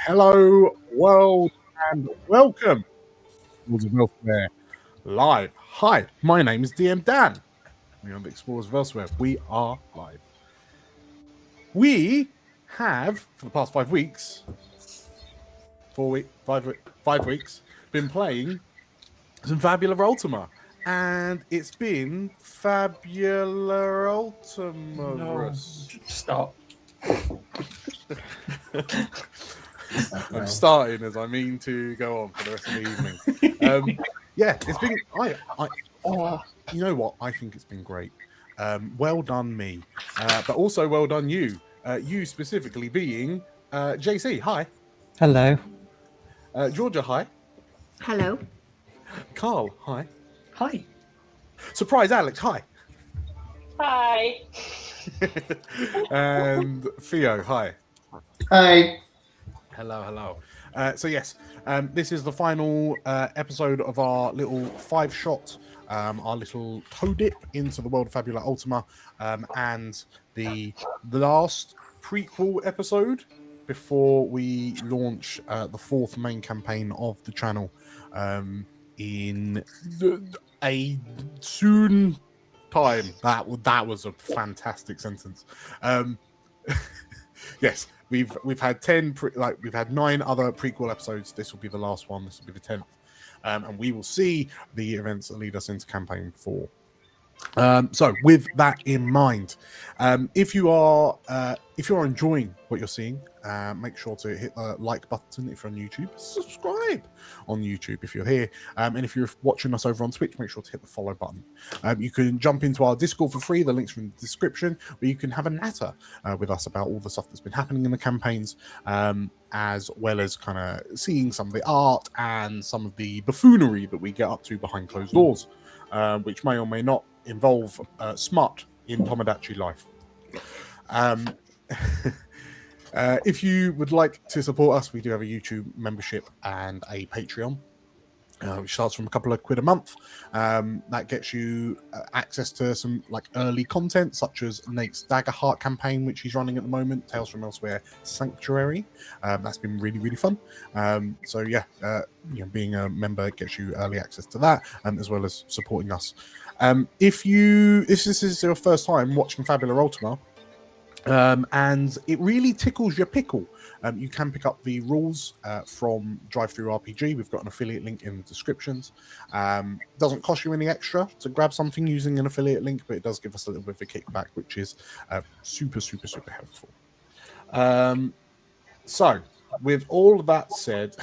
Hello, world, and welcome to Explorers of Elsewhere live. Hi, my name is DM Dan. We're on the Explorers of Elsewhere. We are live. We have, for the past 5 weeks, 5 weeks, been playing some Fabula Ultima. And it's been Fabula Ultima. No, stop. I'm starting as I mean to go on for the rest of the evening. Yeah, it's been. You know what? I think it's been great. Well done, me, but also well done you. You specifically being JC. Hi. Hello. Georgia. Hi. Hello. Karl. Hi. Hi. Surprise, Alex. Hi. Hi. And Theo. Hi. Hi. Hello. So yes, this is the final episode of our little 5-shot, our little toe dip into the world of Fabula Ultima, and the last prequel episode before we launch the 4th main campaign of the channel in a soon time. That was a fantastic sentence. Yes. We've had 10 we've had 9 other prequel episodes. This will be the last one. This will be the 10th, and we will see the events that lead us into campaign 4. So with that in mind, if you are enjoying what you're seeing, make sure to hit the like button if you're on YouTube, subscribe on YouTube if you're here, and if you're watching us over on Twitch, make sure to hit the follow button. You can jump into our Discord for free, the link's in the description, where you can have a natter with us about all the stuff that's been happening in the campaigns, as well as kind of seeing some of the art and some of the buffoonery that we get up to behind closed doors, which may or may not involve smut in Tomodachi life. If you would like to support us, we do have a YouTube membership and a Patreon, which starts from a couple of quid a month. That gets you access to some early content, such as Nate's Daggerheart campaign, which he's running at the moment, Tales from Elsewhere Sanctuary. That's been really fun. So yeah, being a member gets you early access to that, as well as supporting us. If this is your first time watching Fabula Ultima, and it really tickles your pickle, you can pick up the rules from DriveThruRPG. We've got an affiliate link in the descriptions. Doesn't cost you any extra to grab something using an affiliate link, but it does give us a little bit of a kickback, which is super helpful. So with all of that said,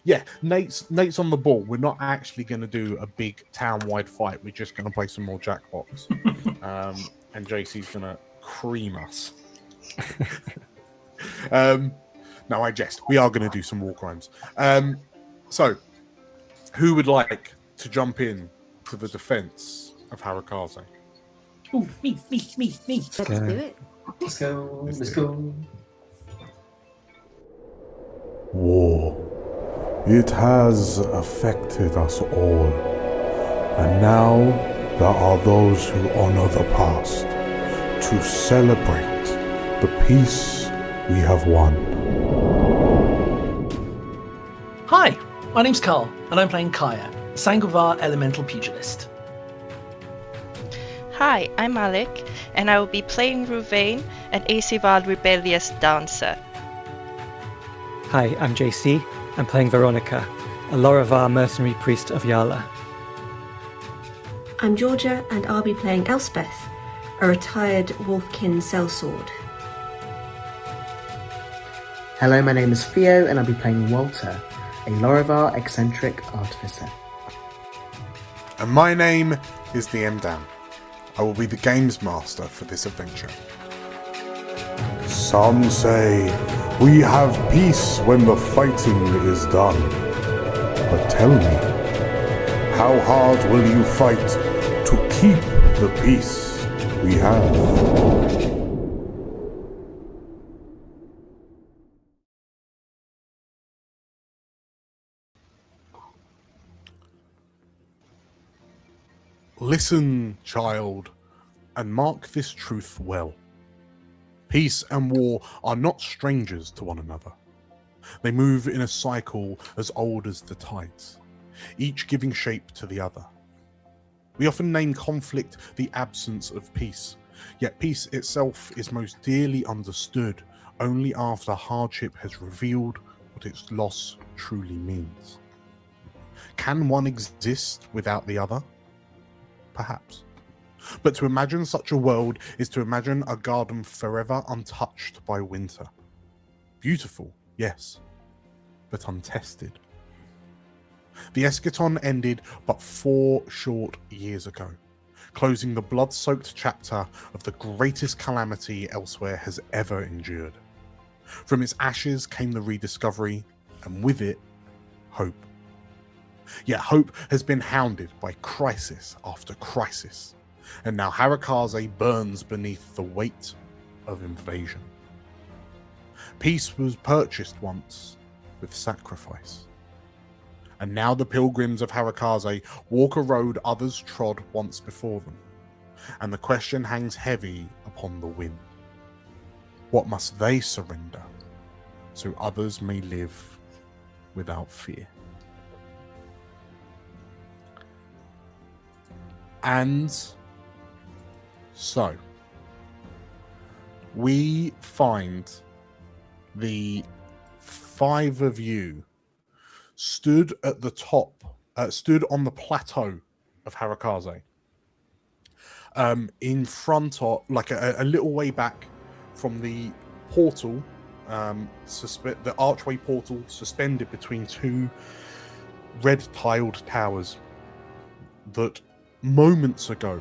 yeah, Nate's on the ball. We're not actually going to do a big town-wide fight. We're just going to play some more Jackbox, and JC's going to cream us. No, I jest. We are going to do some war crimes. So, who would like to jump in to the defense of Harukaze? Ooh, me. Let's do it. Let's go. War. It has affected us all. And now there are those who honor the past to celebrate the peace we have won. Hi, my name's Karl, and I'm playing Kaya, Sangovar Elemental Pugilist. Hi, I'm Alec, and I will be playing Ruvain, an Asival rebellious dancer. Hi, I'm JC. I'm playing Veronica, a Loravar mercenary priest of Yala. I'm Georgia, and I'll be playing Elspeth, a retired Wolfkin sellsword. Hello, my name is Theo, and I'll be playing Walter, a Loravar eccentric artificer. And my name is DM Dan. I will be the games master for this adventure. Some say we have peace when the fighting is done. But tell me, how hard will you fight to keep the peace we have? Listen, child, and mark this truth well. Peace and war are not strangers to one another. They move in a cycle as old as the tides, each giving shape to the other. We often name conflict the absence of peace, yet peace itself is most dearly understood only after hardship has revealed what its loss truly means. Can one exist without the other? Perhaps. But to imagine such a world is to imagine a garden forever untouched by winter. Beautiful, yes, but untested. The eschaton ended but 4 short years ago, closing the blood-soaked chapter of the greatest calamity Elsewhere has ever endured. From its ashes came the rediscovery, and with it, hope. Yet hope has been hounded by crisis after crisis, and now Harukaze burns beneath the weight of invasion. Peace was purchased once with sacrifice, and now the pilgrims of Harukaze walk a road others trod once before them, and the question hangs heavy upon the wind. What must they surrender so others may live without fear? And so we find the 5 of you stood at the top, stood on the plateau of Harukaze, in front of, like a little way back from the portal, the archway portal suspended between 2 red-tiled towers that moments ago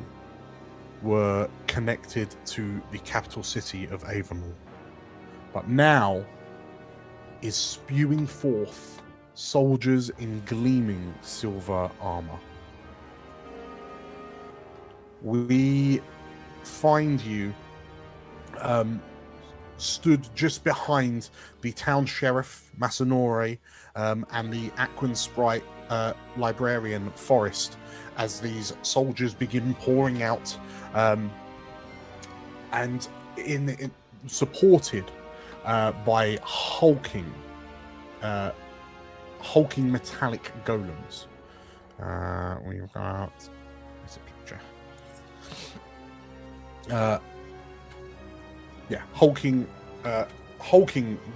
were connected to the capital city of Avonlea, but now is spewing forth soldiers in gleaming silver armor. We find you stood just behind the town sheriff Masanori and the Aquan Sprite librarian Forrest as these soldiers begin pouring out, and in supported by hulking metallic golems. We've got it's a picture. Hulking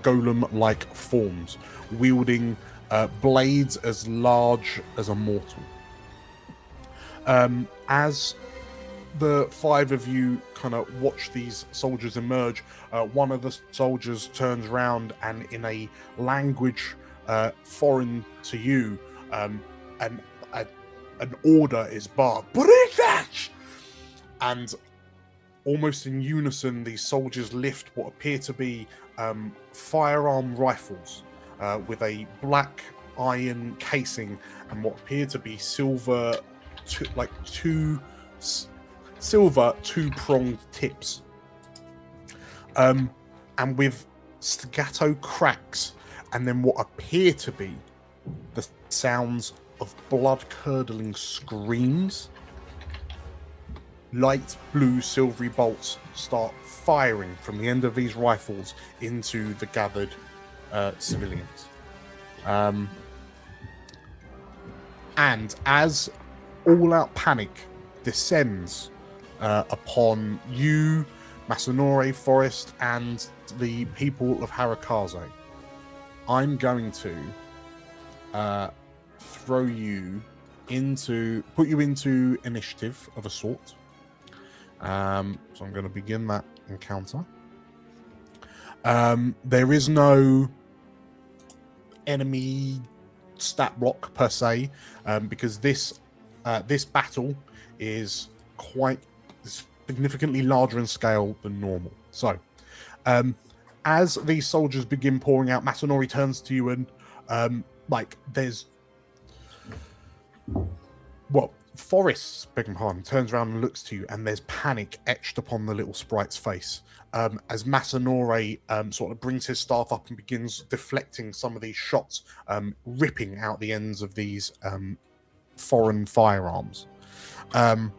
golem-like forms, wielding blades as large as a mortal. As the 5 of you kind of watch these soldiers emerge, one of the soldiers turns around and in a language foreign to you, an order is barked, "British!" And almost in unison, these soldiers lift what appear to be firearm rifles with a black iron casing and what appear to be silver, two-pronged tips, and with staccato cracks, and then what appear to be the sounds of blood-curdling screams. Light blue silvery bolts start firing from the end of these rifles into the gathered civilians. And as all-out panic descends upon you, Masanori, Forest, and the people of Harukaze, I'm going to put you into initiative of a sort. So I'm going to begin that encounter. There is no enemy stat block per se, because this battle is quite significantly larger in scale than normal. So, as these soldiers begin pouring out, Masanori turns to you and, Forrest, begging pardon, turns around and looks to you, and there's panic etched upon the little sprite's face. As Masanori sort of brings his staff up and begins deflecting some of these shots, ripping out the ends of these foreign firearms. What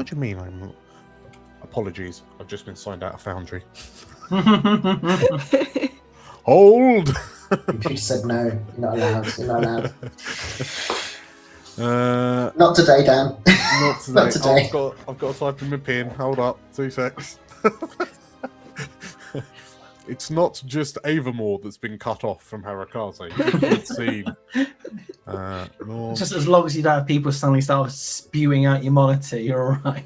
do you mean? Apologies, I've just been signed out of Foundry. Hold! You said no. You're not allowed. You're not allowed. Uh, Not today, Dan. not today. Not today. I've got to type in my pin. Hold up, 2 secs. It's not just Avamore that's been cut off from Harukaze. You've seen. Just as long as you don't have people suddenly start spewing out your monitor, you're all right.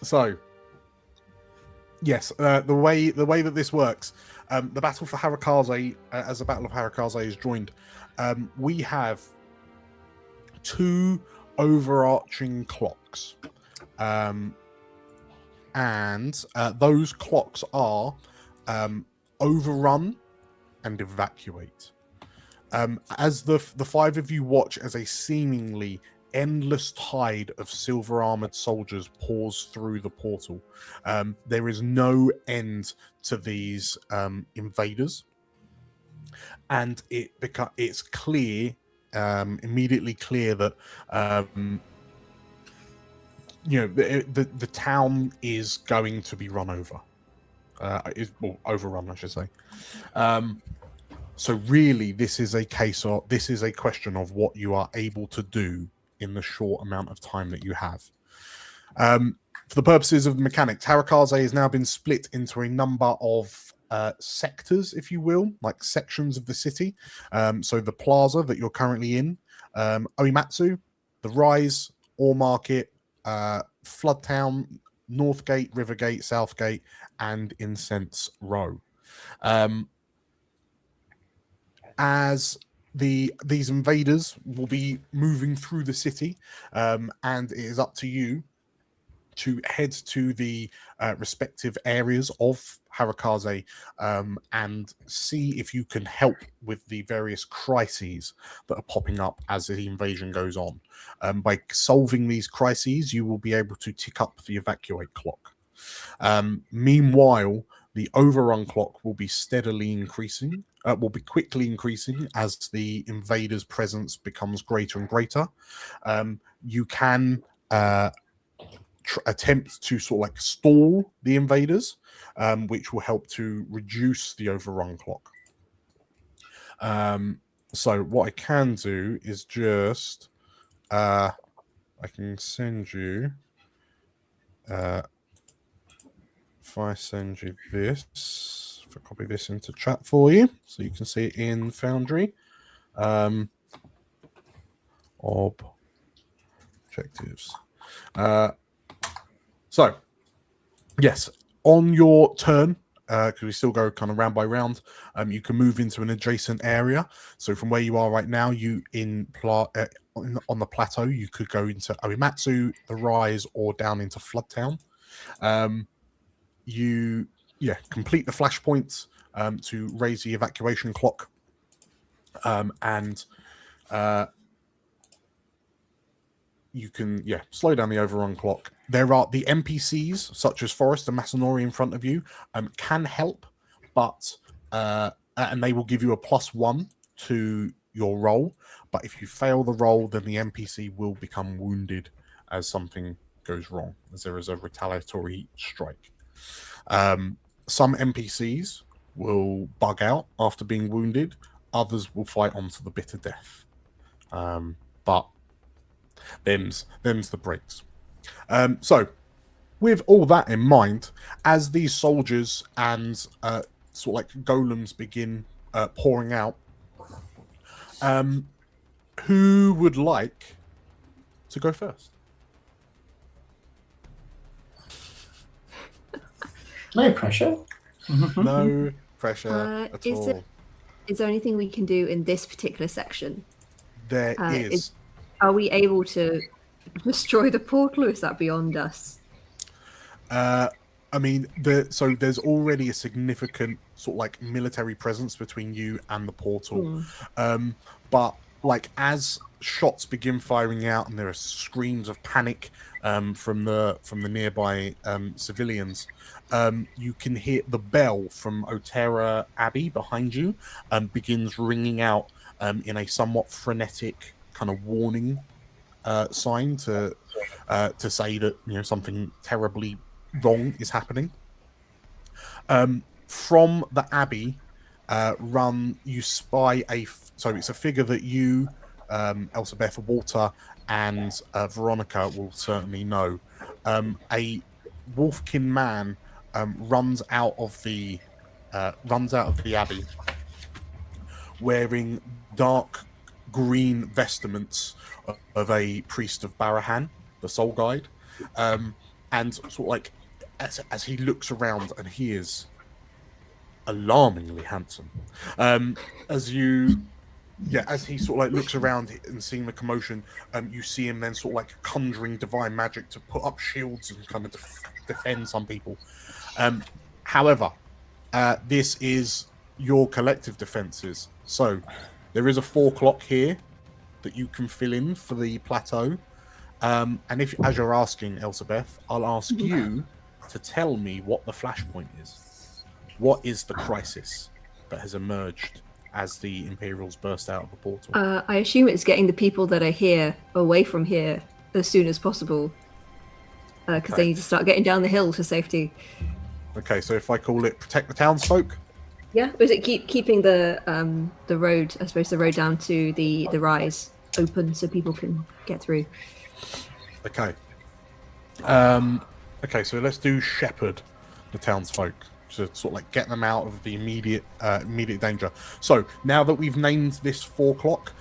So, yes, the way that this works, the battle for Harukaze, as the Battle of Harukaze is joined, we have 2 overarching clocks, and those clocks are overrun and evacuate. As the 5 of you watch as a seemingly endless tide of silver armored soldiers pours through the portal, there is no end to these invaders, and it's clear, immediately clear that the town is going to be run over, overrun, I should say. So really, this is a question of what you are able to do in the short amount of time that you have. For the purposes of the mechanics, Harukaze has now been split into a number of sectors, if you will, like sections of the city. So the plaza that you're currently in, Oimatsu, the Rise, Ore Market, Flood Town, North Gate, River Gate, South Gate, and Incense Row. As these invaders will be moving through the city, and it is up to you to head to the respective areas of Harukaze and see if you can help with the various crises that are popping up as the invasion goes on. By solving these crises, you will be able to tick up the evacuate clock. Meanwhile, the overrun clock will be steadily increasing, will be quickly increasing as the invaders' presence becomes greater and greater. You can attempt to sort of like stall the invaders, which will help to reduce the overrun clock. So what I can do is just I can send you if I send you this, if I copy this into chat for you so you can see it in Foundry. Objectives. So, yes, on your turn, because we still go kind of round by round, you can move into an adjacent area. So from where you are right now, on the plateau, you could go into Oimatsu, the Rise, or down into Flood Town. You complete the flashpoints to raise the evacuation clock, and you can slow down the overrun clock. There are the NPCs such as Forrest and Masanori in front of you can help, but and they will give you a +1 to your roll. But if you fail the roll, then the NPC will become wounded as something goes wrong, as there is a retaliatory strike. Some NPCs will bug out after being wounded. Others will fight on to the bitter death. But them's the breaks. So, with all that in mind, as these soldiers and sort of like golems begin pouring out, who would like to go first? No pressure. No pressure at all. Is there anything we can do in this particular section? There is. Are we able to destroy the portal, or is that beyond us? I mean, so there's already a significant sort of like military presence between you and the portal. But like as shots begin firing out and there are screams of panic from the nearby civilians, you can hear the bell from Otera Abbey behind you begins ringing out in a somewhat frenetic kind of warning sign to to say that something terribly wrong is happening. From the abbey, you spy so it's a figure that you, Elspeth, Walter, and Veronica will certainly know. A wolfkin man runs out of the abbey, wearing dark green vestments of a priest of Barahan, the soul guide, and sort of like as he looks around, and he is alarmingly handsome. As he sort of like looks around and seeing the commotion, you see him then sort of like conjuring divine magic to put up shields and kind of defend some people. However, this is your collective defenses. So there is a 4 clock here that you can fill in for the plateau. And if, as you're asking, Elspeth, I'll ask you to tell me what the flashpoint is. What is the crisis that has emerged as the Imperials burst out of the portal? I assume it's getting the people that are here away from here as soon as possible, because they need to start getting down the hill to safety. Okay, so if I call it protect the townsfolk? Yeah, or is it keeping the road, I suppose, the road down to the rise open so people can get through? Okay. Okay, so let's do shepherd the townsfolk to sort of like get them out of the immediate danger. So now that we've named this 4 clock,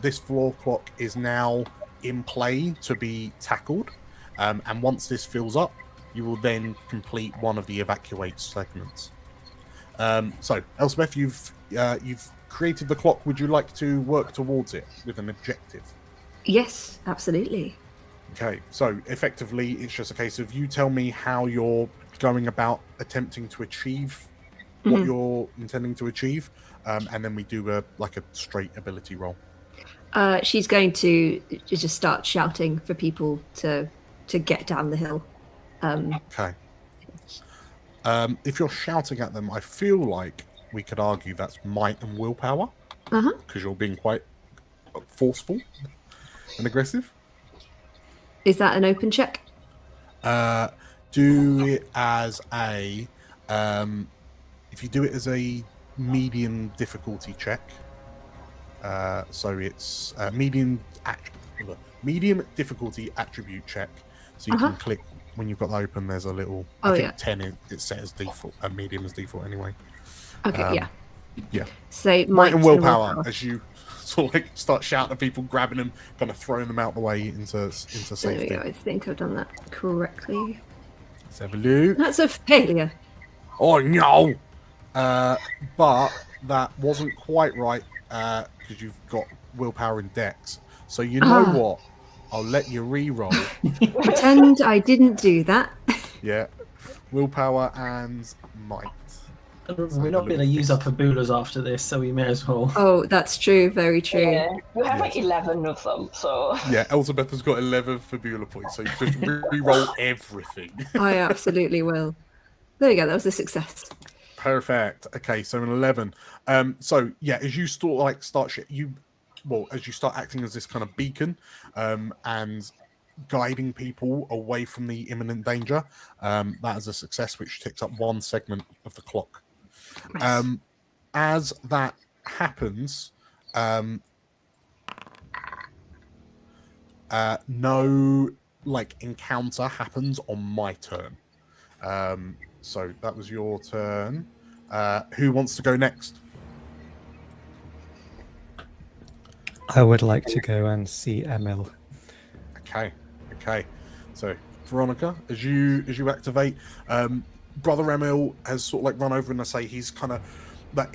this 4 clock is now in play to be tackled. And once this fills up, you will then complete one of the evacuate segments. So, Elspeth, you've created the clock. Would you like to work towards it with an objective? Yes, absolutely. Okay, so effectively, it's just a case of you tell me how you're going about attempting to achieve what you're intending to achieve, and then we do a straight ability roll. She's going to just start shouting for people to get down the hill. Okay. If you're shouting at them, I feel like we could argue that's might and willpower, because you're being quite forceful and aggressive. Is that an open check? Do it as a if you do it as a medium difficulty check, so it's medium difficulty attribute check, so you can click when you've got that open. There's a little 10 it's set as default, medium as default anyway. Okay, yeah. So might and willpower as you sort of like start shouting at people, grabbing them, kind of throwing them out the way into safety. There we go. I think I've done that correctly. Let's have a look. That's a failure. Oh no! But that wasn't quite right because you've got willpower and dex. So you know what? I'll let you re-roll. Pretend I didn't do that. Yeah, willpower and might. We're not going to use our Fabulas after this, so we may as well. Oh, that's true. Very true. Yeah, we have like 11 of them, so. Yeah, Elspeth has got 11 Fabula points, so you just re-roll everything. I absolutely will. There we go. That was a success. Perfect. Okay, so an 11. So yeah, as you start acting as this kind of beacon, and guiding people away from the imminent danger, that is a success, which ticks up 1 segment of the clock. Nice. As that happens, no encounter happens on my turn. So that was your turn. Who wants to go next? I would like to go and see Emil. Okay. So Veronica, as you activate, Brother Emil has sort of run over, and I say he's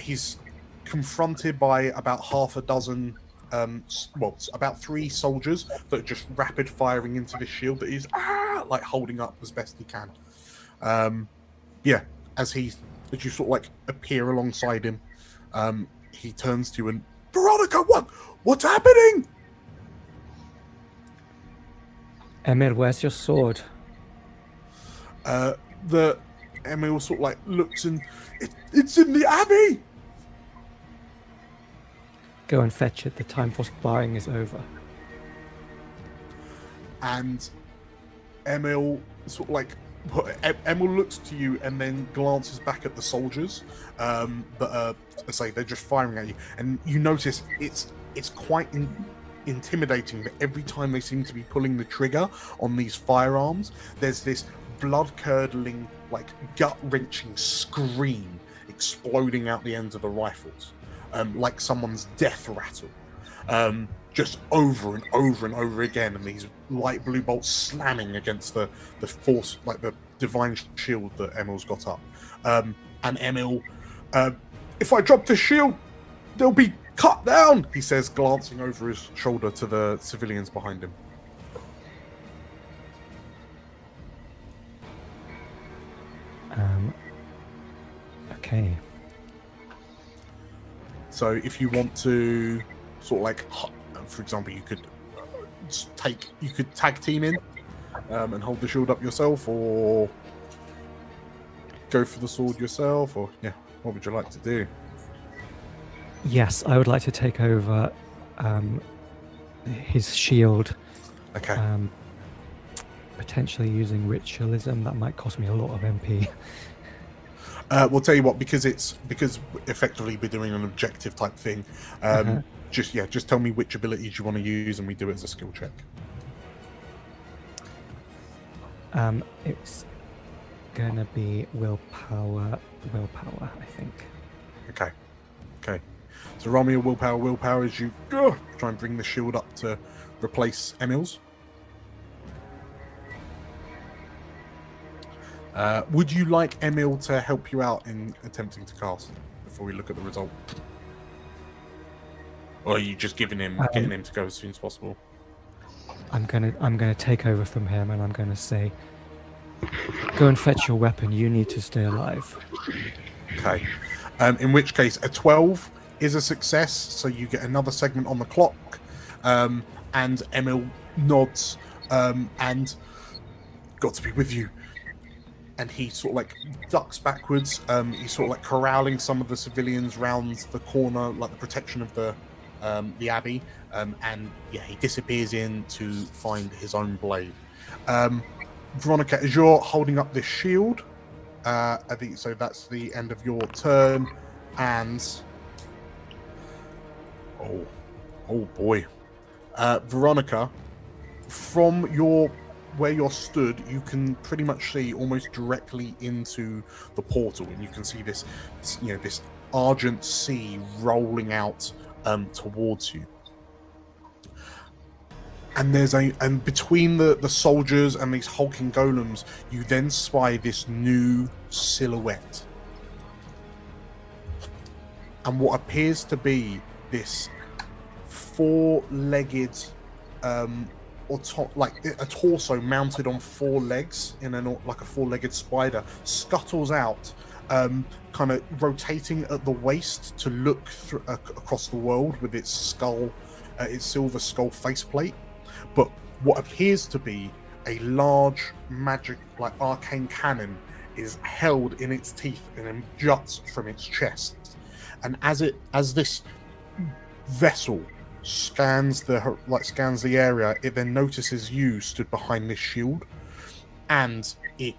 he's confronted by about half a dozen, about 3 soldiers that are just rapid firing into this shield that he's holding up as best he can. As you sort of appear alongside him, he turns to you and, Veronica, what's happening? Emil, where's your sword? The Emil sort of looks, and it's in the abbey. Go and fetch it. The time for sparring is over. And Emil sort of like Emil looks to you and then glances back at the soldiers, but I say they're just firing at you, and you notice it's quite intimidating that every time they seem to be pulling the trigger on these firearms, there's this blood-curdling, like gut-wrenching scream exploding out the ends of the rifles, like someone's death rattle, just over and over and over again, and these light blue bolts slamming against the force, like the divine shield that Emil's got up. And Emil, if I drop the shield, they'll be cut down, he says, glancing over his shoulder to the civilians behind him. Okay. So if you want to sort of like, for example, you could tag team in and hold the shield up yourself, or go for the sword yourself, or yeah, what would you like to do? Yes, I would like to take over his shield. Okay. Potentially using ritualism. That might cost me a lot of MP. We'll tell you what, because effectively we're doing an objective type thing. Just tell me which abilities you want to use, and we do it as a skill check. It's gonna be willpower, I think. Okay. So roll me a willpower as you try and bring the shield up to replace Emil's. Would you like Emil to help you out in attempting to cast before we look at the result? Or are you just getting him to go as soon as possible? I'm gonna take over from him, and I'm gonna say, go and fetch your weapon. You need to stay alive. Okay. In which case, a 12 is a success, so you get another segment on the clock. And Emil nods, and got to be with you. And he sort of like ducks backwards. He's sort of like corralling some of the civilians round the corner, like the protection of the abbey. And yeah, he disappears in to find his own blade. Veronica, as you're holding up this shield, I think so. That's the end of your turn, and oh boy, Veronica, from where you're stood, you can pretty much see almost directly into the portal, and you can see this, this argent sea rolling out towards you. And between the soldiers and these hulking golems, you then spy this new silhouette, and what appears to be this four-legged, like a torso mounted on four legs like a four-legged spider, scuttles out, kind of rotating at the waist to look across the world with its skull, its silver skull faceplate. But what appears to be a large magic, like arcane cannon, is held in its teeth and then juts from its chest. And as this vessel scans the area, it then notices you stood behind this shield, and it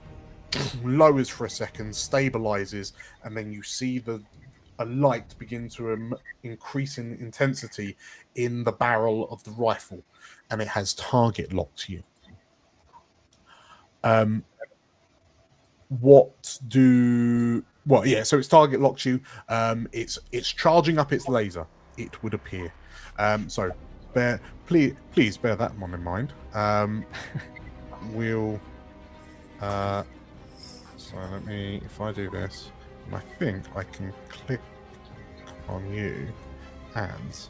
lowers for a second, stabilizes, and then you see a light begin to increase in intensity in the barrel of the rifle, and it has target locked you. So it's target locks you. It's charging up its laser, it would appear. So please bear that one in mind. So let me, if I do this, I think I can click on you, and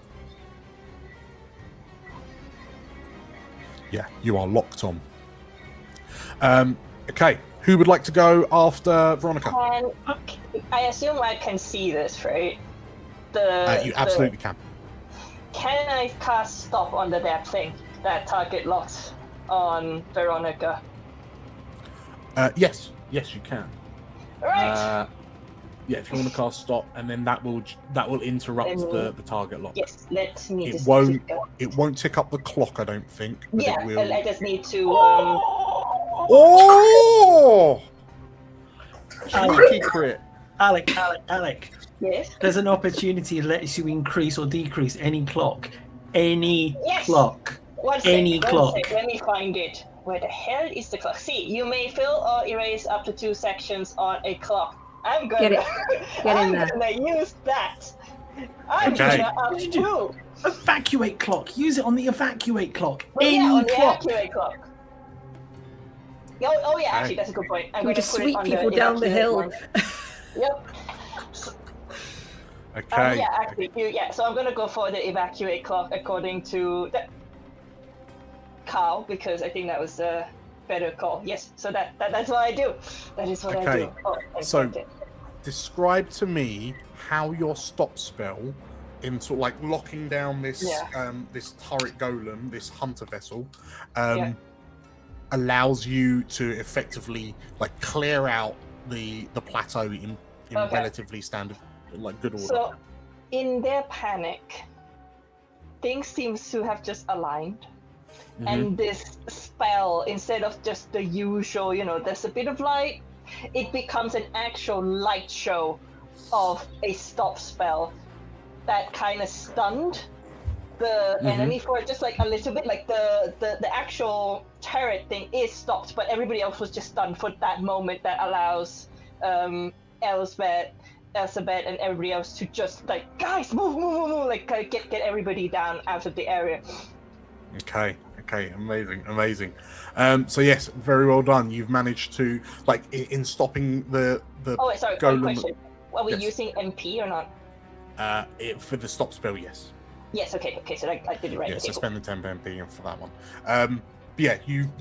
yeah, you are locked on. Okay, who would like to go after Veronica? I assume I can see this, right? You absolutely can. Can I cast stop under that thing that target locks on Veronica? Yes, you can. Right. Yeah, if you want to cast stop, and then that will interrupt the target lock. Yes, let me. It won't tick up the clock, I don't think. But yeah, it will... I just need to Oh! Cheeky crit. Alec. Yes. There's an opportunity that lets you increase or decrease any clock. Any Yes. clock. One sec, Any one clock. sec, let me find it. Where the hell is the clock? See, you may fill or erase up to 2 sections on a clock. I'm gonna, Get in there. gonna use that. I'm Okay. gonna do. Evacuate clock. Use it on the evacuate clock. Well, Any yeah, on the clock. evacuate clock. Oh yeah, actually, that's a good point. I'm We gonna just put it sweep on people down the evacuate hill. one. Yep. Okay. Yeah, actually, so I'm gonna go for the evacuate clock according to Karl, because I think that was a better call. Yes, so that's what I do. That is what I Okay. do. Oh, I So- clicked it. Describe to me how your stop spell in sort of like locking down this this turret golem, this hunter vessel, allows you to effectively like clear out the plateau in Okay. relatively standard, like good order. So, in their panic, things seems to have just aligned. Mhm. And this spell, instead of just the usual, there's a bit of light, it becomes an actual light show of a stop spell that kind of stunned the enemy for just like a little bit. Like the actual turret thing is stopped, but everybody else was just stunned for that moment. That allows Elizabeth and everybody else to just like, guys, move, like get everybody down out of the area. Okay, amazing. So yes, very well done. You've managed to, like, in stopping the Oh, wait, sorry, golem. one question. Are we Yes. using MP or not? For the stop spell, yes. Yes, okay, so I did it right. Yeah, Okay, so cool. spend the 10 MP for that one. But yeah, you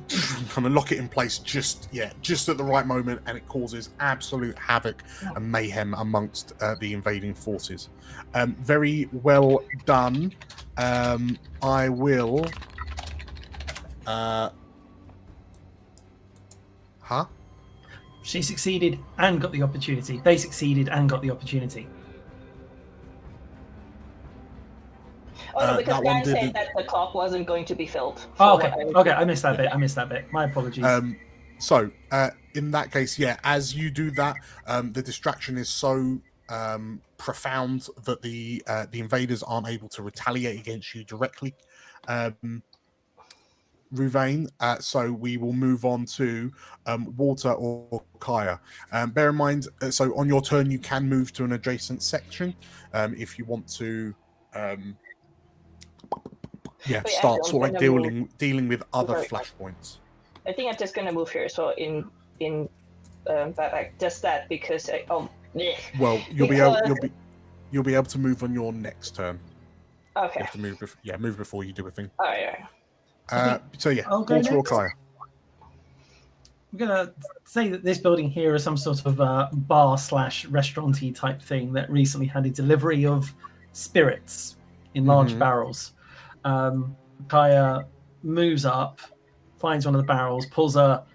kind of lock it in place just at the right moment, and it causes absolute havoc and mayhem amongst the invading forces. Very well done. I will. She succeeded and got the opportunity. They succeeded and got the opportunity. Oh, no, because that one Dan said didn't- that the clock wasn't going to be filled. Oh, for okay. what I was Okay, doing. I missed that bit. My apologies. So in that case, yeah, as you do that, the distraction is so profound that the invaders aren't able to retaliate against you directly. Ruvain, so we will move on to Walter or Kaya. Bear in mind, so on your turn you can move to an adjacent section if you want to. Wait, Start actually, sort of like I'm gonna dealing with other Sorry. flashpoints. I think I'm just gonna move here as well in just that because bleh. Well, you'll be able to move on your next turn. Okay. You have to move. Move before you do a thing. All right. So yeah, I'll go Walter or next. Kaya. I'm gonna say that this building here is some sort of bar/restauranty type thing that recently had a delivery of spirits in large barrels. Kaya moves up, finds one of the barrels, pulls a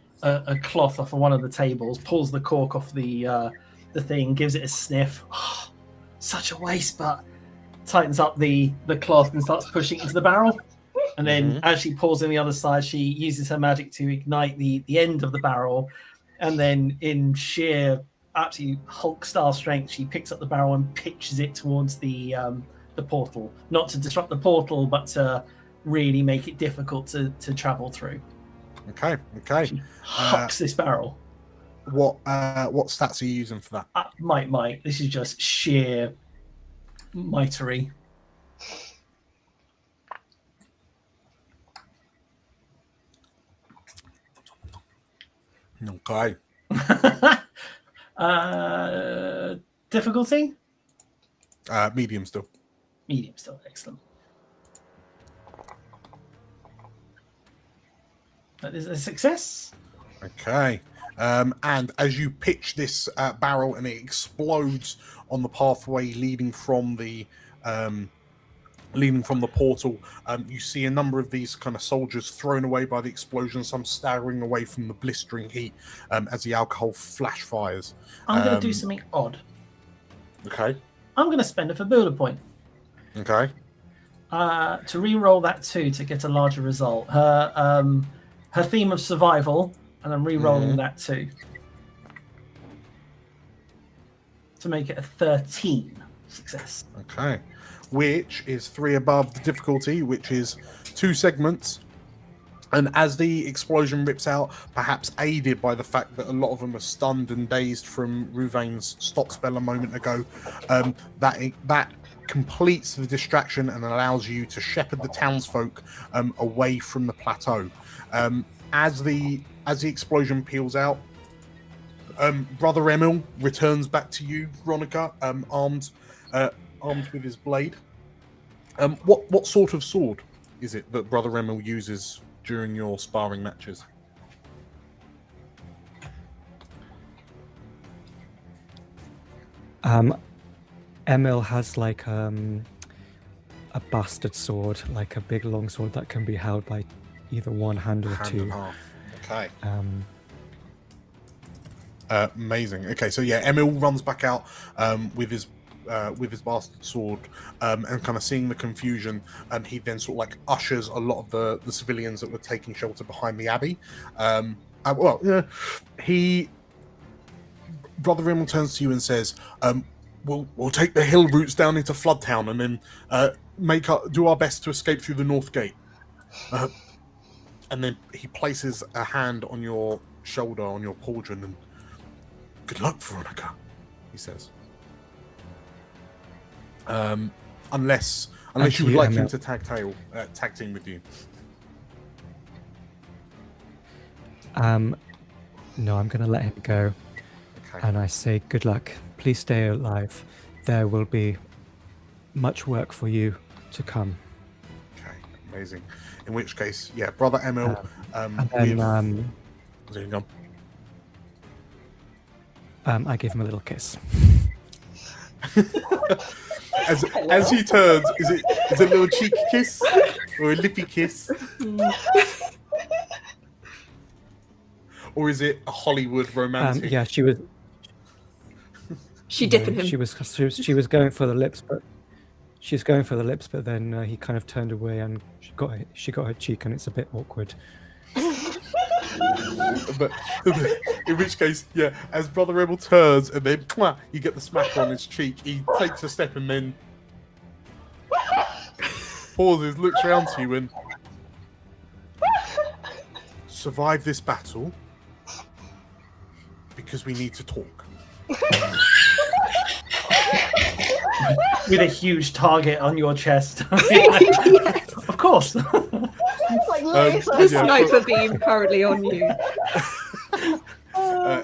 cloth off of one of the tables, pulls the cork off the thing, gives it a sniff. Oh, such a waste, but tightens up the cloth and starts pushing it into the barrel. And then as she pulls in the other side, she uses her magic to ignite the end of the barrel. And then in sheer, absolutely Hulk-style strength, she picks up the barrel and pitches it towards the portal. Not to disrupt the portal, but to really make it difficult to travel through. Okay. She hucks this barrel. What stats are you using for that? Might. This is just sheer mightery. Okay. Difficulty? Medium still. Medium still. Excellent. That is a success. Okay. And as you pitch this barrel and it explodes on the pathway leading from the portal, you see a number of these kind of soldiers thrown away by the explosion, some staggering away from the blistering heat as the alcohol flash fires. I'm going to do something odd. Okay. I'm going to spend a Fabula point Okay. to re-roll that 2 to get a larger result. Her theme of survival and I'm re-rolling that too to make it a 13 success. Okay. Which is 3 above the difficulty, which is 2 segments. And as the explosion rips out, perhaps aided by the fact that a lot of them are stunned and dazed from Ruvain's stop spell a moment ago, that completes the distraction and allows you to shepherd the townsfolk away from the plateau. As the explosion peels out, Brother Emil returns back to you, Veronica, armed with his blade. What sort of sword is it that Brother Emil uses during your sparring matches? Emil has like a bastard sword, like a big long sword that can be held by either one hand or Hand two. and half. Okay. Amazing. Okay, so yeah, Emil runs back out with his bastard sword, and kind of seeing the confusion, he then sort of like ushers a lot of the civilians that were taking shelter behind the abbey. Brother Emil turns to you and says, "We'll take the hill routes down into Floodtown, and then do our best to escape through the north gate." And then he places a hand on your shoulder, on your pauldron, and "Good luck, Veronica," he says. Unless you would like him to tag team with you. No, I'm going to let him go. Okay. And I say, good luck. Please stay alive. There will be much work for you to come. Okay, amazing. In which case, yeah, Brother Emil. And then, I give him a little kiss. As he turns, is it a little cheeky kiss or a lippy kiss, or is it a Hollywood romantic? Yeah, she was. She dipping him. She was going for the lips, but then he kind of turned away and she got her cheek, and it's a bit awkward. But in which case, yeah, as Brother Emil turns and then you get the smack on his cheek, he takes a step and then pauses, looks around to you and survive this battle because we need to talk. With a huge target on your chest. Of course. Like The sniper beam currently on you.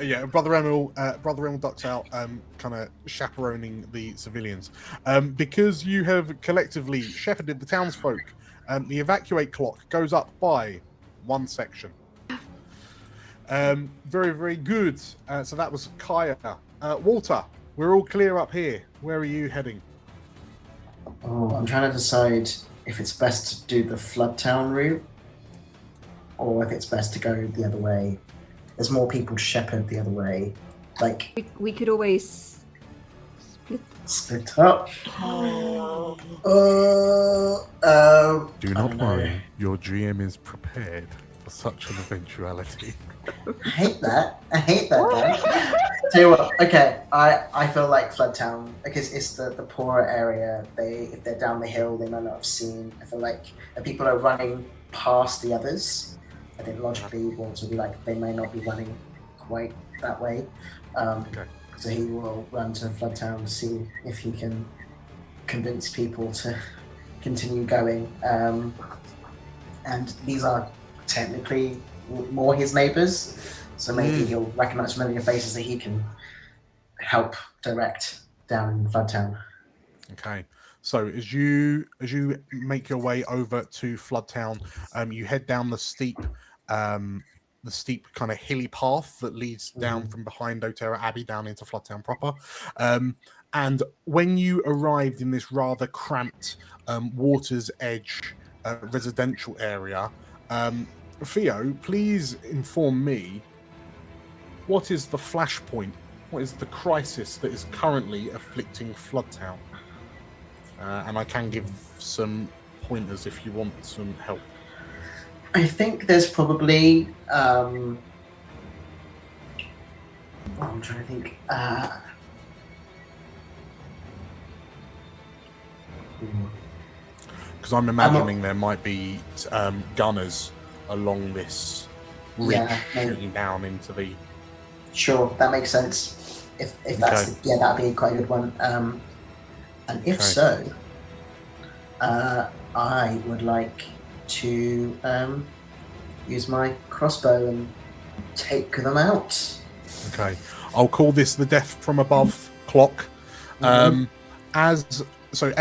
Yeah, Brother Emil ducks out, kind of chaperoning the civilians. Because you have collectively shepherded the townsfolk, the evacuate clock goes up by 1 section. Very, very good. So that was Kaya. Walter, we're all clear up here. Where are you heading? Oh, I'm trying to decide if it's best to do the Floodtown route or if it's best to go the other way. There's more people to shepherd the other way. Like, We could always split up. Do not worry, your GM is prepared for such an eventuality. I hate that guy. Tell you what, okay, I feel like Floodtown, because it's the poorer area, if they're down the hill, they might not have seen. I feel like if people are running past the others, I think logically Walter will be like, they may not be running quite that way. Okay. So he will run to Floodtown to see if he can convince people to continue going. And these are technically more his neighbours, so maybe he'll recognise familiar faces that he can help direct down in Floodtown. Okay, so as you make your way over to Floodtown, you head down the steep kind of hilly path that leads down from behind Otera Abbey down into Floodtown proper. And when you arrived in this rather cramped Water's Edge residential area, Theo, please inform me, what is the flashpoint? What is the crisis that is currently afflicting Floodtown? And I can give some pointers if you want some help. I think there's probably I'm trying to think. Because I'm imagining there might be gunners along this ridge shooting down into the... Sure, that makes sense. If that's that'd be quite a good one. And if so, I would like to use my crossbow and take them out. Okay, I'll call this the death from above clock. As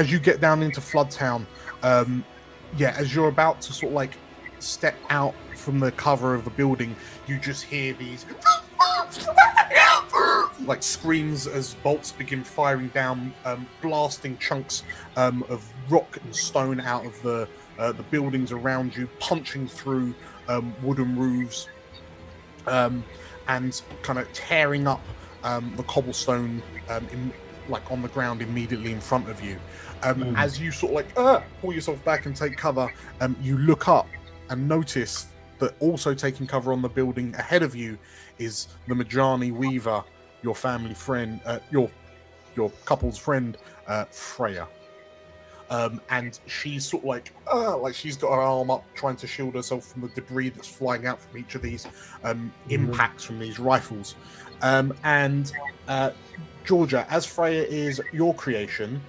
you get down into Floodtown, as you're about to sort of like step out from the cover of the building, you just hear these like screams as bolts begin firing down, blasting chunks of rock and stone out of the buildings around you, punching through wooden roofs, and kind of tearing up the cobblestone on the ground immediately in front of you. As you sort of like pull yourself back and take cover, you look up and notice that also taking cover on the building ahead of you is the Majani Weaver, your family friend, your couple's friend, Freya. And she's sort of like she's got her arm up trying to shield herself from the debris that's flying out from each of these impacts from these rifles. And Georgia, as Freya is your creation,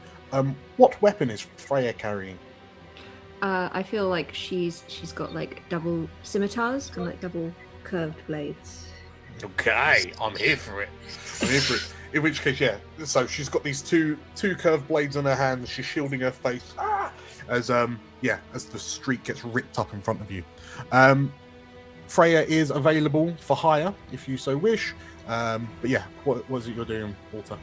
what weapon is Freya carrying? I feel like she's got like double scimitars and like double curved blades. Okay, I'm here for it. In which case, so she's got these two curved blades on her hands. She's shielding her face as the street gets ripped up in front of you. Freya is available for hire if you so wish. What is it you're doing, Walter?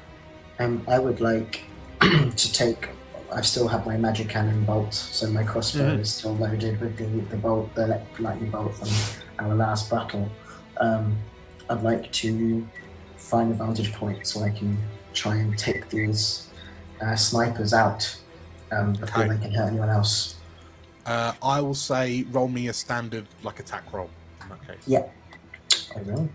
I would like to take. I still have my magic cannon bolt, so my crossbow is still loaded with the bolt, the lightning bolt from our last battle. I'd like to find a vantage point so I can try and take these snipers out before they can hurt anyone else. I will say roll me a standard attack roll in that case. Yeah, I will.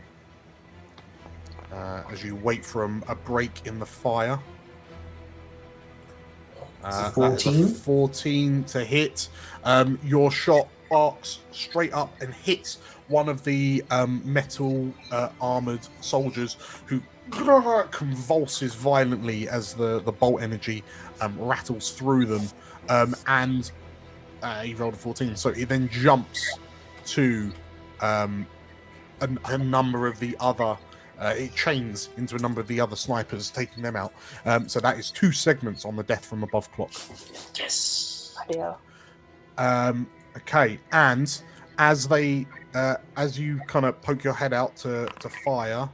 As you wait for a break in the fire. 14. 14 to hit. Your shot arcs straight up and hits one of the metal armored soldiers, who convulses violently as the bolt energy rattles through them. And he rolled a 14, so he then jumps to a number of the other. It chains into a number of the other snipers, taking them out. So that is 2 segments on the death from above clock. Yes. Yeah. Okay, and as you kind of poke your head out to fire,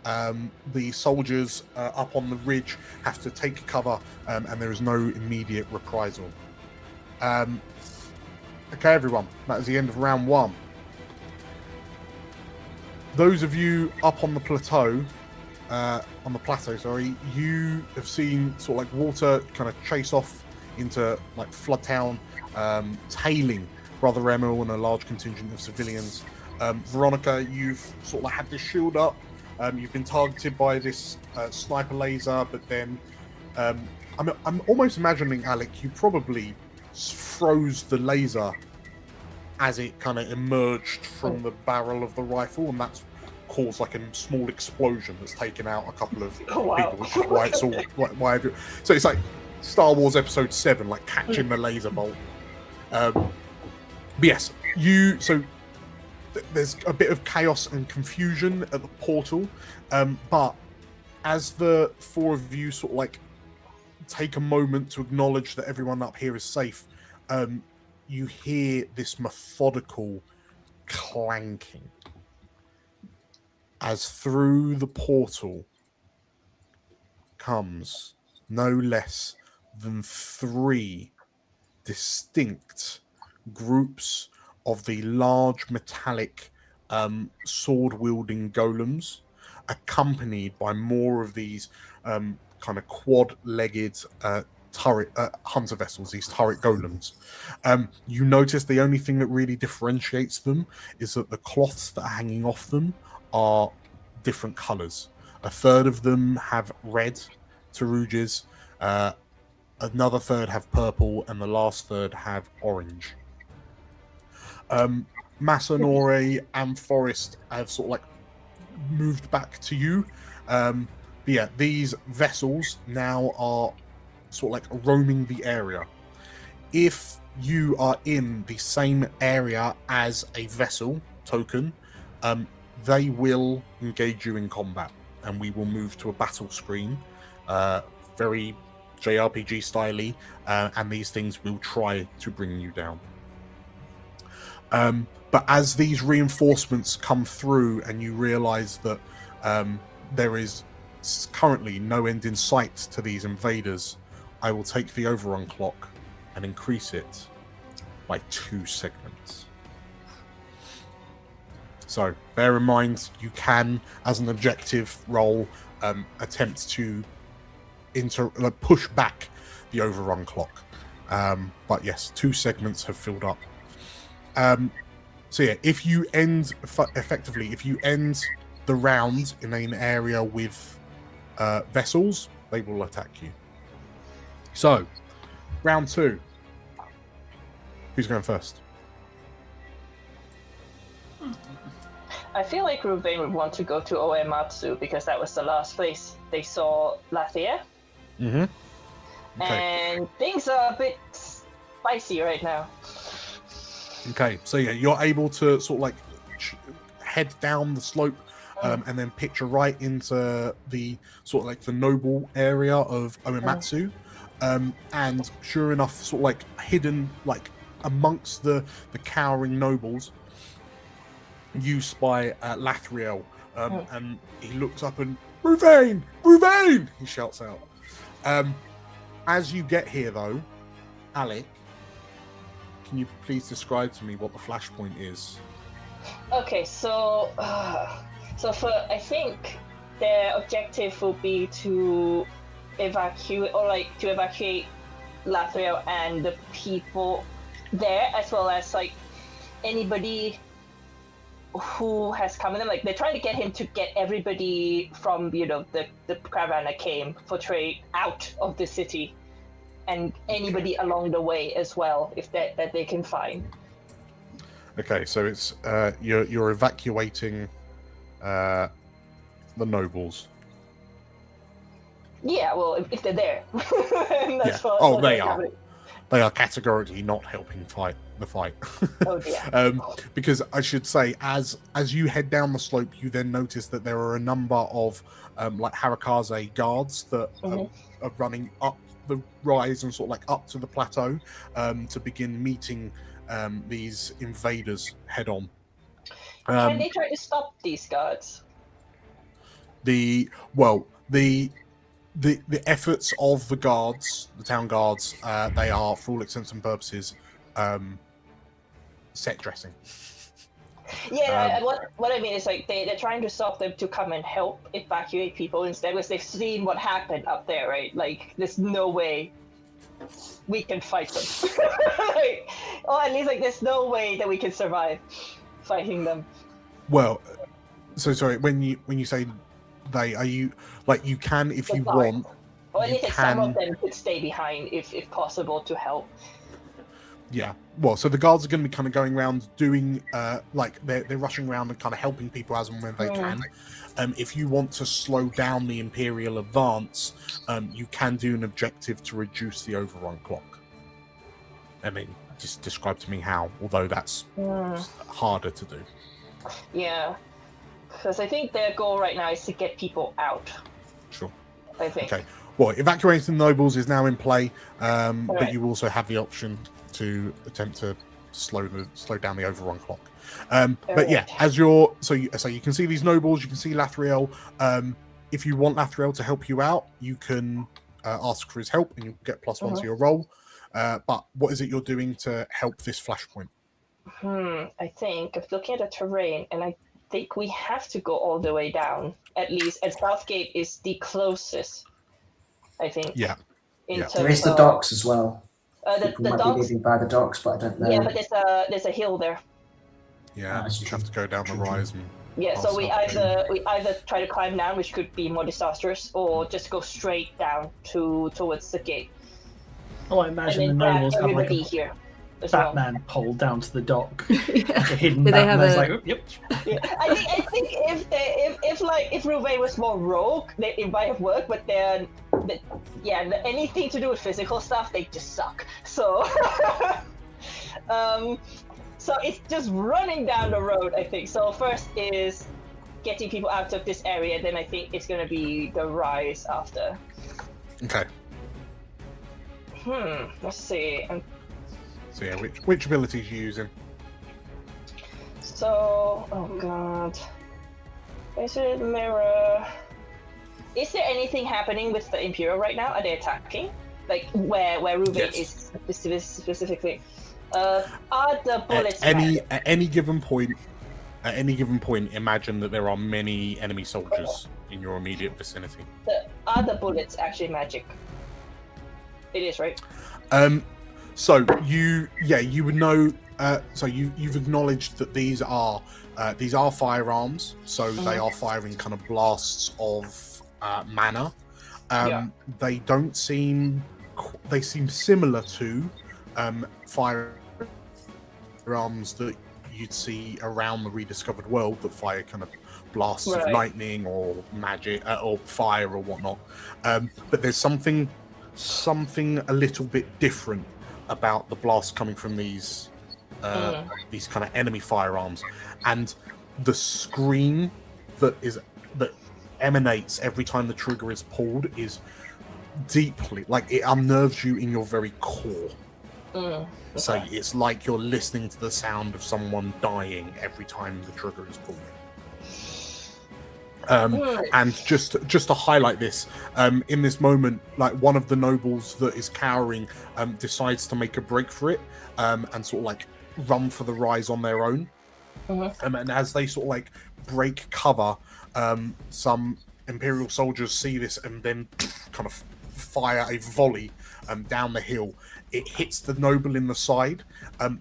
the soldiers up on the ridge have to take cover, and there is no immediate reprisal. Okay, everyone, that is the end of round 1. Those of you up on the plateau, you have seen sort of like water kind of chase off into like Floodtown, tailing Brother Emil and a large contingent of civilians. Veronica, you've sort of like had this shield up. You've been targeted by this sniper laser, but then I'm almost imagining, Alec, you probably froze the laser as it kind of emerged from the barrel of the rifle, and that's caused like a small explosion that's taken out a couple of people, which is why it's all so it's like Star Wars Episode 7, like catching the laser bolt. But yes, there's a bit of chaos and confusion at the portal, but as the 4 of you sort of like take a moment to acknowledge that everyone up here is safe, you hear this methodical clanking as through the portal comes no less than 3 distinct groups of the large metallic sword-wielding golems, accompanied by more of these kind of quad-legged turret hunter vessels, these turret golems. You notice the only thing that really differentiates them is that the cloths that are hanging off them are different colors. A third of them have red Taruges, another third have purple, and the last third have orange. Masanori and Forest have sort of like moved back to you. But yeah, these vessels now are sort of like roaming the area. If you are in the same area as a vessel token, they will engage you in combat, and we will move to a battle screen, very JRPG styley, and these things will try to bring you down. But as these reinforcements come through and you realize that there is currently no end in sight to these invaders, I will take the overrun clock and increase it by 2 segments. So bear in mind, you can, as an objective role, attempt to push back the overrun clock. But yes, 2 segments have filled up. So yeah, if you end if you end the round in an area with vessels, they will attack you. So, round 2. Who's going first? I feel like Ruvain would want to go to Oematsu because that was the last place they saw Lathia. Mm-hmm. Okay. And things are a bit spicy right now. Okay, so yeah, you're able to sort of like head down the slope and then picture right into the sort of like the noble area of Oematsu. And sure enough, sort of like hidden like amongst the cowering nobles, you spy Lathriel, and he looks up and Ruvain! Ruvain! He shouts out. As you get here though, Alec, can you please describe to me what the flashpoint is? Okay, so I think their objective will be to evacuate Lathriel and the people there, as well as like anybody who has come in. Like they're trying to get him to get everybody from the caravan that came for trade out of the city, and anybody along the way as well, if that they can find. Okay, so it's you're evacuating the nobles. Yeah, well, if they're there. That's Yeah. what They are. They are categorically not helping fight the fight. Oh dear. Because I should say, as you head down the slope, you then notice that there are a number of like Harukaze guards that are running up the rise and sort of like up to the plateau to begin meeting these invaders head on. Can they try to stop these guards? The efforts of the guards, the town guards, they are, for all intents and purposes, set dressing. Yeah, what I mean is like they're trying to stop them to come and help evacuate people instead, because they've seen what happened up there, right? Like, there's no way we can fight them. Or at least like there's no way that we can survive fighting them. Well, so sorry, when you say they, are you like you can if you want? Or at least like, some can... of them could stay behind if possible to help. Yeah, well, so the guards are going to be kind of going around doing, like, they're rushing around and kind of helping people as and when they can. If you want to slow down the Imperial advance, you can do an objective to reduce the overrun clock. I mean, just describe to me how, although that's harder to do. Yeah, because I think their goal right now is to get people out. Sure. I think. Okay, well, evacuating the nobles is now in play, but you also have the option to attempt to slow down the overrun clock. But yeah, as you're so you can see these nobles, you can see Lathriel. If you want Lathriel to help you out, you can ask for his help, and you'll get +1 to your roll. But what is it you're doing to help this flashpoint? I think I'm looking at the terrain, and I think we have to go all the way down at least. And Southgate is the closest, I think. Yeah. There is the docks as well. The might docks. be living by the docks, but I don't know. Yeah, but there's a hill there. Yeah, you have to go down the rise. Yeah, so we Past up either try to climb down, which could be more disastrous, or just go straight down towards the gate. Oh, I imagine the And then nobles grab have like everybody a here as well. Batman pole down to the dock. Yeah. Like a hidden Do they Batman. have It's a- like, yep. Yeah, I think if Ruve was more rogue, it might have worked. But anything to do with physical stuff, they just suck. So, so it's just running down the road. I think so. First is getting people out of this area. Then I think it's gonna be the rise after. Okay. Let's see. So yeah, which abilities are you using? So, oh god. Is it mirror? Is there anything happening with the Imperial right now? Are they attacking? Like where Ruve Yes. is specifically? Are the bullets At any given point, imagine that there are many enemy soldiers in your immediate vicinity. Are the bullets actually magic? It is, right? So you would know. So you've acknowledged that these are firearms. So they are firing kind of blasts of mana. They don't seem. They seem similar to firearms that you'd see around the rediscovered world that fire kind of blasts of lightning or magic or fire or whatnot. But there's something a little bit different about the blast coming from these kind of enemy firearms, and the scream that emanates every time the trigger is pulled is deeply, like, it unnerves you in your very core. So it's like you're listening to the sound of someone dying every time the trigger is pulled. And just to highlight this, in this moment, like, one of the nobles that is cowering decides to make a break for it, and sort of like run for the rise on their own. And as they sort of like break cover, some Imperial soldiers see this and then kind of fire a volley down the hill. It hits the noble in the side.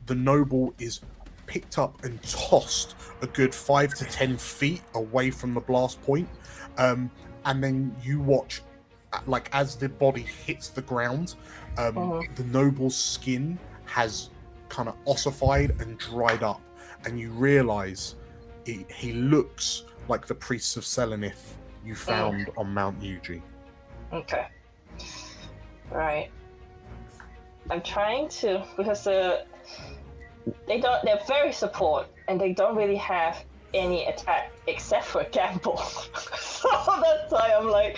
The noble is picked up and tossed a good 5 to 10 feet away from the blast point, and then you watch, like, as the body hits the ground, the noble's skin has kind of ossified and dried up, and you realize he looks like the priests of Selenith you found on Mount Yuji. Okay. Right. I'm trying to, because they're very support and they don't really have any attack except for gamble. So that's why I'm like,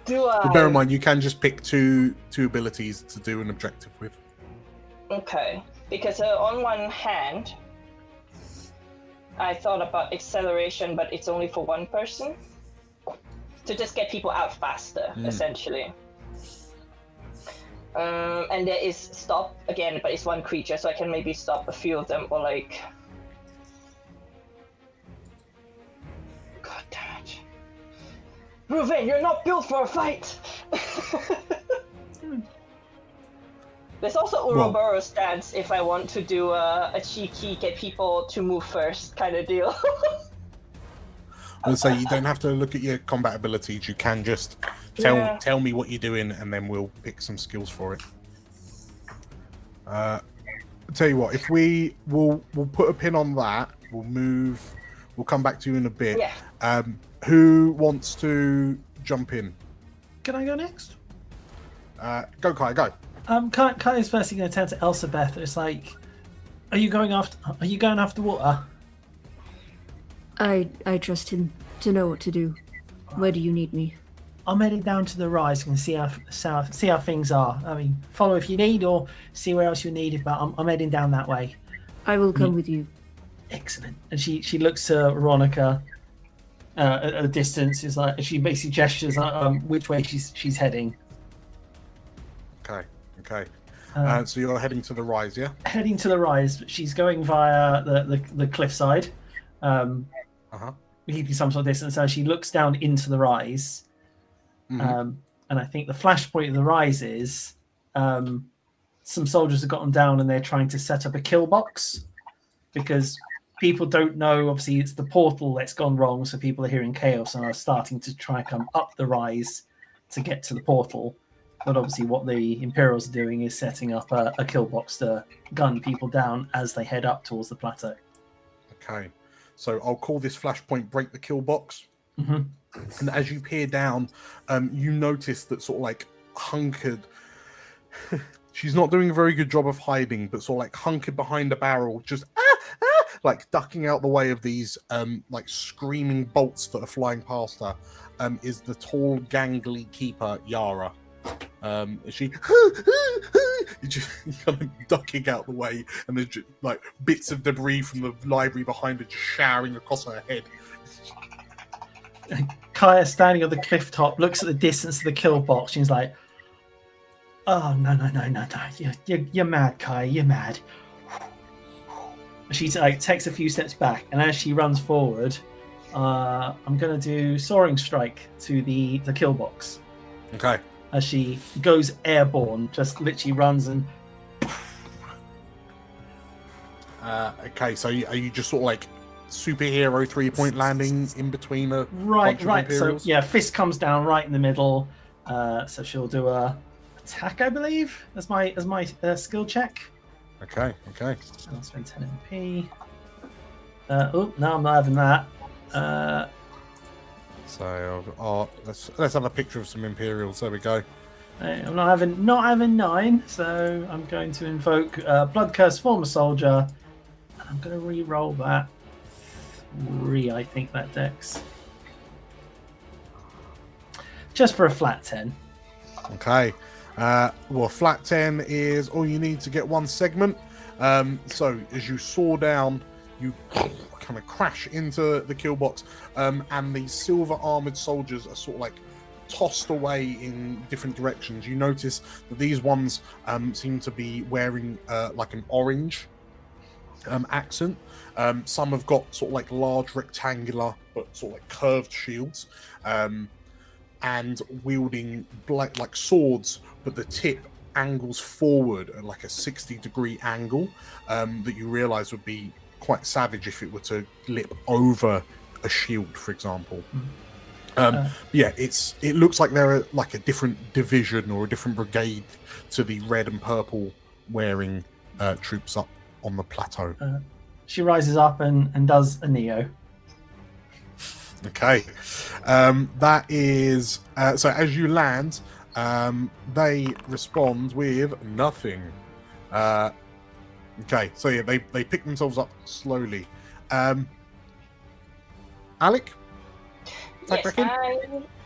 But bear in mind, you can just pick two abilities to do an objective with. Okay, because on one hand, I thought about acceleration, but it's only for one person. To just get people out faster, essentially. And there is stop again, but it's one creature, so I can maybe stop a few of them, or like... God damn it. Ruven, you're not built for a fight! There's also Ouroboros stance if I want to do a cheeky get people to move first kind of deal. I would say you don't have to look at your combat abilities. You can just tell me what you're doing, and then we'll pick some skills for it. I'll tell you what, if we'll put a pin on that. We'll come back to you in a bit. Yeah. Who wants to jump in? Can I go next? Go, Kai, go. Kai is firstly going to turn to Elsabeth. It's like, are you going after water? I trust him to know what to do. Where do you need me? I'm heading down to the rise and see how things are. I mean, follow if you need, or see where else you need. But I'm heading down that way. I will come with you. Excellent. And she looks to Veronica at a distance. Is like, she basically gestures which way she's heading. Okay. So you're heading to the rise, yeah? Heading to the rise, but she's going via the cliffside. Keeping some sort of distance. So she looks down into the rise. And I think the flashpoint of the rise is some soldiers have gotten down and they're trying to set up a kill box, because people don't know. Obviously, it's the portal that's gone wrong, so people are hearing chaos and are starting to try and come up the rise to get to the portal. But obviously, what the Imperials are doing is setting up a kill box to gun people down as they head up towards the plateau. Okay, so I'll call this flashpoint break the kill box. Mm-hmm. And as you peer down, you notice that sort of like hunkered. She's not doing a very good job of hiding, but sort of like hunkered behind a barrel, just like ducking out the way of these like screaming bolts that are flying past her. Is the tall, gangly keeper Yara? She just kind of ducking out the way, and there's just, like bits of debris from the library behind her just showering across her head. Kaya, standing on the cliff top, looks at the distance of the kill box. She's like, "Oh no! You're mad, Kaya. You're mad." She like takes a few steps back, and as she runs forward, I'm gonna do soaring strike to the kill box. Okay. As she goes airborne, just literally runs and. Okay, so are you just sort of like superhero 3-point landing in between a Right. bunch of Imperials? So yeah, fist comes down right in the middle. So she'll do a attack, I believe, as my skill check. Okay. I'll spend 10 MP. Oh no, I'm not having that. So let's have a picture of some Imperials. There we go. I'm not having 9, so I'm going to invoke Blood Curse Former Soldier. And I'm going to re-roll that 3, I think, that dex. Just for a flat 10. Okay. Well, flat 10 is all you need to get one segment. So as you soar down, you kind of crash into the kill box, and the silver armored soldiers are sort of like tossed away in different directions. You notice that these ones seem to be wearing like an orange accent. Some have got sort of like large rectangular but sort of like curved shields, and wielding like swords, but the tip angles forward at like a 60-degree angle, that you realize would be quite savage if it were to lip over a shield, for example. Yeah, it looks like they're like a different division or a different brigade to the red and purple wearing troops up on the plateau. She rises up and does a Neo. Okay, that is so. As you land, they respond with nothing. Okay, so yeah, they pick themselves up slowly. Alec? Yes,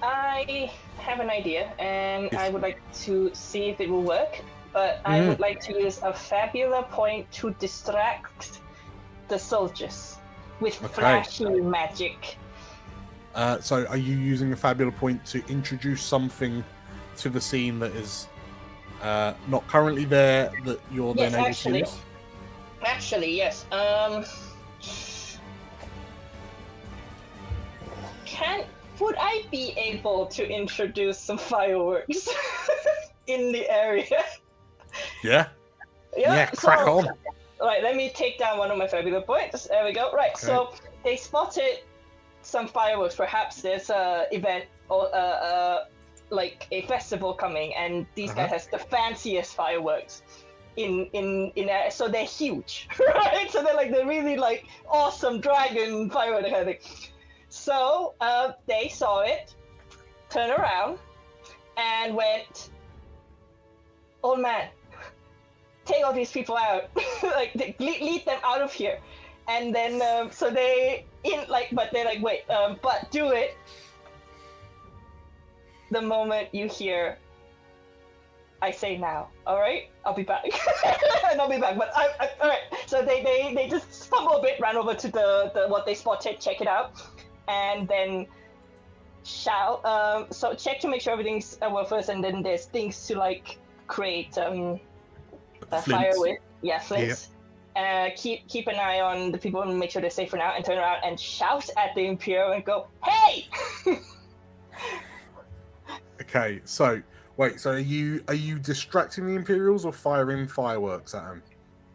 I have an idea, and Yes. I would like to see if it will work. But I would like to use a Fabula point to distract the soldiers with flashy magic. So are you using a Fabula point to introduce something to the scene that is not currently there, that you're then able to use? Actually, yes. Would I be able to introduce some fireworks in the area? Yeah, crack on. Right, let me take down one of my Fabula points. There we go. Right, Okay. so they spotted some fireworks. Perhaps there's a event or like a festival coming, and these guys has the fanciest fireworks in there. So they're huge, right? So they're like the really like awesome dragon firework kind of thing. So they saw it, turned around, and went, "Oh man, take all these people out, like lead them out of here." And then so they but they're like, "Wait, but do it the moment you hear I say now. All right, I'll be back." And I'll be back. But all right. So they just stumble a bit, ran over to the what they spotted, check it out, and then shout. So check to make sure everything's well first, and then there's things to like create a fire with. Yeah, flints. Keep an eye on the people and make sure they're safe for now, and turn around and shout at the Imperial and go, "Hey!" Okay, so wait, so are you distracting the Imperials or firing fireworks at them?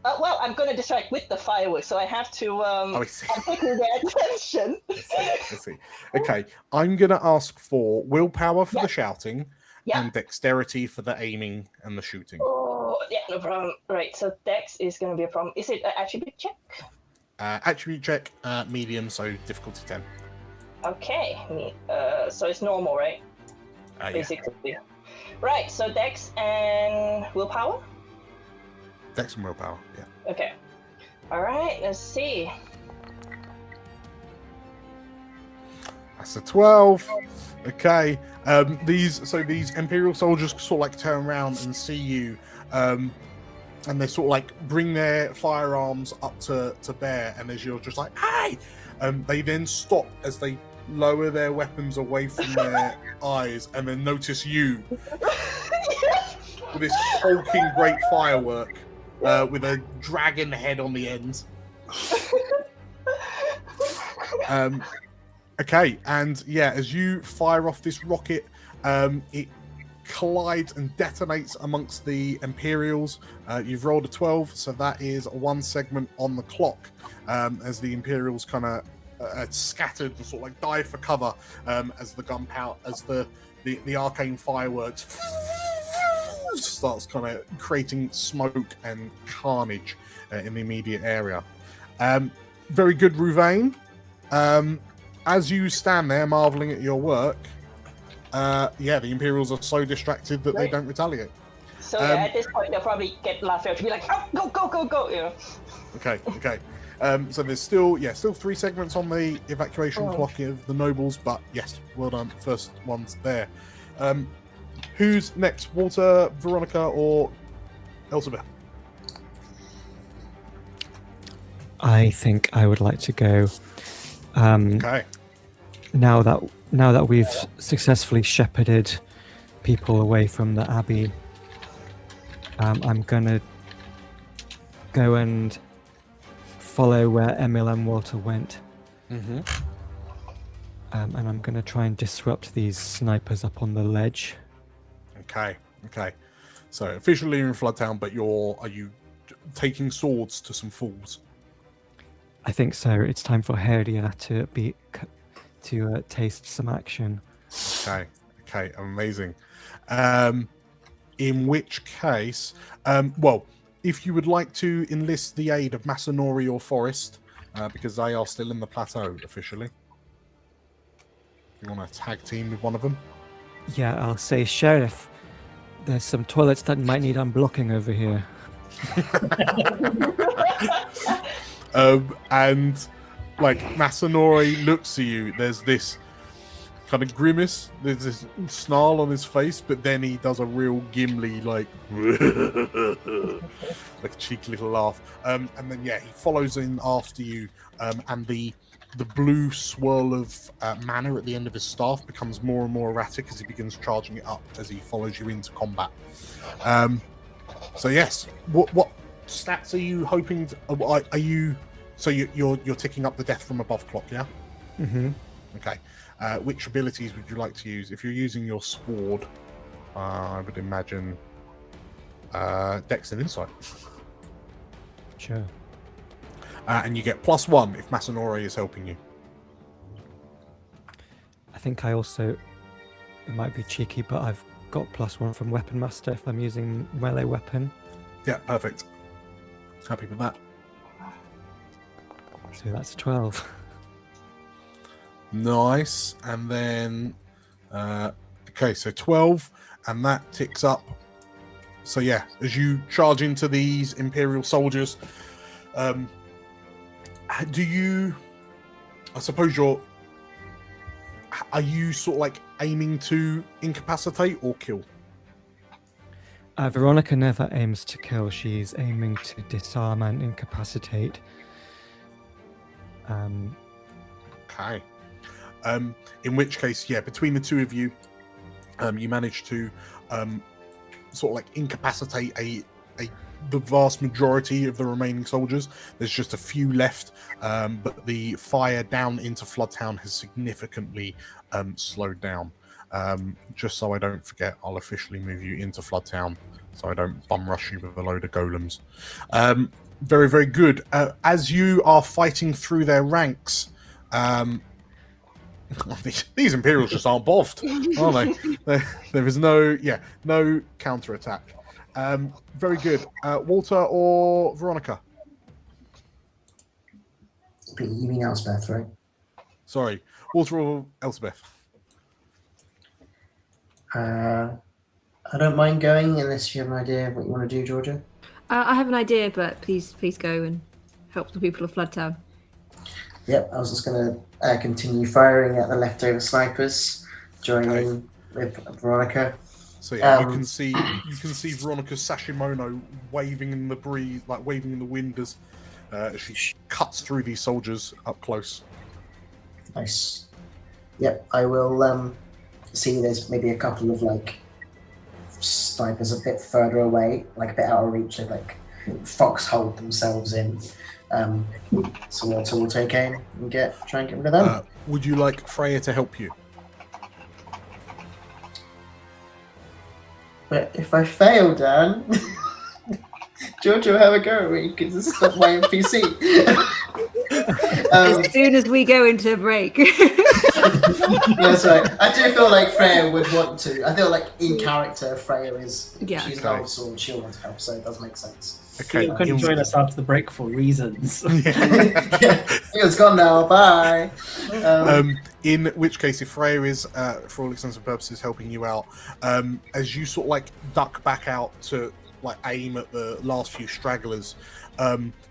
Well, I'm going to distract with the fireworks, so I have to. I see. I'm taking their attention. I see. Okay, I'm going to ask for willpower for the shouting and dexterity for the aiming and the shooting. Oh, yeah, no problem. Right, so Dex is going to be a problem. Is it an attribute check? Attribute check, medium, so difficulty 10. Okay, so it's normal, right? Yeah. Basically. Right, so Dex and willpower? Dex and willpower, yeah. Okay. All right, let's see. That's a 12. Okay. These Imperial soldiers sort of like turn around and see you, and they sort of like bring their firearms up to bear, and as you're just like, hey! They then stop as they lower their weapons away from their eyes, and then notice you with this hulking great firework with a dragon head on the end. Okay, and yeah, as you fire off this rocket, it collides and detonates amongst the Imperials. You've rolled a 12, so that is one segment on the clock, as the Imperials kind of scattered and sort of like dive for cover, as the gunpowder, as the arcane fireworks starts kind of creating smoke and carnage in the immediate area. Very good, Ruvain. As you stand there marveling at your work, the Imperials are so distracted that they don't retaliate. So at this point, they'll probably get Lafayette to be like, oh, go, you know. Okay. So there's still 3 segments on the evacuation clock of the nobles, but yes, well done. First one's there. Who's next? Walter, Veronica, or Elizabeth? I think I would like to go. Okay. Now that we've successfully shepherded people away from the abbey, I'm gonna go and follow where Emil and Walter went. Mm-hmm. And I'm gonna try and disrupt these snipers up on the ledge. Okay. So officially in Floodtown, but are you taking swords to some fools? I think so. It's time for Herdia to taste some action. Okay, amazing. In which case, if you would like to enlist the aid of Masanori or Forest, because they are still in the plateau officially. You want to tag team with one of them? Yeah, I'll say, Sheriff, there's some toilets that might need unblocking over here. And like Masanori looks at you, there's this kind of grimace, there's this snarl on his face, but then he does a real Gimli like like a cheeky little laugh, and then he follows in after you, and the blue swirl of mana at the end of his staff becomes more and more erratic as he begins charging it up as he follows you into combat. So yes, what stats are you hoping to, are you? So you're ticking up the death from above clock, yeah? Mm-hmm. Okay. Which abilities would you like to use? If you're using your sword, I would imagine Dex and Insight. Sure. And you get +1 if Masanori is helping you. I think I also, it might be cheeky, but I've got +1 from Weapon Master if I'm using melee weapon. Yeah, perfect. Happy with that. So that's 12. Nice. And then, so 12, and that ticks up. So yeah, as you charge into these Imperial soldiers, are you sort of like aiming to incapacitate or kill? Veronica never aims to kill. She's aiming to disarm and incapacitate. Okay. In which case, between the two of you, you manage to sort of like incapacitate the vast majority of the remaining soldiers. There's just a few left, but the fire down into Floodtown has significantly slowed down. Just so I don't forget, I'll officially move you into Floodtown so I don't bum rush you with a load of golems. Very, very good. As you are fighting through their ranks, these Imperials just aren't boffed, are they? There is no counter attack. Very good. Walter or Veronica? You mean Elspeth, right? Sorry, Walter or Elspeth? I don't mind going unless you have an idea of what you want to do, Georgia. I have an idea, but please go and help the people of Floodtown. Yep, I was just going to continue firing at the leftover snipers, joining with Veronica. So yeah, you can see Veronica's Sashimono waving in the breeze, like waving in the wind as she cuts through these soldiers up close. Nice. Yep, I will see there's maybe a couple of like snipers a bit further away, like a bit out of reach. They like foxholed themselves in. So Walter will take aim and try and get rid of them. Would you like Freya to help you? But if I fail, Dan, George will have a go at me because it's not my NPC. As soon as we go into break. That's right. I do feel like Freya would want to. I feel like in character, Freya is. Yeah. She's an old sword. She'll want to help, so it does make sense. Okay. You couldn't join us after the break for reasons. Yeah, it's gone now. Bye. In which case, if Freya is, for all intents and purposes, helping you out, as you sort of like duck back out to like aim at the last few stragglers,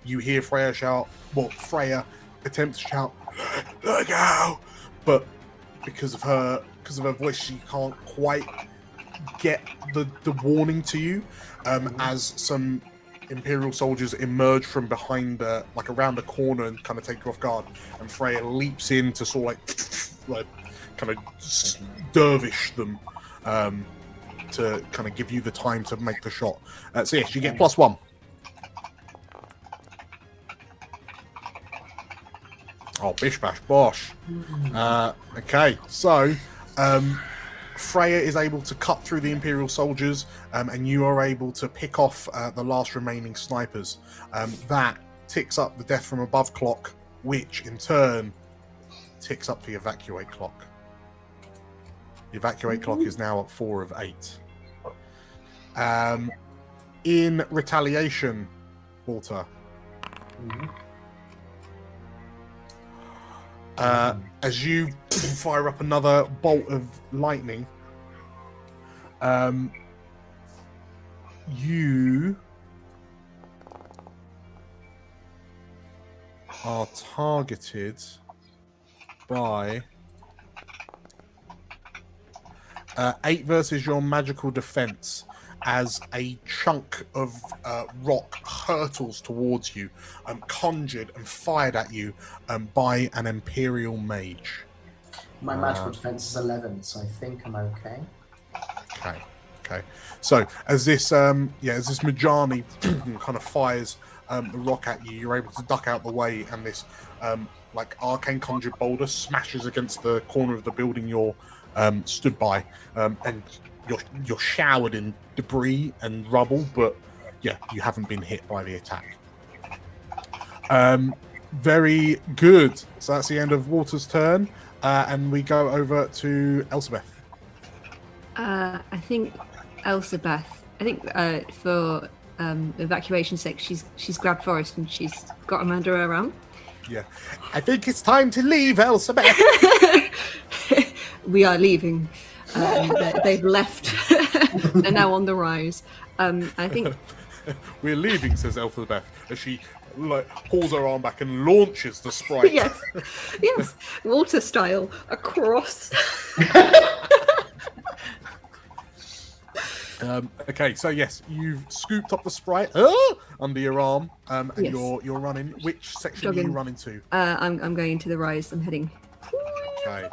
you hear Freya shout. Well, Freya attempts to shout, "Look out!" But because of her voice, she can't quite get the warning to you. As some Imperial soldiers emerge from behind, like around a corner, and kind of take you off guard. And Freya leaps in to sort of like kind of dervish them, to kind of give you the time to make the shot. So yes, you get +1. Oh, bish bash bosh. Okay, so Freya is able to cut through the Imperial soldiers, and you are able to pick off the last remaining snipers. That ticks up the death from above clock, which in turn ticks up the evacuate clock. The evacuate clock is now at 4 of 8. In retaliation, Walter. As you fire up another bolt of lightning, you are targeted by 8 versus your magical defense, as a chunk of rock hurtles towards you, conjured and fired at you by an Imperial mage. My magical defense is 11, so I think I'm okay. Okay. So as this Majani kind of fires the rock at you, you're able to duck out the way, and this like arcane conjured boulder smashes against the corner of the building you're stood by, and you're showered in debris and rubble, but yeah, you haven't been hit by the attack. Very good. So that's the end of Walter's turn, and we go over to Elspeth. I think Elspeth. I think for evacuation sake, she's grabbed Forrest and she's got him under her arm. Yeah, I think it's time to leave, Elspeth. We are leaving. They've left. They're now on the rise. I think we're leaving, says Elspeth, as she pulls her arm back and launches the sprite. yes, Walter style across. Okay, so yes, you've scooped up the sprite under your arm, and Yes. you're running. Which section are you running to? I'm going into the rise. I'm heading. Okay.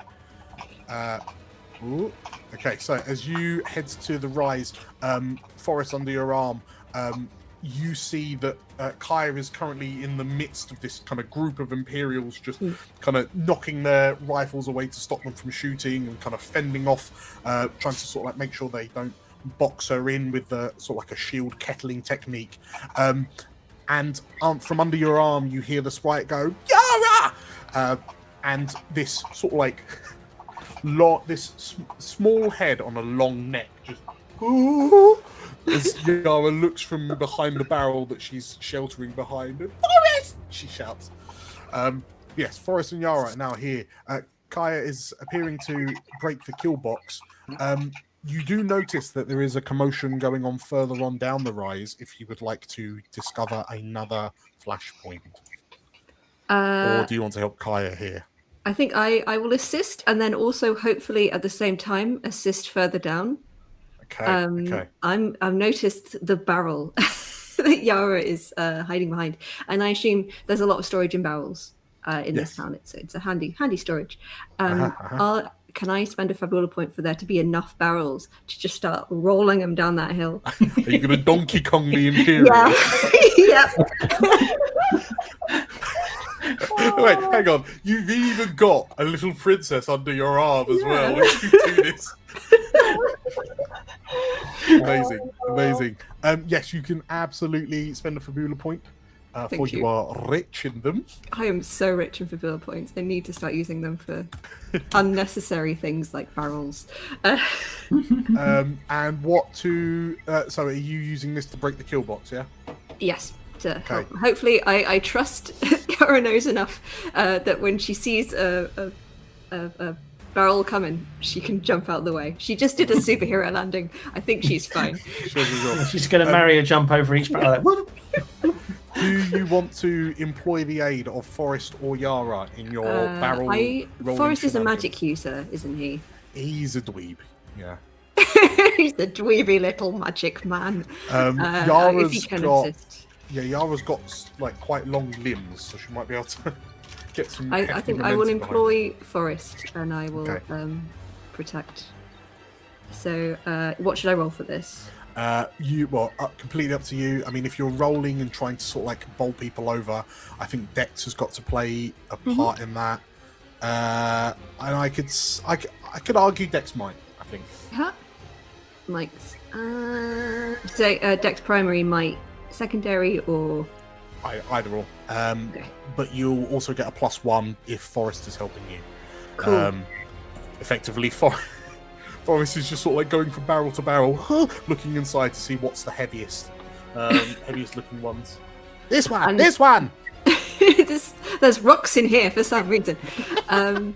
Okay, so as you head to the rise, Forrest under your arm, you see that Kaya is currently in the midst of this kind of group of Imperials, just kind of knocking their rifles away to stop them from shooting, and kind of fending off, trying to sort of like make sure they don't box her in with the sort of like a shield kettling technique. and from under your arm, you hear the sprite go, Yara! And this sort of like small head on a long neck just as Yara looks from behind the barrel that she's sheltering behind. And, Forrest! She shouts. Yes, Forrest and Yara are now here. Kaya is appearing to break the kill box. You do notice that there is a commotion going on further on down the rise if you would like to discover another flashpoint. Or do you want to help Kaya here? I think I will assist, and then also hopefully at the same time assist further down. Okay. I've noticed the barrel that Yara is hiding behind, and I assume there's a lot of storage in barrels in this town. It's a handy storage. Can I spend a Fabula point for there to be enough barrels to just start rolling them down that hill? Are you going to Donkey Kong the Imperial? Yeah. Wait, hang on. You've even got a little princess under your arm as well. When you do this. Amazing. Yes, you can absolutely spend a Fabula point. For you are rich in them. I am so rich in Fabula points. I need to start using them for unnecessary things like barrels. And what to... so are you using this to break the kill box, yeah? Yes. Help. Hopefully, I trust Yara knows enough that when she sees a barrel coming, she can jump out the way. She just did a superhero landing. I think she's fine. She's going to marry a jump over each barrel. Do you want to employ the aid of Forrest or Yara in your barrel rolling? Forrest is a magic user, isn't he? He's a dweeb, yeah. He's a dweeby little magic man. Yara's got like quite long limbs, so she might be able to get some. I think I will employ Forrest, and I will protect. So, what should I roll for this? Completely up to you. I mean, if you're rolling and trying to sort of like bowl people over, I think Dex has got to play a part in that. And I could argue Dex might. I think. Mike's. So Dex primary, might secondary, or either or. But you'll also get a +1 if Forrest is helping you. Cool. Effectively, Forrest is just sort of like going from barrel to barrel, looking inside to see what's the heaviest looking ones. This one! This one! There's rocks in here for some reason. Those are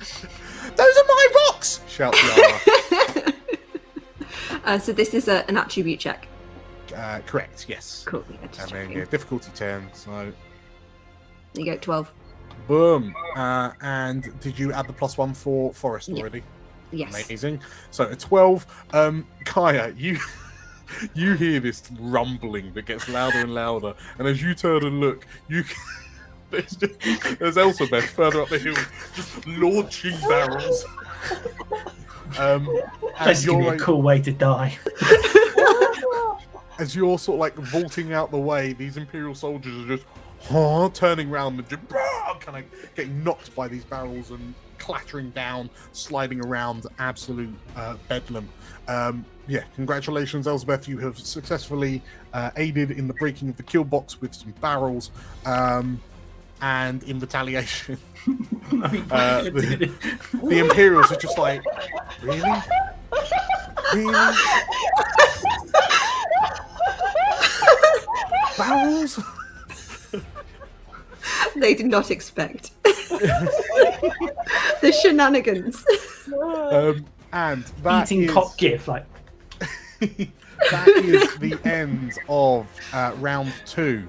my rocks! Shouts Yara. So this is an attribute check. Correct, yes. Cool. And then difficulty 10, so... There you go, 12. Boom. And did you add the +1 for Forrest already? Yes. Amazing. So a 12. Kaya, you hear this rumbling that gets louder and louder, and as you turn and look, there's Elsabeth further up the hill, just launching barrels. That's a cool way to die. As you're sort of like vaulting out the way, these Imperial soldiers are just turning around and just kind of getting knocked by these barrels and clattering down, sliding around, absolute bedlam. Congratulations, Elsabeth. You have successfully aided in the breaking of the kill box with some barrels. And in retaliation, the Imperials are just like, really? Barrels? They did not expect the shenanigans. And that eating cock gif, like. That is the end of round 2.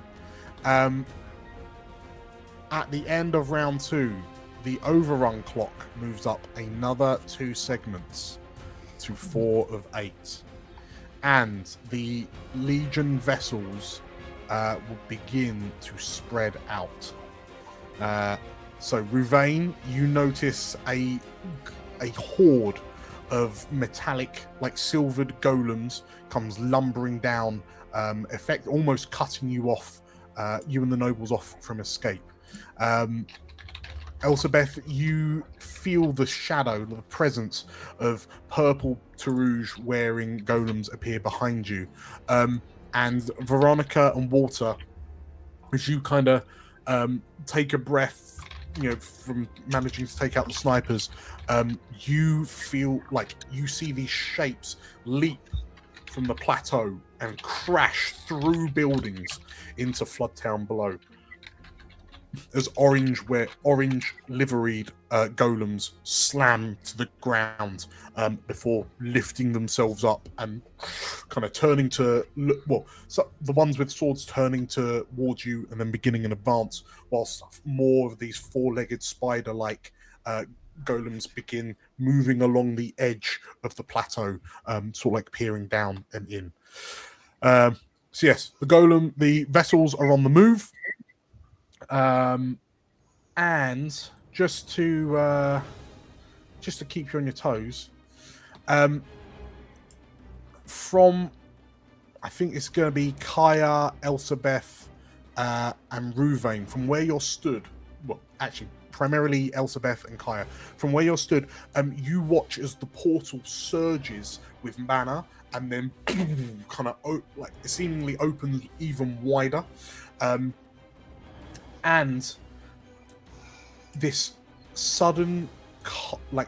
At the end of round 2, the overrun clock moves up another 2 segments to 4 of 8, and the Legion vessels will begin to spread out. So Ruvain, you notice a horde of metallic, like silvered golems comes lumbering down, almost cutting you off, you and the nobles off from escape. Elsabeth, you feel the shadow, the presence of purple Tarouge wearing golems appear behind you. And Veronica and Walter, as you kind of take a breath, from managing to take out the snipers, you feel like you see these shapes leap from the plateau and crash through buildings into Floodtown below. As orange liveried golems slam to the ground before lifting themselves up and kind of turning to so the ones with swords turning towards you and then beginning an advance, whilst more of these four-legged spider-like golems begin moving along the edge of the plateau, sort of like peering down and in. So yes, the vessels are on the move. And just to keep you on your toes, from I think it's going to be Kaya, Elsabeth, and Ruvain, from where you're stood. Well, actually, primarily Elsabeth and Kaya. From where you're stood, you watch as the portal surges with mana, and then kind of like seemingly opens even wider. And this sudden,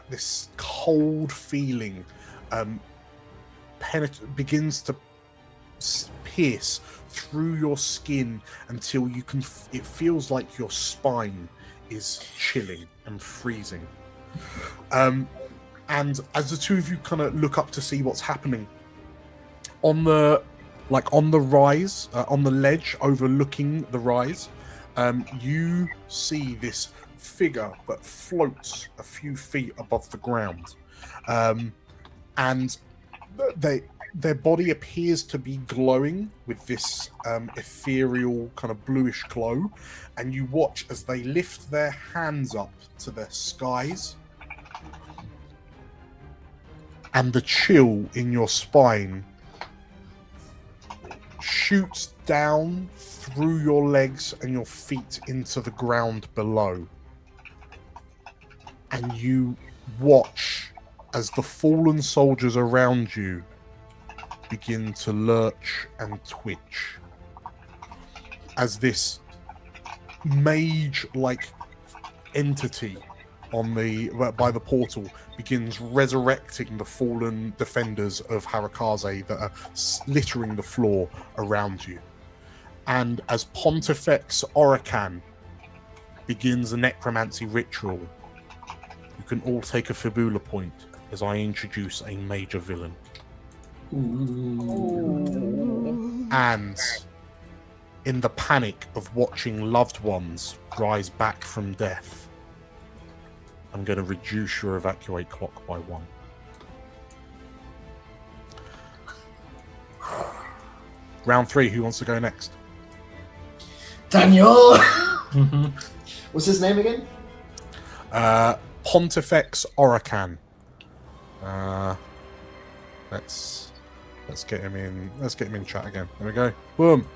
this cold feeling begins to pierce through your skin until you can. It feels like your spine is chilling and freezing. And as the two of you kind of look up to see what's happening on the rise, on the ledge overlooking the rise. You see this figure that floats a few feet above the ground, and their body appears to be glowing with this ethereal kind of bluish glow, and you watch as they lift their hands up to their skies, and the chill in your spine shoots down through your legs and your feet into the ground below. And you watch as the fallen soldiers around you begin to lurch and twitch. As this mage-like entity by the portal begins resurrecting the fallen defenders of Harukaze that are littering the floor around you. And as Pontifex Orican begins a necromancy ritual, you can all take a Fabula point as I introduce a major villain. Ooh. And in the panic of watching loved ones rise back from death, I'm going to reduce your evacuate clock by 1. Round 3, who wants to go next? Daniel! Mm-hmm. What's his name again? Pontifex Orican. Let's get him in. Let's get him in chat again. There we go. Boom.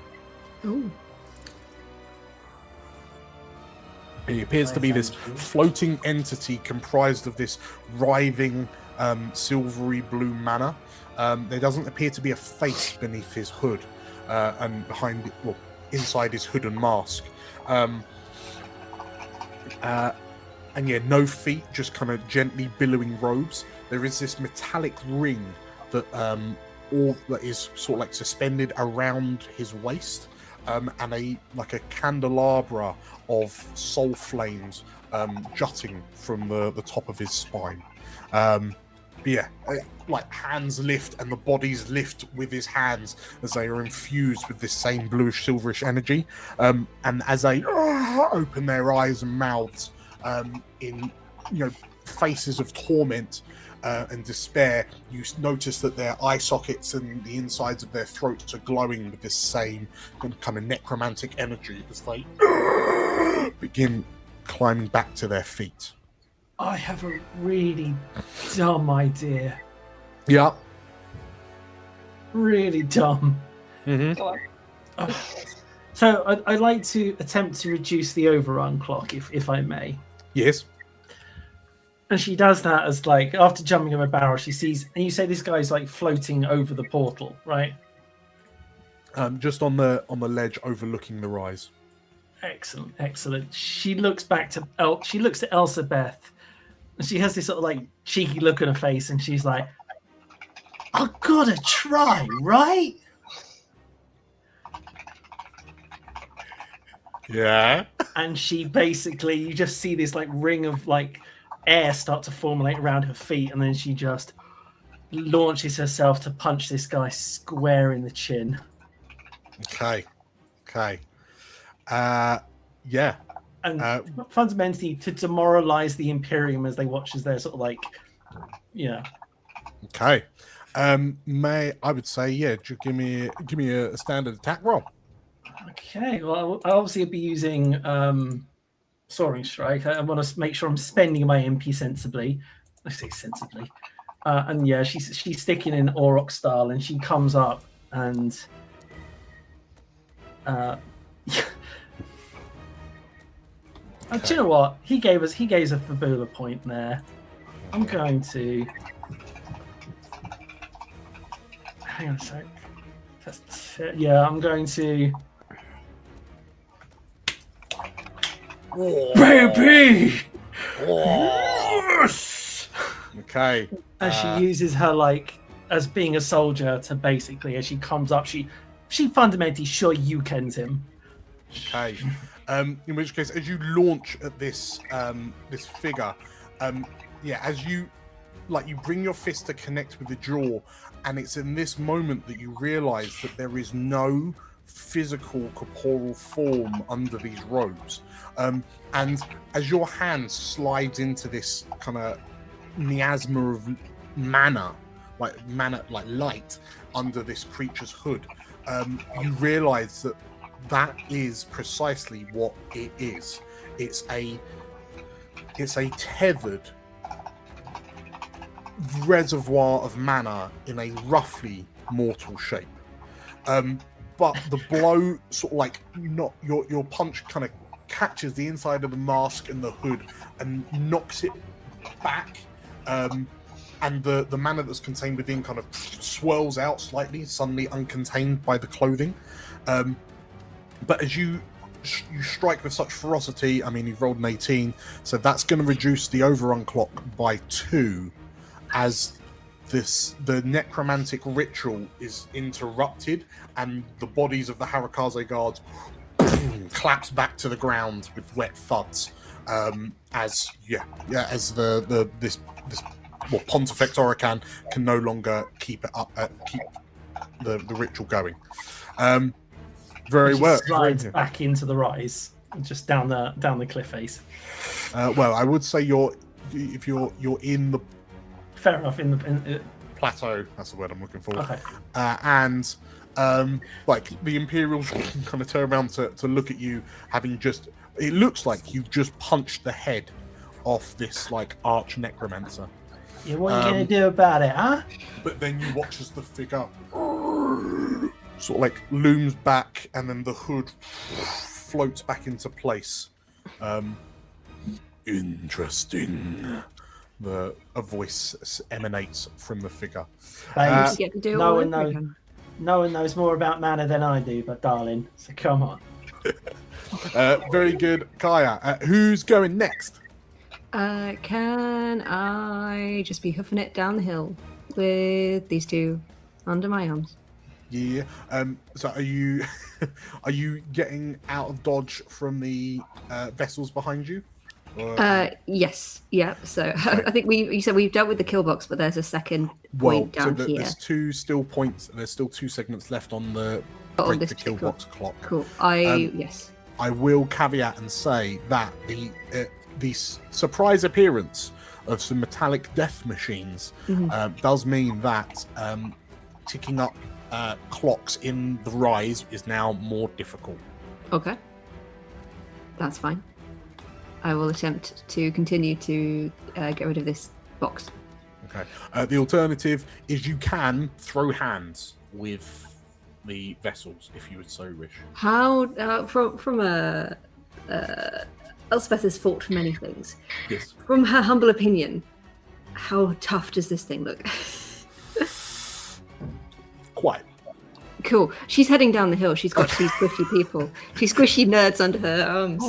Ooh. He appears to be this floating entity comprised of this writhing, silvery blue mana. There doesn't appear to be a face beneath his hood, and inside his hood and mask. And yeah, no feet, just kind of gently billowing robes. There is this metallic ring that is sort of like suspended around his waist. And a candelabra of soul flames jutting from the top of his spine. Hands lift and the bodies lift with his hands as they are infused with this same bluish silverish energy. And as they open their eyes and mouths in faces of torment and despair, you notice that their eye sockets and the insides of their throats are glowing with this same kind of necromantic energy as they begin climbing back to their feet. I have a really dumb idea. Yeah. Really dumb. Mm-hmm. Go on. So I'd like to attempt to reduce the overrun clock, if I may. Yes. And she does that as after jumping over a barrel, she sees, and you say this guy's floating over the portal, right? Just on the ledge overlooking the rise. Excellent, excellent. She looks back to she looks at Elsabeth, and she has this sort of like cheeky look on her face, and she's like, "I gotta try, right?" Yeah. And she basically, you just see this like ring of like air start to formulate around her feet, and then she just launches herself to punch this guy square in the chin. Okay. Yeah. And fundamentally to demoralize the Imperium as they watch as they're sort of like, yeah. Okay. I would say, yeah, just give me a standard attack roll. Okay, well, I obviously be using Soaring Strike. I want to make sure I'm spending my MP sensibly. I say sensibly. And yeah, she's sticking in Auroch style, and she comes up and do you know what? He gave us a Fabula point there. I'm going to hang on a sec. I'm going to baby. Yes! Okay. As she uses her like as being a soldier to basically, as she comes up, she fundamentally shoryukens him. Okay. In which case, as you launch at this this figure, as you bring your fist to connect with the jaw, and it's in this moment that you realise that there is no physical corporeal form under these robes, and as your hand slides into this kind of miasma of mana, like light under this creature's hood, you realise that is precisely what it is. It's a tethered reservoir of mana in a roughly mortal shape. But the blow sort of like not your punch kind of catches the inside of the mask and the hood and knocks it back. And the mana that's contained within kind of swirls out slightly, suddenly uncontained by the clothing. But as you strike with such ferocity, I mean, you've rolled an 18, so that's going to reduce the overrun clock by 2 as the necromantic ritual is interrupted and the bodies of the Harukaze guards collapse back to the ground with wet thuds. As this Pontifex Orican can no longer keep it up, keep the ritual going. Very well. Slides back into the rise, just down the cliff face. Well, I would say if you're in the fair enough in the plateau. That's the word I'm looking for. Okay. And like the Imperials kind of turn around to look at you, having just. It looks like you've just punched the head off this like arch necromancer. Yeah, what are you gonna do about it, huh? But then you watch as the figure sort of like looms back, and then the hood floats back into place. Interesting. A voice emanates from the figure. No one knows more about mana than I do, but darling, so come on. Very good, Kaya. Who's going next? Can I just be hoofing it down the hill with these two under my arms? Yeah. So are you getting out of dodge from the vessels behind you? Yes. Yeah. So I think you said we've dealt with the kill box, but there's a second point down here. There's two still points. There's still 2 segments left on the break the kill box clock. Cool. Yes. I will caveat and say that the surprise appearance of some metallic death machines does mean that ticking up clocks in the rise is now more difficult. Okay. That's fine. I will attempt to continue to get rid of this box. Okay. The alternative is you can throw hands with the vessels if you would so wish. How from Elspeth has fought for many things. Yes. From her humble opinion, how tough does this thing look? Quite. Cool. She's heading down the hill. She's got two squishy people. Two squishy nerds under her arms.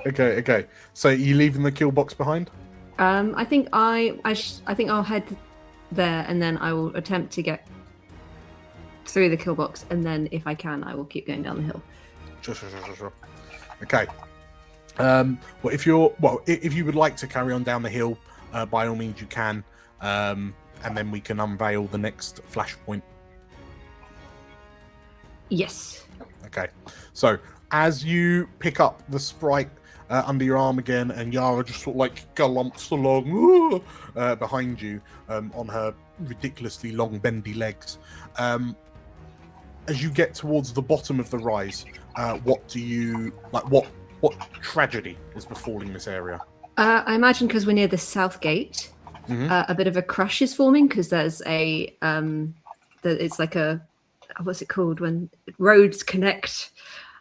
Okay. So you leaving the kill box behind? I think I'll head there, and then I will attempt to get through the kill box, and then if I can, I will keep going down the hill. Sure. Okay. Well, if you would like to carry on down the hill, by all means you can, and then we can unveil the next flashpoint. Yes. Okay. So as you pick up the sprite under your arm again, and Yara just sort of like galumps along behind you on her ridiculously long bendy legs. As you get towards the bottom of the rise, what do you like? What tragedy is befalling this area? I imagine because we're near the south gate, a bit of a crush is forming because there's a it's like a what's it called when roads connect?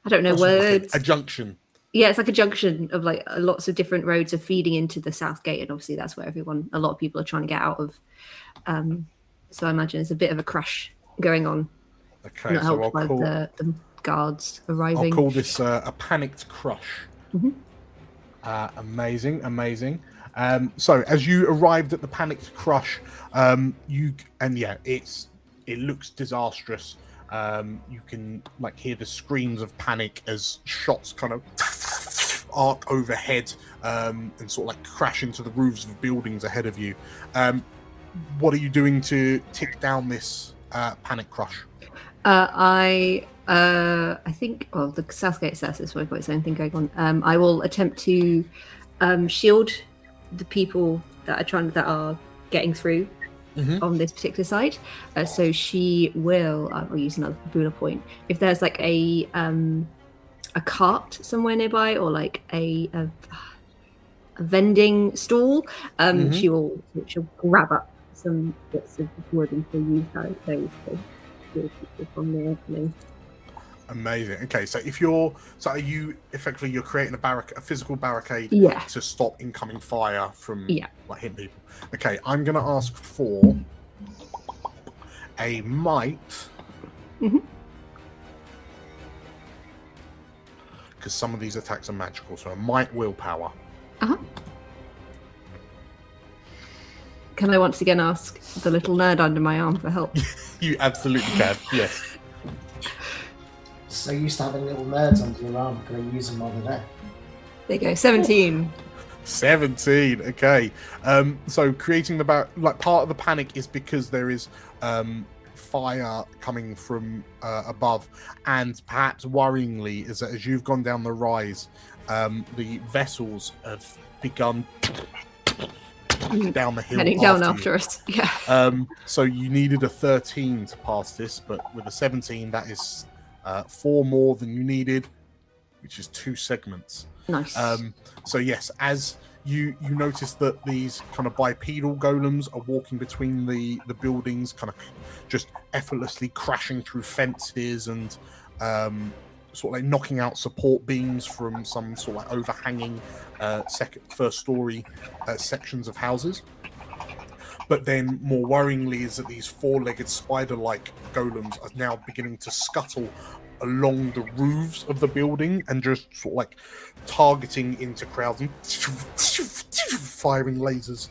I don't know words. A junction. Yeah, it's like a junction of like lots of different roads are feeding into the south gate, and obviously that's where a lot of people are trying to get out of. So I imagine there's a bit of a crush going on. Okay, not so helped by the guards arriving. I'll call this a panicked crush. Amazing. So as you arrived at the panicked crush, it looks disastrous. You can like hear the screams of panic as shots kind of arc overhead and sort of like crash into the roofs of buildings ahead of you. What are you doing to tick down this panic crush? I think the Southgate Assassin's got its own thing going on. I will attempt to shield the people that are getting through on this particular side. So she will. I'll use another Fabula point. If there's like a cart somewhere nearby, or like a vending stall, she'll grab up some bits of wood and she'll use those from the opening. Amazing. Okay, so are you effectively creating a physical barricade to stop incoming fire from like hitting people? Okay, I'm gonna ask for a might, because some of these attacks are magical. So a might willpower. Can I once again ask the little nerd under my arm for help? You absolutely can. Yes. So used to having little nerds under your arm. Can I use them while they're there? There you go. 17. 17. Okay. So creating part of the panic is because there is fire coming from above, and perhaps worryingly is that as you've gone down the rise, the vessels have begun down the hill, heading down after us. Yeah. So you needed a 13 to pass this, but with a 17, that is 4 more than you needed, which is 2 segments. Nice. So yes, as you notice that these kind of bipedal golems are walking between the buildings, kind of just effortlessly crashing through fences and sort of like knocking out support beams from some sort of like overhanging first story sections of houses. But then more worryingly is that these 4-legged spider-like golems are now beginning to scuttle along the roofs of the building and just sort of like targeting into crowds and firing lasers,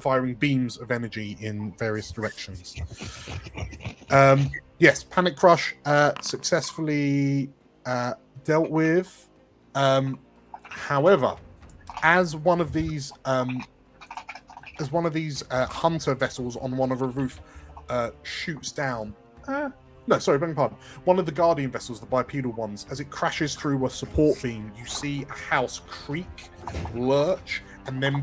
firing beams of energy in various directions. Yes, Panic Crush successfully dealt with. However, as one of these hunter vessels on one of the roof shoots down. No, sorry, beg your pardon. One of the Guardian vessels, the bipedal ones, as it crashes through a support beam, you see a house creak, lurch, and then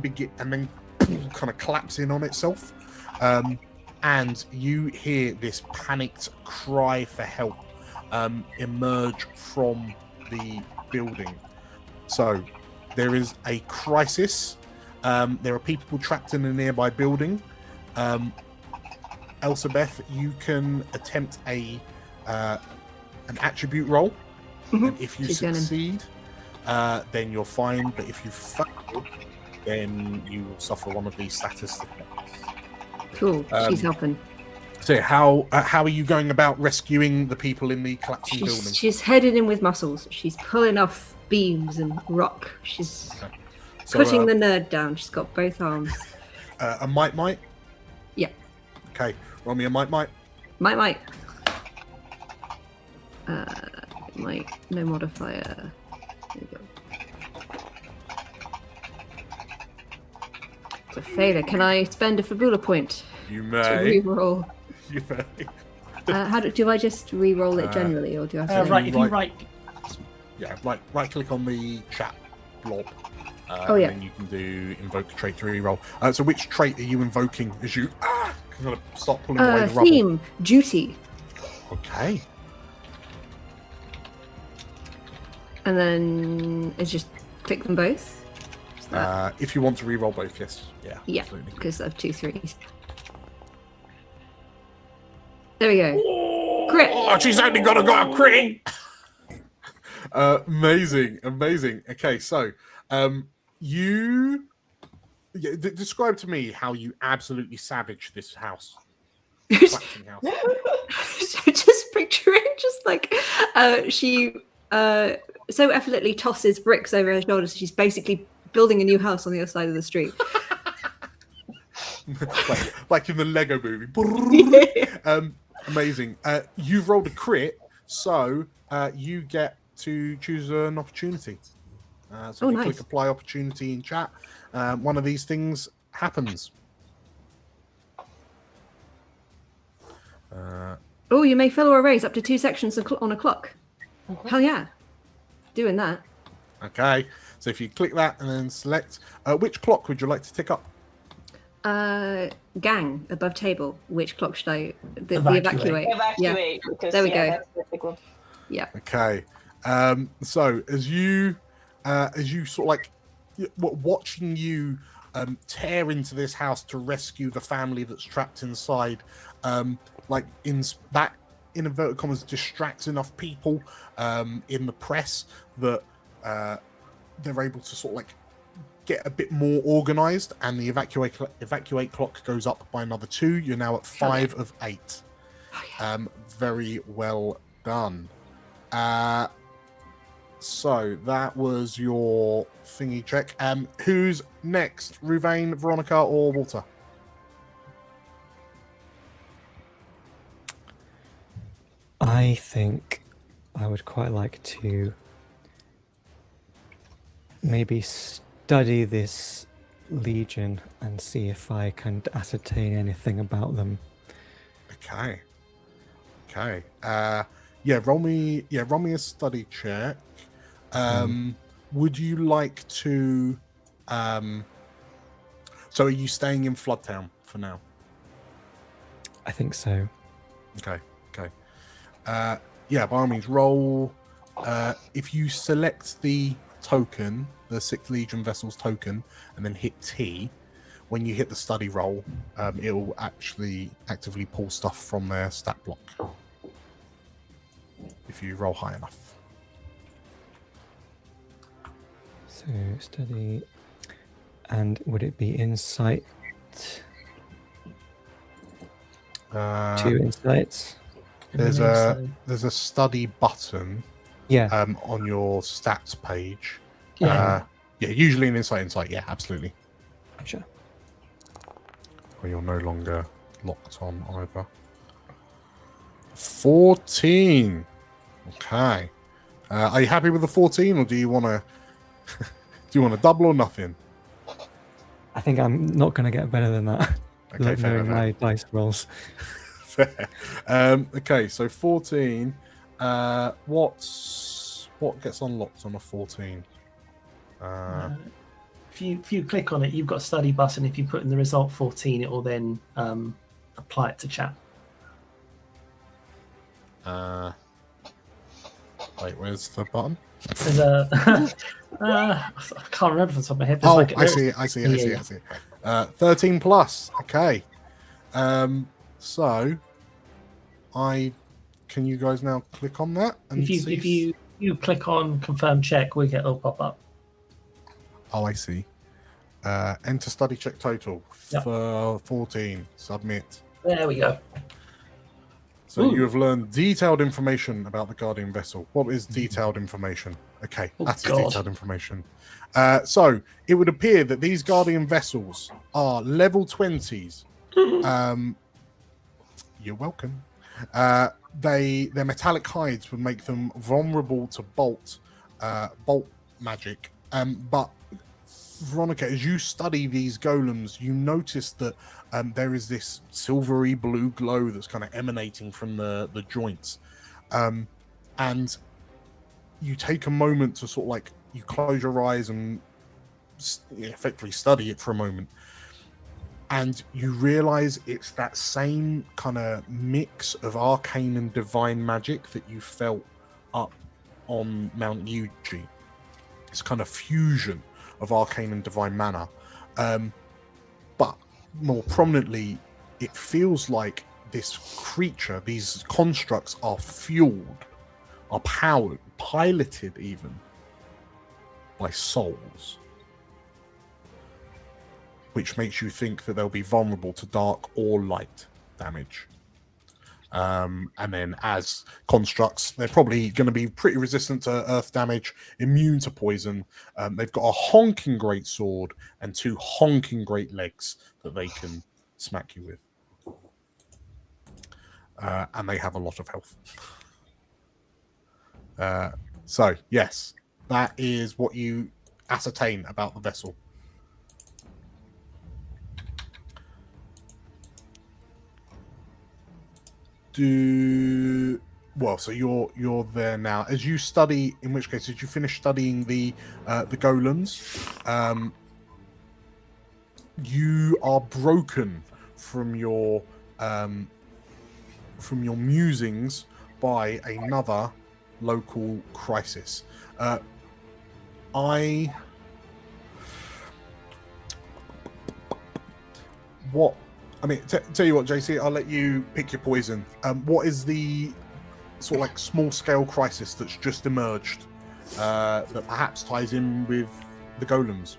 kind of collapse in on itself. And you hear this panicked cry for help emerge from the building. So there is a crisis. There are people trapped in a nearby building. Elsabeth, you can attempt an attribute roll, and if you succeed, then you're fine. But if you fail, then you will suffer one of these status effects. Cool. She's helping. So how are you going about rescuing the people in the collapsing building? She's headed in with muscles. She's pulling off beams and rock. She's putting the nerd down. She's got both arms. A might? Yeah. Okay, roll me a might. Might. Might, no modifier. There we go. It's a failure. Can I spend a Fabula point You to may. re-roll? You may. Do I just re-roll it generally, or do I have to? Right, if you write. Yeah, right click on the chat blob. Oh, yeah. And then you can do invoke a trait to re-roll. So which trait are you invoking as you kind of start pulling away the rubble? Theme, duty. Okay. And then it's just click them both. If you want to re-roll both, yes. Yeah, absolutely. Because I have 2 3s. There we go. Crit! Oh, she's only got a crit! Amazing. Okay, so you describe to me how you absolutely savage this house. Collapsing house. Just picturing, just like she so effortlessly tosses bricks over her shoulders. She's basically building a new house on the other side of the street. like in the Lego movie. Amazing. You've rolled a crit, so you get to choose an opportunity. So if you click apply opportunity in chat, one of these things happens. You may fill or erase up to 2 sections on a clock. Hell yeah. Doing that. Okay, so if you click that and then select, which clock would you like to tick up? Gang above table. Which clock should I? The Evacuate. evacuate. Yeah. Because, There we go. That's the big one. Yeah. Okay. So as you sort of like watching you tear into this house to rescue the family that's trapped inside, like in that in inverted commas distracts enough people in the press that they're able to sort of like get a bit more organized, and the evacuate clock goes up by another 2. You're now at 5 of 8. Very well done. So that was your thingy check. Who's next? Ruvain, Veronica, or Walter? I think I would quite like to maybe study this legion and see if I can ascertain anything about them. Okay. Roll me a study check. Would you like to so are you staying in Floodtown for now? I think so. Okay. By all means, roll. If you select the token, the 6th Legion Vessel's token, and then hit T, when you hit the study roll, it will actually actively pull stuff from their stat block. If you roll high enough. So study, and would it be insight? 2 insights. There's a study button. Yeah. On your stats page. Yeah. Usually an insight. Yeah, absolutely. Sure. Well, you're no longer locked on either. 14. Okay. Are you happy with the 14, or do you want to double or nothing? I think I'm not going to get better than that. Okay, fair. My dice rolls. Fair. Okay, so 14. What gets unlocked on a 14? If you click on it, you've got a study button. If you put in the result 14, it will then apply it to chat. Wait, where's the button? There's a I can't remember from the top of my head. There's I see. 13 plus. Okay. So can you guys now click on that? And if you click on confirm check, we get a pop up. Oh, I see. Enter study check total for 14. Submit. There we go. So Ooh. you have learned detailed information about the Guardian vessel. What is detailed information? Okay, Oh, that's God. detailed information. So it would appear that these Guardian vessels are level 20s. You're welcome. Their metallic hides would make them vulnerable to bolt magic. But Veronica, as you study these golems, you notice that there is this silvery blue glow that's kind of emanating from the joints. And you take a moment to sort of like, you close your eyes and effectively study it for a moment. And you realize it's that same kind of mix of arcane and divine magic that you felt up on Mount Yuji. It's kind of fusion of arcane and divine mana. But more prominently, it feels like this creature, these constructs are fueled, are powered, piloted even by souls, which makes you think that they'll be vulnerable to dark or light damage. And then as constructs, they're probably going to be pretty resistant to earth damage, immune to poison. They've got a honking great sword and 2 honking great legs that they can smack you with. And they have a lot of health. So, yes, that is what you ascertain about the vessel. So you're there now. As you study, in which case, did you finish studying the golems? You are broken from your musings by another local crisis. Tell you what, JC, I'll let you pick your poison. What is the sort of like small scale crisis that's just emerged that perhaps ties in with the golems?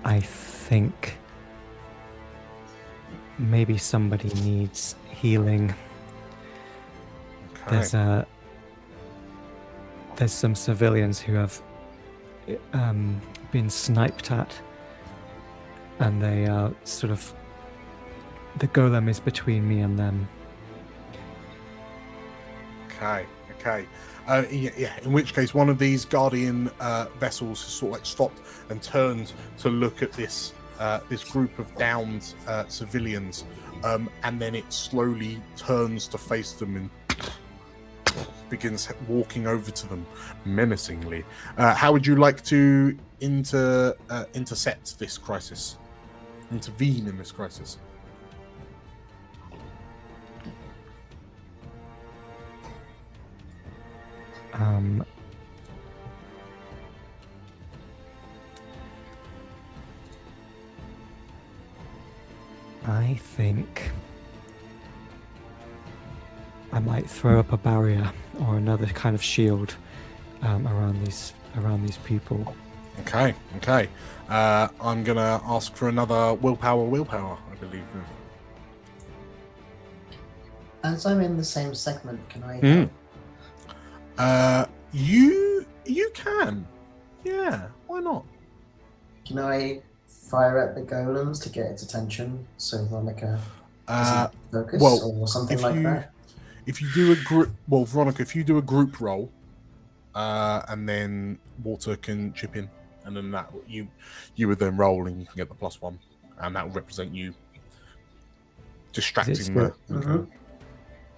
I think maybe somebody needs healing. Okay. There's some civilians who have been sniped at, and they are sort of, the golem is between me and them. Okay. In which case, one of these Guardian vessels has sort of like stopped and turned to look at this group of downed civilians, and then it slowly turns to face them and begins walking over to them menacingly. How would you like to intercept this crisis? Intervene in this crisis? I think I might throw up a barrier or another kind of shield around these people. Okay. I'm gonna ask for another willpower, I believe. As I'm in the same segment, can I help? You can. Yeah, why not? Can I fire at the golems to get its attention so Veronica doesn't focus or something like that? If you do a group, Veronica, if you do a group roll, and then Walter can chip in, and then that you would then roll, and you can get the +1, and that will represent you distracting the.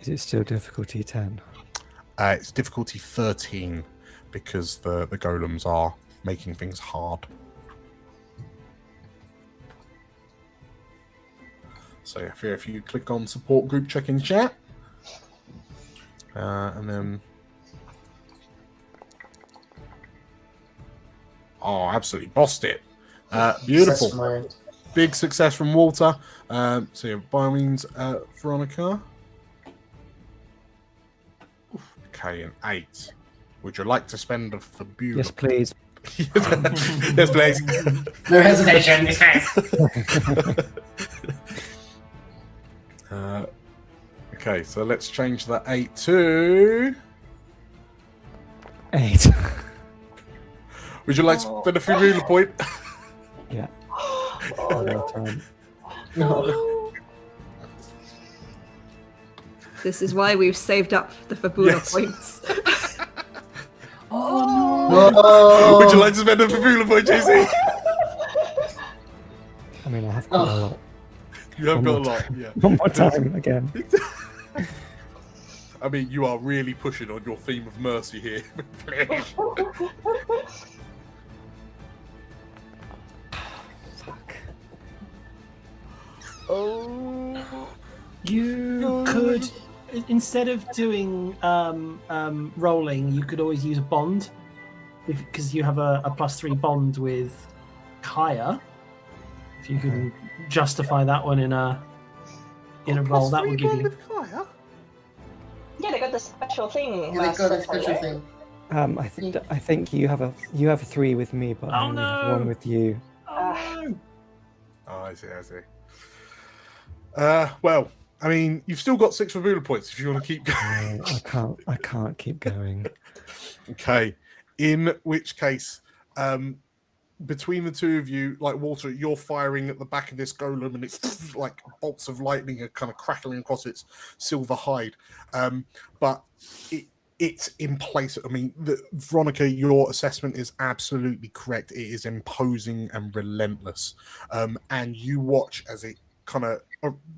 Is it still difficulty 10? It's difficulty 13 because the golems are making things hard. So if you click on support group check in chat, and then absolutely bossed it. Beautiful. Big success from Walter. So yeah, by all means, Veronica. Okay, an 8. Would you like to spend a Fabula? Yes, please. Yes, please. No hesitation, this face. Okay, so let's change that 8 to... 8. Would you like to spend a Fabula point? Yeah. Oh, no. No. This is why we've saved up the Fabula Yes. points. Oh No. Would you like to spend a Fabula point, JC? I mean, I have got a lot. You have One got a more lot, yeah. One more time again. I mean, you are really pushing on your theme of mercy here. Please. Fuck. Oh. You could, instead of doing rolling, you could always use a bond, because you have a +3 bond with Kaya. If you can justify that one in a roll, that would give you. Yeah, they got the special thing. Yeah, they got a special thing. I think you have a 3 with me, but I Oh, only have no. 1 with you. Oh, Oh, I see. Well, I mean, you've still got 6 Fabula points if you want to keep going. No, I can't keep going. Okay. In which case, between the two of you, like Walter, you're firing at the back of this golem, and it's like bolts of lightning are kind of crackling across its silver hide. But it's in place. I mean, Veronica, your assessment is absolutely correct. It is imposing and relentless. And you watch as it kind of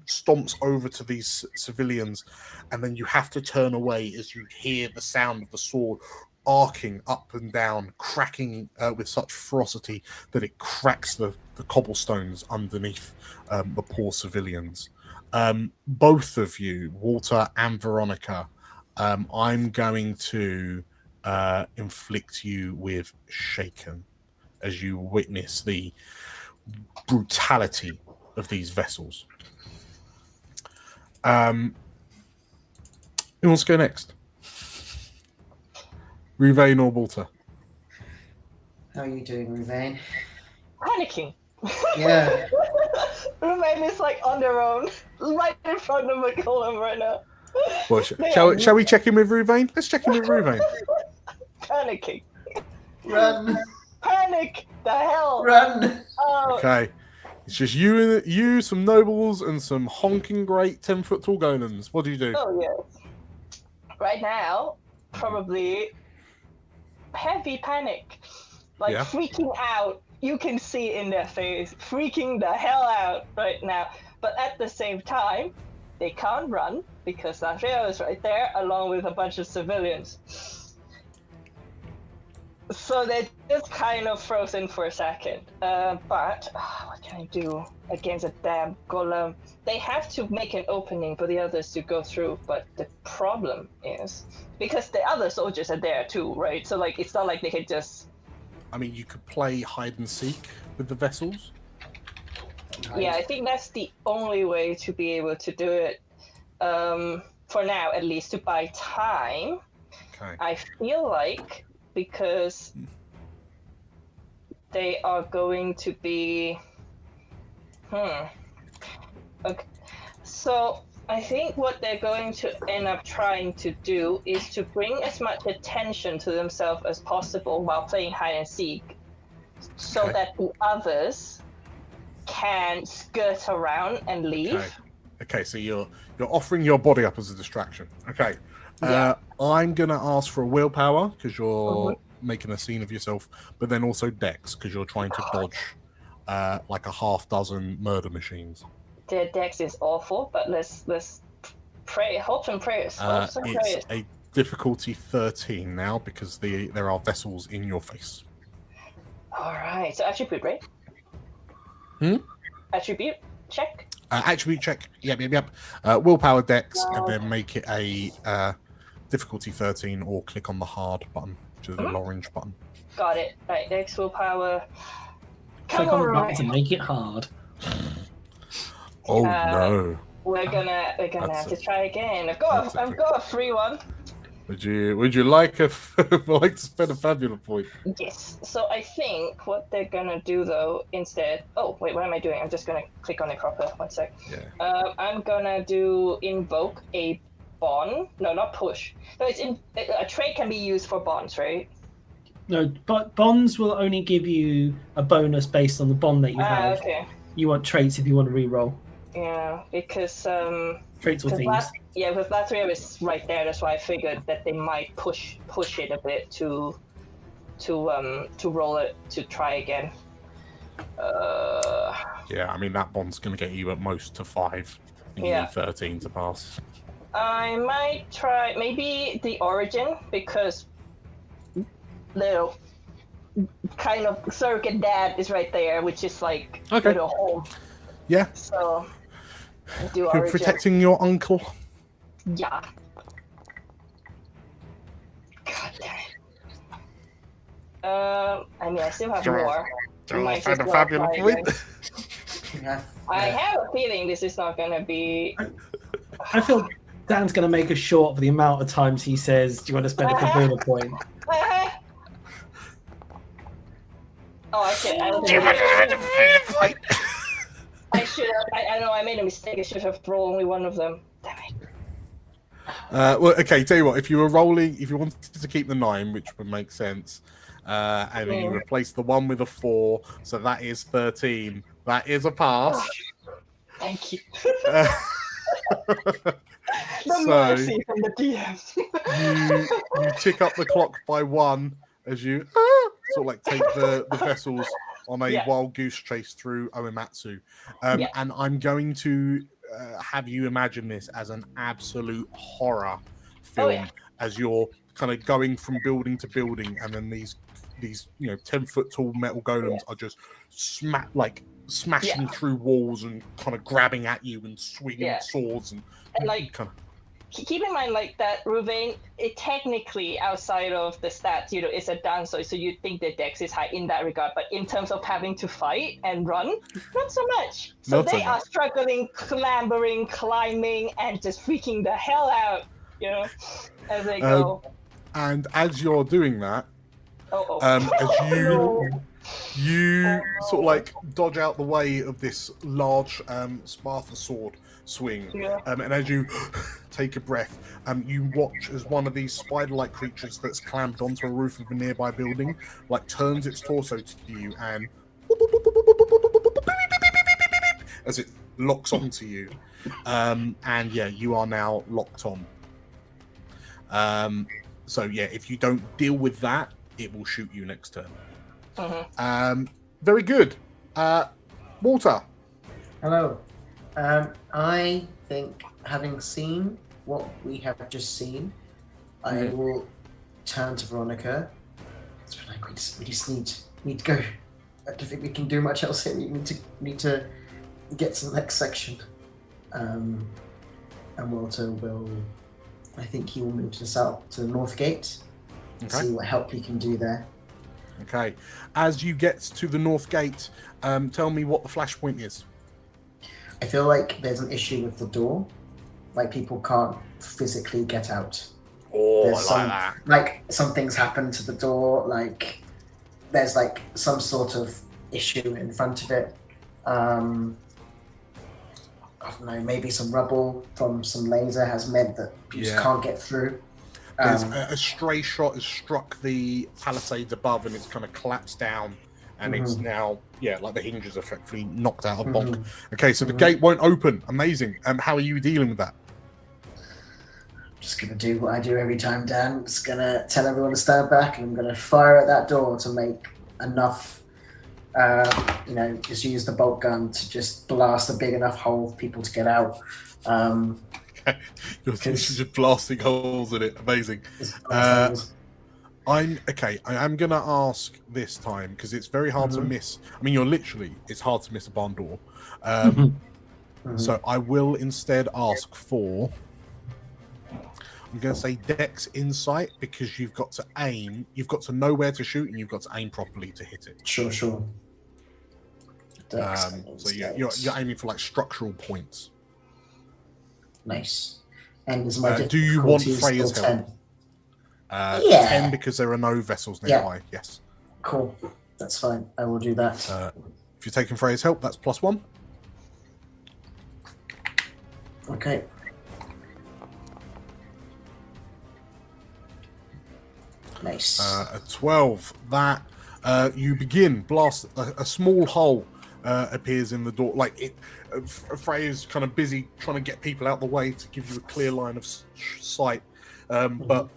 stomps over to these civilians, and then you have to turn away as you hear the sound of the sword arcing up and down, cracking with such ferocity that it cracks the cobblestones underneath the poor civilians. Both of you, Walter and Veronica, I'm going to inflict you with shaken as you witness the brutality of these vessels. Who wants to go next? Ruvain or Walter? How are you doing, Ruvain? Panicking. Yeah. Ruvain is like on their own, right in front of the golem right now. Well, shall we check in with Ruvain? Let's check in with Ruvain. Panicking. Run. Panic! The hell! Run. Oh, Okay. It's just you, some nobles, and some honking great 10-foot tall golems. What do you do? oh yes. Right now, probably heavy panic. Like Yeah. freaking out. You can see in their face. Freaking the hell out right now. But at the same time, they can't run because Andrea is right there along with a bunch of civilians. So they're just kind of frozen for a second. But what can I do against a damn golem? They have to make an opening for the others to go through. But the problem is, because the other soldiers are there too, right? So like, it's not like they can just... I mean, you could play hide and seek with the vessels. Yeah, I think that's the only way to be able to do it. For now, at least, to buy time. Okay. I feel like, because they are going to be... Okay. So, I think what they're going to end up trying to do is to bring as much attention to themselves as possible while playing hide and seek, so Okay. that the others can skirt around and leave. Okay, so you're offering your body up as a distraction. Okay. Yeah. I'm going to ask for a willpower because you're making a scene of yourself, but then also dex because you're trying to dodge like a half dozen murder machines. Their dex is awful, but let's pray, hopes and prayers. Hopes and prayers. It's a difficulty 13 now because there are vessels in your face. All right, so attribute, right? Attribute check. Attribute check. Yep. Willpower dex, and then make it a difficulty 13, or click on the hard button, which is the orange button. Got it. Right, dex willpower. click on the button to make it hard. Oh no! We're gonna have to try again. I've got a free one. Would you like to spend a Fabula point? Yes. So I think what they're gonna do though instead. Oh wait, what am I doing? I'm just gonna click on it proper. 1 sec. Yeah. I'm gonna do invoke a bond. No, not push. No, a trait can be used for bonds, right? No, but bonds will only give you a bonus based on the bond that you have. Okay. You want traits if you want to re-roll. Yeah, because Traits or themes. With Lathria was right there. That's why I figured that they might push it a bit to roll it to try again. Yeah, I mean that bond's going to get you at most to 5. And you need 13 to pass. I might try maybe the origin because little kind of surrogate dad is right there, which is like little home. Yeah. So do You're origin. protecting your uncle. Yeah. God damn it. I mean, I still have more. Might find a Fabula point. I have a feeling this is not going to be. I feel Dan's going to make us short for the amount of times he says, "Do you want to spend a Fabula point?" Oh, I should. I should have. I know I made a mistake. I should have rolled only one of them. Damn it. Well, okay. Tell you what. If you wanted to keep the 9, which would make sense, and then you replace the 1 with a 4, so that is 13. That is a pass. Thank you. The mercy from the DM. you tick up the clock by 1 as you sort of like take the vessels on a wild goose chase through Oematsu. And I'm going to have you imagine this as an absolute horror film as you're kind of going from building to building, and then these 10-foot tall metal golems are just smashing through walls and kind of grabbing at you and swinging swords and like kind of. Keep in mind, like that, Ruvain, it technically outside of the stats, it's a dancer, so you'd think the dex is high in that regard. But in terms of having to fight and run, not so much. So they are struggling, clambering, climbing, and just freaking the hell out, as they go. And as you're doing that, you sort of like dodge out the way of this large Sparta sword swing, and as you take a breath, you watch as one of these spider-like creatures that's clamped onto a roof of a nearby building turns its torso to you and as it locks onto you, and you are now locked on. So if you don't deal with that, it will shoot you next turn. Very good. Walter. Hello. I think, having seen what we have just seen, I will turn to Veronica. It's like we just need to go. I don't think we can do much else here. We need to get to the next section. And Walter will. I think he will move to the north gate. And see what help he can do there. Okay. As you get to the north gate, tell me what the flashpoint is. I feel like there's an issue with the door. Like people can't physically get out. Oh, that. Like something's happened to the door. Like there's like some sort of issue in front of it. I don't know. Maybe some rubble from some laser has meant that you just can't get through. There's a stray shot has struck the palisades above, and it's kind of collapsed down, and it's now, like the hinges are effectively knocked out of bonk. Okay, so the gate won't open. Amazing. How are you dealing with that? Just gonna do what I do every time, Dan. I'm just gonna tell everyone to stand back, and I'm gonna fire at that door to make enough. Just use the bolt gun to just blast a big enough hole for people to get out. You're just blasting holes in it. Amazing. I am going to ask this time, because it's very hard to miss. I mean, it's hard to miss a barn door. So I will instead ask for, I'm going to say Dex Insight, because you've got to aim, you've got to know where to shoot, and you've got to aim properly to hit it. Sure. So you're aiming for structural points. Nice. And is my do you want difficulty Freya's still help? Yeah. 10 because there are no vessels nearby. Yes. Cool. That's fine. I will do that. If you're taking Freya's help, that's +1. Okay. Nice. A 12. That you begin blast a small hole appears in the door. Like it, Freya's kind of busy trying to get people out the way to give you a clear line of sight. But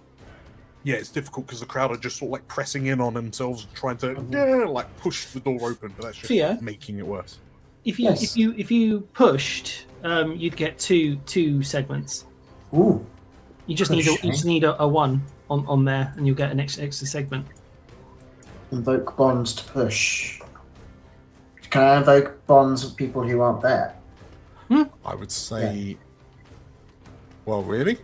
yeah, it's difficult because the crowd are just sort of like pressing in on themselves, trying to like push the door open. But that's just Theo? making it worse. If you pushed, you'd get two segments. Ooh. You just Push, need a 1 on there, and you'll get an extra segment. Invoke bonds to push. Can I invoke bonds with people who aren't there? I would say. Well, really?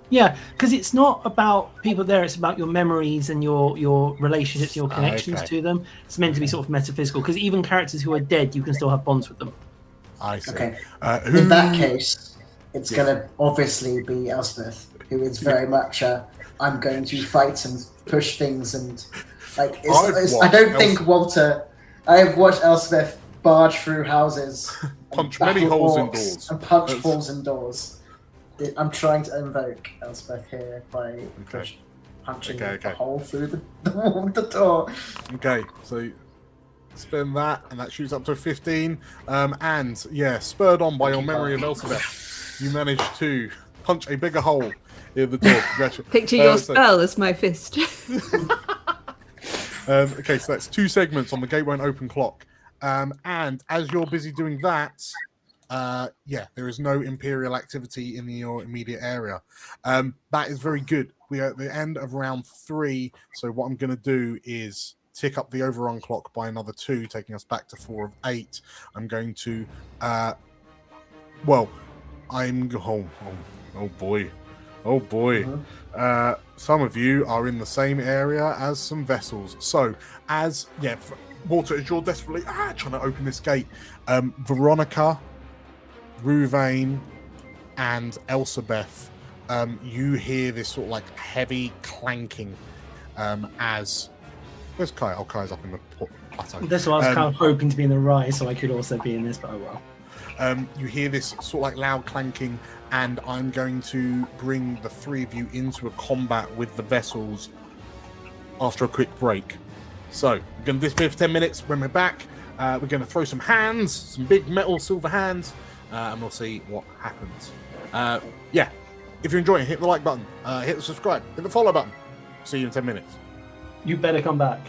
Yeah, because it's not about people there; it's about your memories and your relationships, your connections to them. It's meant to be sort of metaphysical. Because even characters who are dead, you can still have bonds with them. I see. Okay. In that case, it's going to obviously be Elspeth, who is very much I'm going to fight and push things and like. I don't think Walter. I have watched Elspeth barge through houses, punch many holes in doors, and punch holes in doors. I'm trying to invoke Elspeth here by punching a hole through the door. Okay, so spin that, and that shoots up to a 15. And yeah, spurred on by your memory of Elspeth, you manage to punch a bigger hole in the door. Congratulations. Picture your spell as my fist. Okay, so that's 2 segments on the gate won't open clock. And as you're busy doing that, there is no Imperial activity in your immediate area. That is very good. We are at the end of round 3, so what I'm going to do is tick up the overrun clock by another 2, taking us back to 4 of 8. I'm going to, oh boy. Some of you are in the same area as some vessels. So, Walter, as you're desperately trying to open this gate, Veronica, Ruvain, and Elsabeth, you hear this sort of like heavy clanking as... Where's Kai? Oh, Kai's up in the plateau. That's why I was kind of hoping to be in the rise, so I could also be in this, but oh well. You hear this sort of like loud clanking, and I'm going to bring the 3 of you into a combat with the vessels after a quick break. So we're going to disappear for 10 minutes. When we're back, we're going to throw some hands, some big metal silver hands, and we'll see what happens. If you're enjoying it, hit the like button, hit the subscribe, hit the follow button. See you in 10 minutes. You better come back.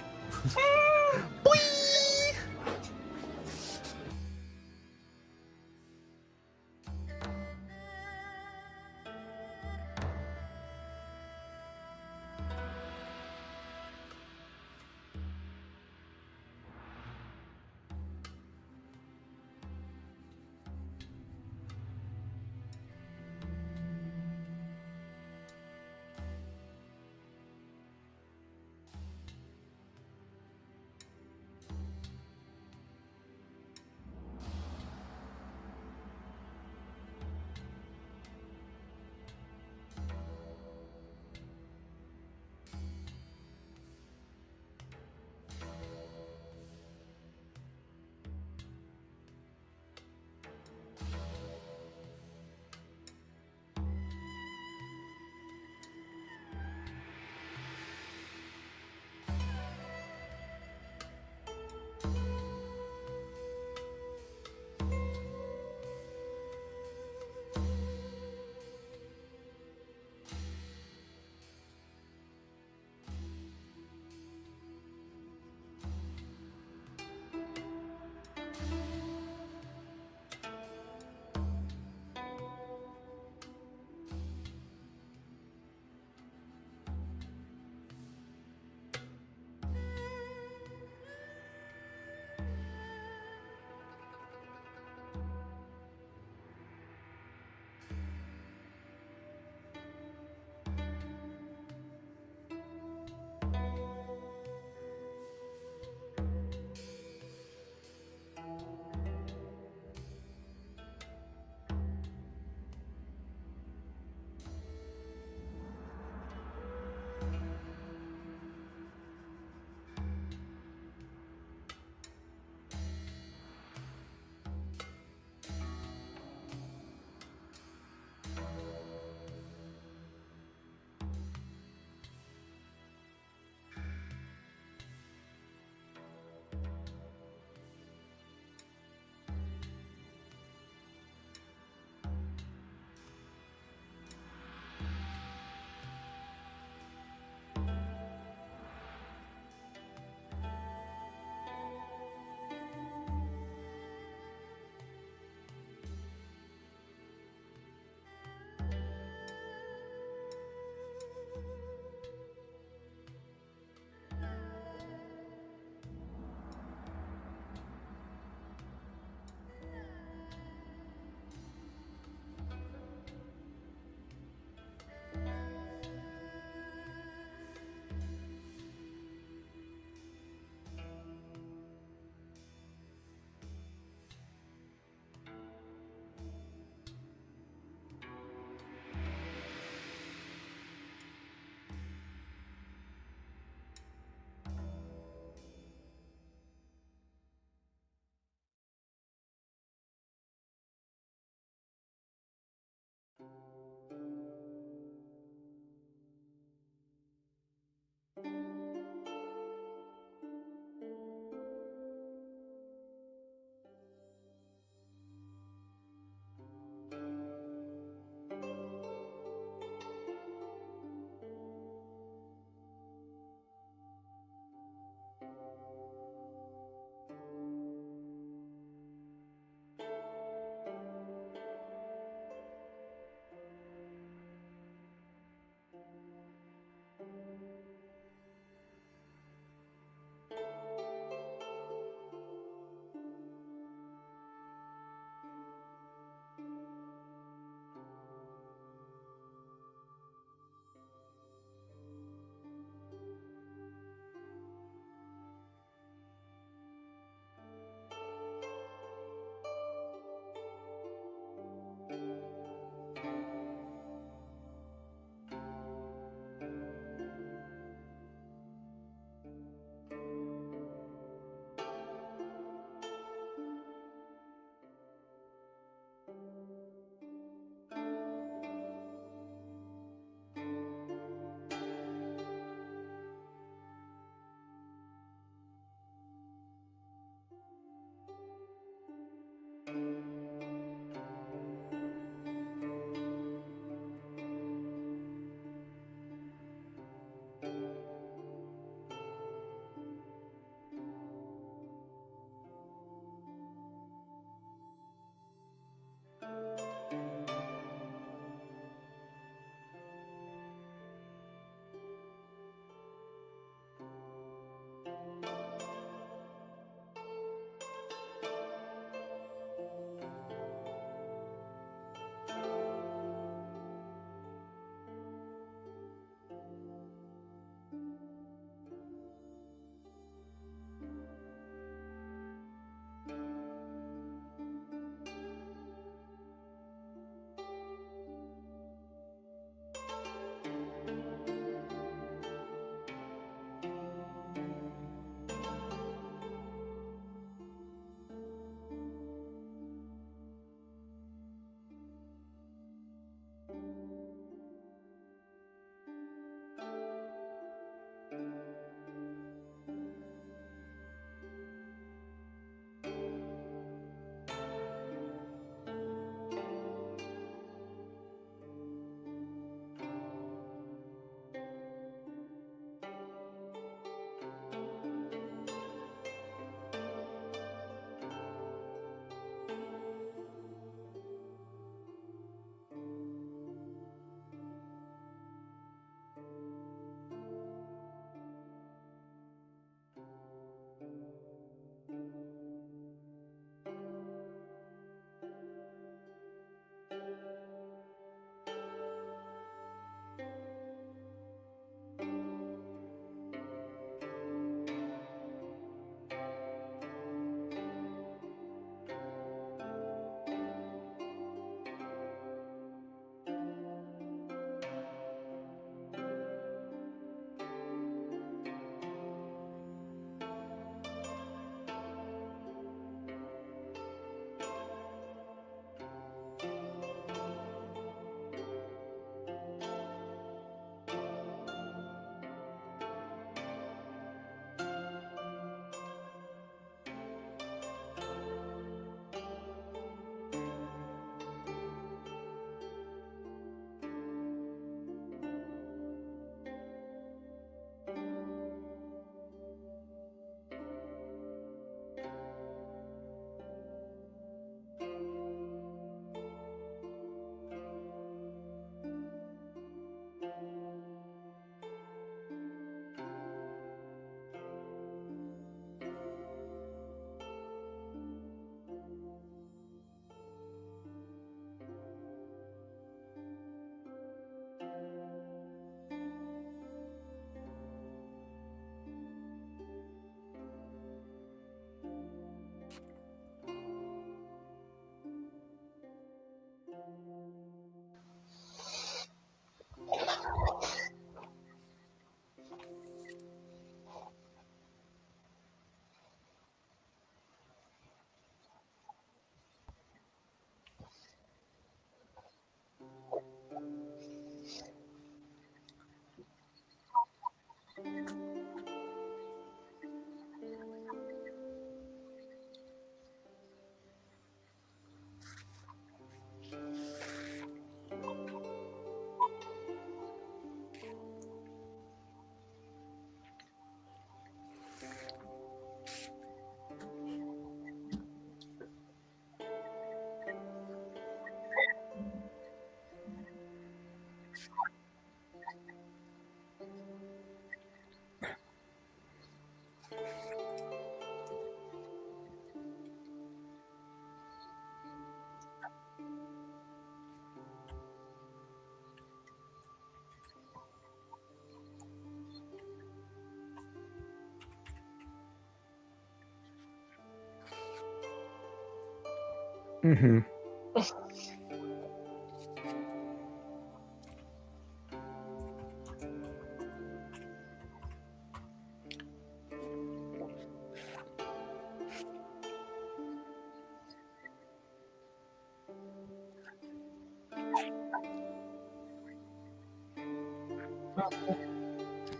Mm-hmm.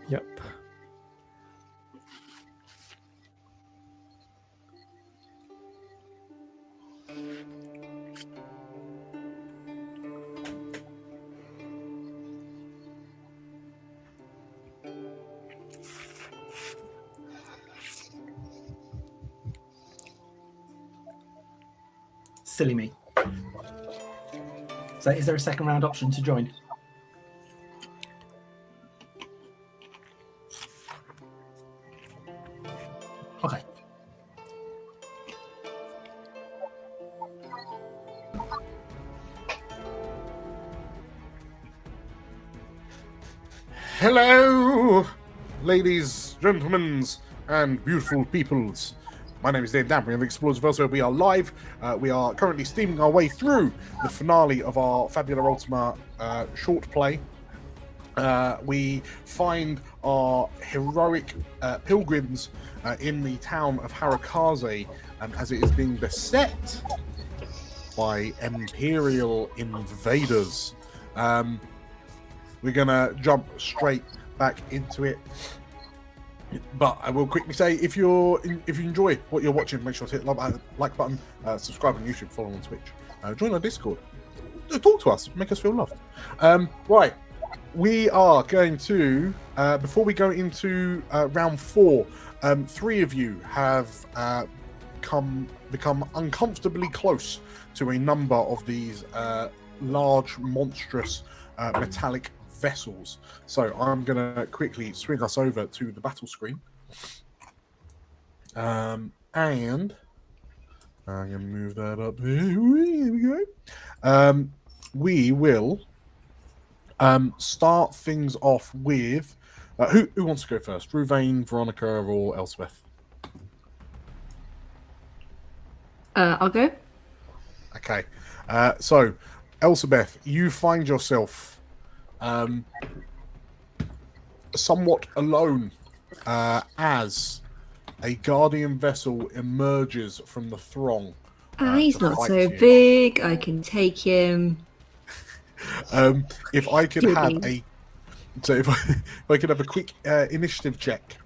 Yep. Silly me. So, is there a second round option to join? Okay. Hello, ladies, gentlemen, and beautiful peoples. My name is Dave Danbury of the Explorers Verso. We are live. We are currently steaming our way through the finale of our Fabula Ultima short play. We find our heroic pilgrims in the town of Harukaze as it is being beset by Imperial invaders. We're gonna jump straight back into it, but I will quickly say, if you enjoy what you're watching, make sure to hit the like button, subscribe on YouTube, follow on Twitch, join our Discord, talk to us, make us feel loved. Right, we are going to before we go into round 4, 3 of you have become uncomfortably close to a number of these large, monstrous metallic vessels. So I'm gonna quickly swing us over to the battle screen, and I'm gonna move that up here. Here we go. We will start things off with who wants to go first? Ruvain, Veronica, or Elspeth? I'll go. Okay. So Elspeth, you find yourself somewhat alone as a guardian vessel emerges from the throng. He's to not fight so you. big. I can take him. If I could have Excuse if I could have a quick initiative check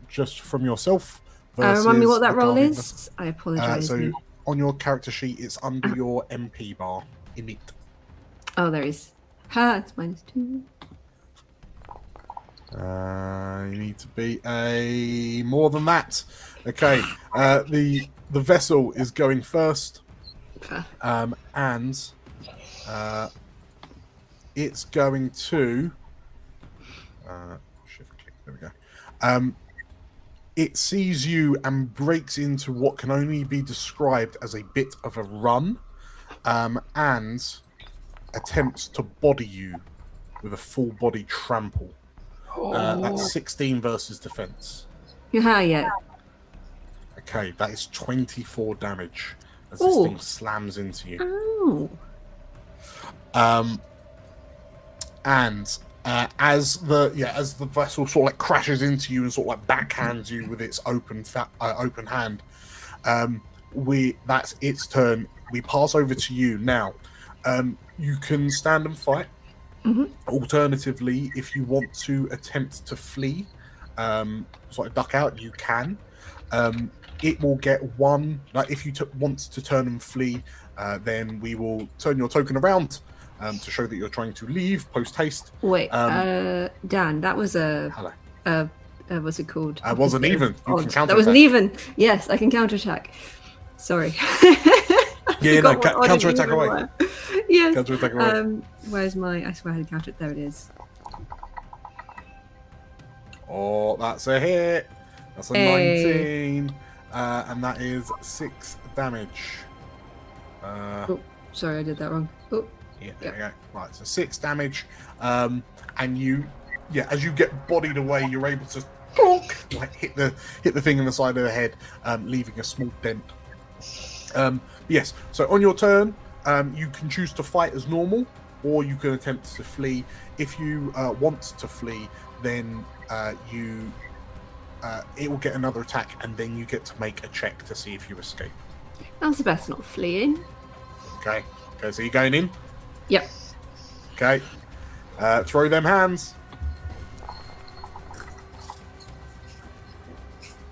just from yourself. Remind me what that versus a roll guardian is. I apologise. so on your character sheet, it's under your MP bar. Init. Oh, there is. Ha! It's -2. You need to be a more than that. Okay. The vessel is going first, and it's going to shift click. There we go. It sees you and breaks into what can only be described as a bit of a run, and attempts to body you with a full body trample. That's 16 versus defense. Yeah. Okay, that is 24 damage as this thing slams into you. Oh. And as the vessel sort of like crashes into you and sort of like backhands you with its open hand, that's its turn. We pass over to you now. You can stand and fight. Mm-hmm. Alternatively, if you want to attempt to flee, sort of duck out, you can. It will get one. Like if you want to turn and flee, then we will turn your token around to show that you're trying to leave post haste. Wait, Dan, that was a. Hello. What's it called? It wasn't even. You can that wasn't even. Yes, I can counterattack. Sorry. Yeah, no, counterattack away. Yes. Counterattack away. Where's my? I swear I had counter. There it is. Oh, that's a hit. That's a 19, and that is 6 damage. Oh, sorry, I did that wrong. Oh. Yeah, there we go. Right, so 6 damage, and you, as you get bodied away, you're able to hit the thing in the side of the head, leaving a small dent Yes, so on your turn, you can choose to fight as normal, or you can attempt to flee. If you want to flee, then it will get another attack, and then you get to make a check to see if you escape. That's best not fleeing. Okay, so you're going in? Yep. Okay. Throw them hands.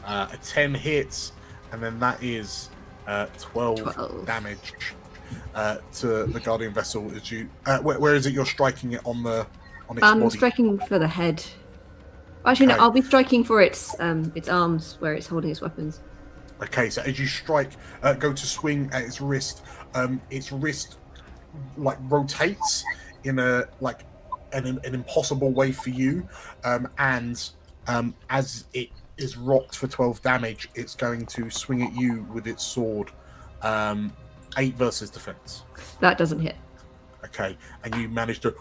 A 10 hits, and then that is 12 damage to the Guardian Vessel. As you, where is it you're striking it on its body? Striking for the head. Actually, no, I'll be striking for its arms where it's holding its weapons. Okay, so as you strike, go to swing at its wrist like rotates in an impossible way for you, and as it is rocked for 12 damage, it's going to swing at you with its sword. 8 versus defense. That doesn't hit. Okay, and you manage to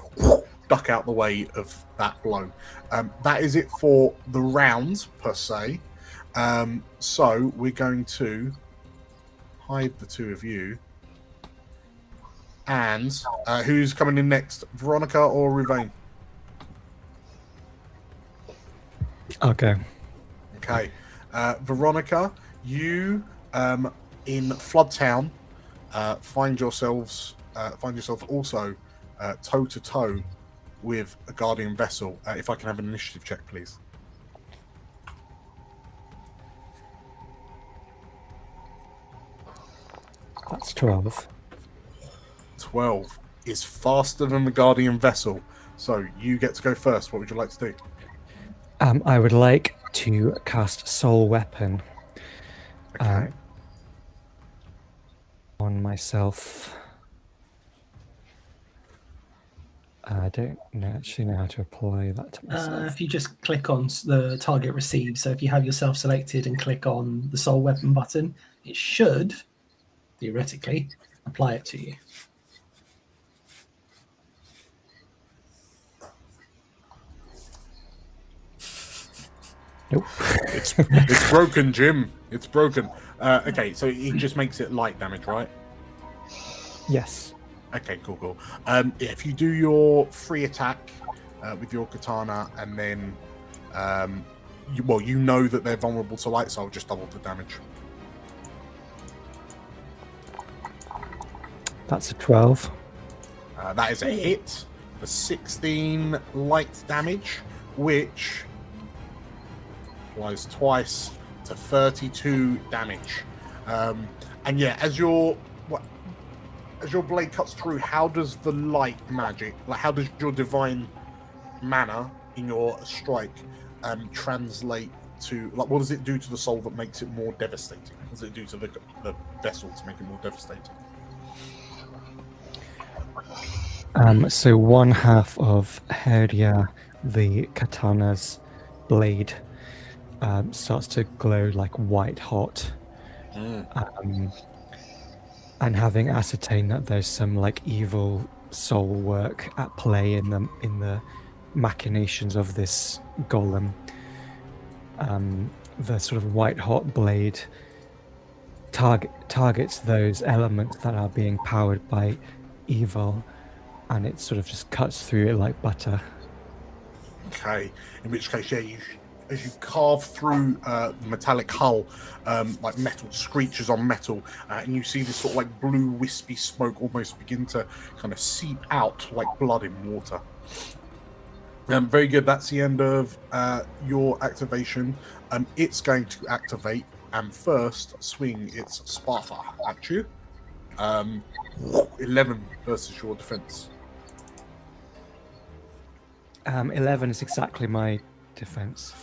duck out the way of that blow. That is it for the round per se. So we're going to hide the two of you. And who's coming in next? Veronica or Ruvain? Okay. Okay. Veronica, you in Floodtown find yourself also toe to toe with a Guardian Vessel. If I can have an initiative check, please. That's 12. 12 is faster than the Guardian Vessel, so you get to go first. What would you like to do? I would like to cast Soul Weapon Okay. on myself. I don't actually know how to apply that to myself. If you just click on the target receive, so if you have yourself selected and click on the Soul Weapon button, it should, theoretically, apply it to you. Nope. It's broken, Jim. It's broken. Okay, so it just makes it light damage, right? Yes. Okay, cool. If you do your free attack with your katana, and then you know that they're vulnerable to light, so I'll just double the damage. That's a 12. That is a hit for 16 light damage, which applies twice to 32 damage. And yeah, as your blade cuts through, how does the light magic, like how does your divine mana in your strike translate to, like, what does it do to the soul that makes it more devastating? What does it do to the vessel to make it more devastating? So one half of Herdia, the katana's blade, starts to glow like white hot. And having ascertained that there's some like evil soul work at play in the machinations of this golem, the sort of white hot blade targets those elements that are being powered by evil, and it sort of just cuts through it like butter. Okay, in which case, yeah, as you carve through the metallic hull, like metal screeches on metal, and you see this sort of like blue wispy smoke almost begin to kind of seep out like blood in water. Very good. That's the end of your activation. It's going to activate and first swing its Sparta at you. 11 versus your defense. 11 is exactly my defense.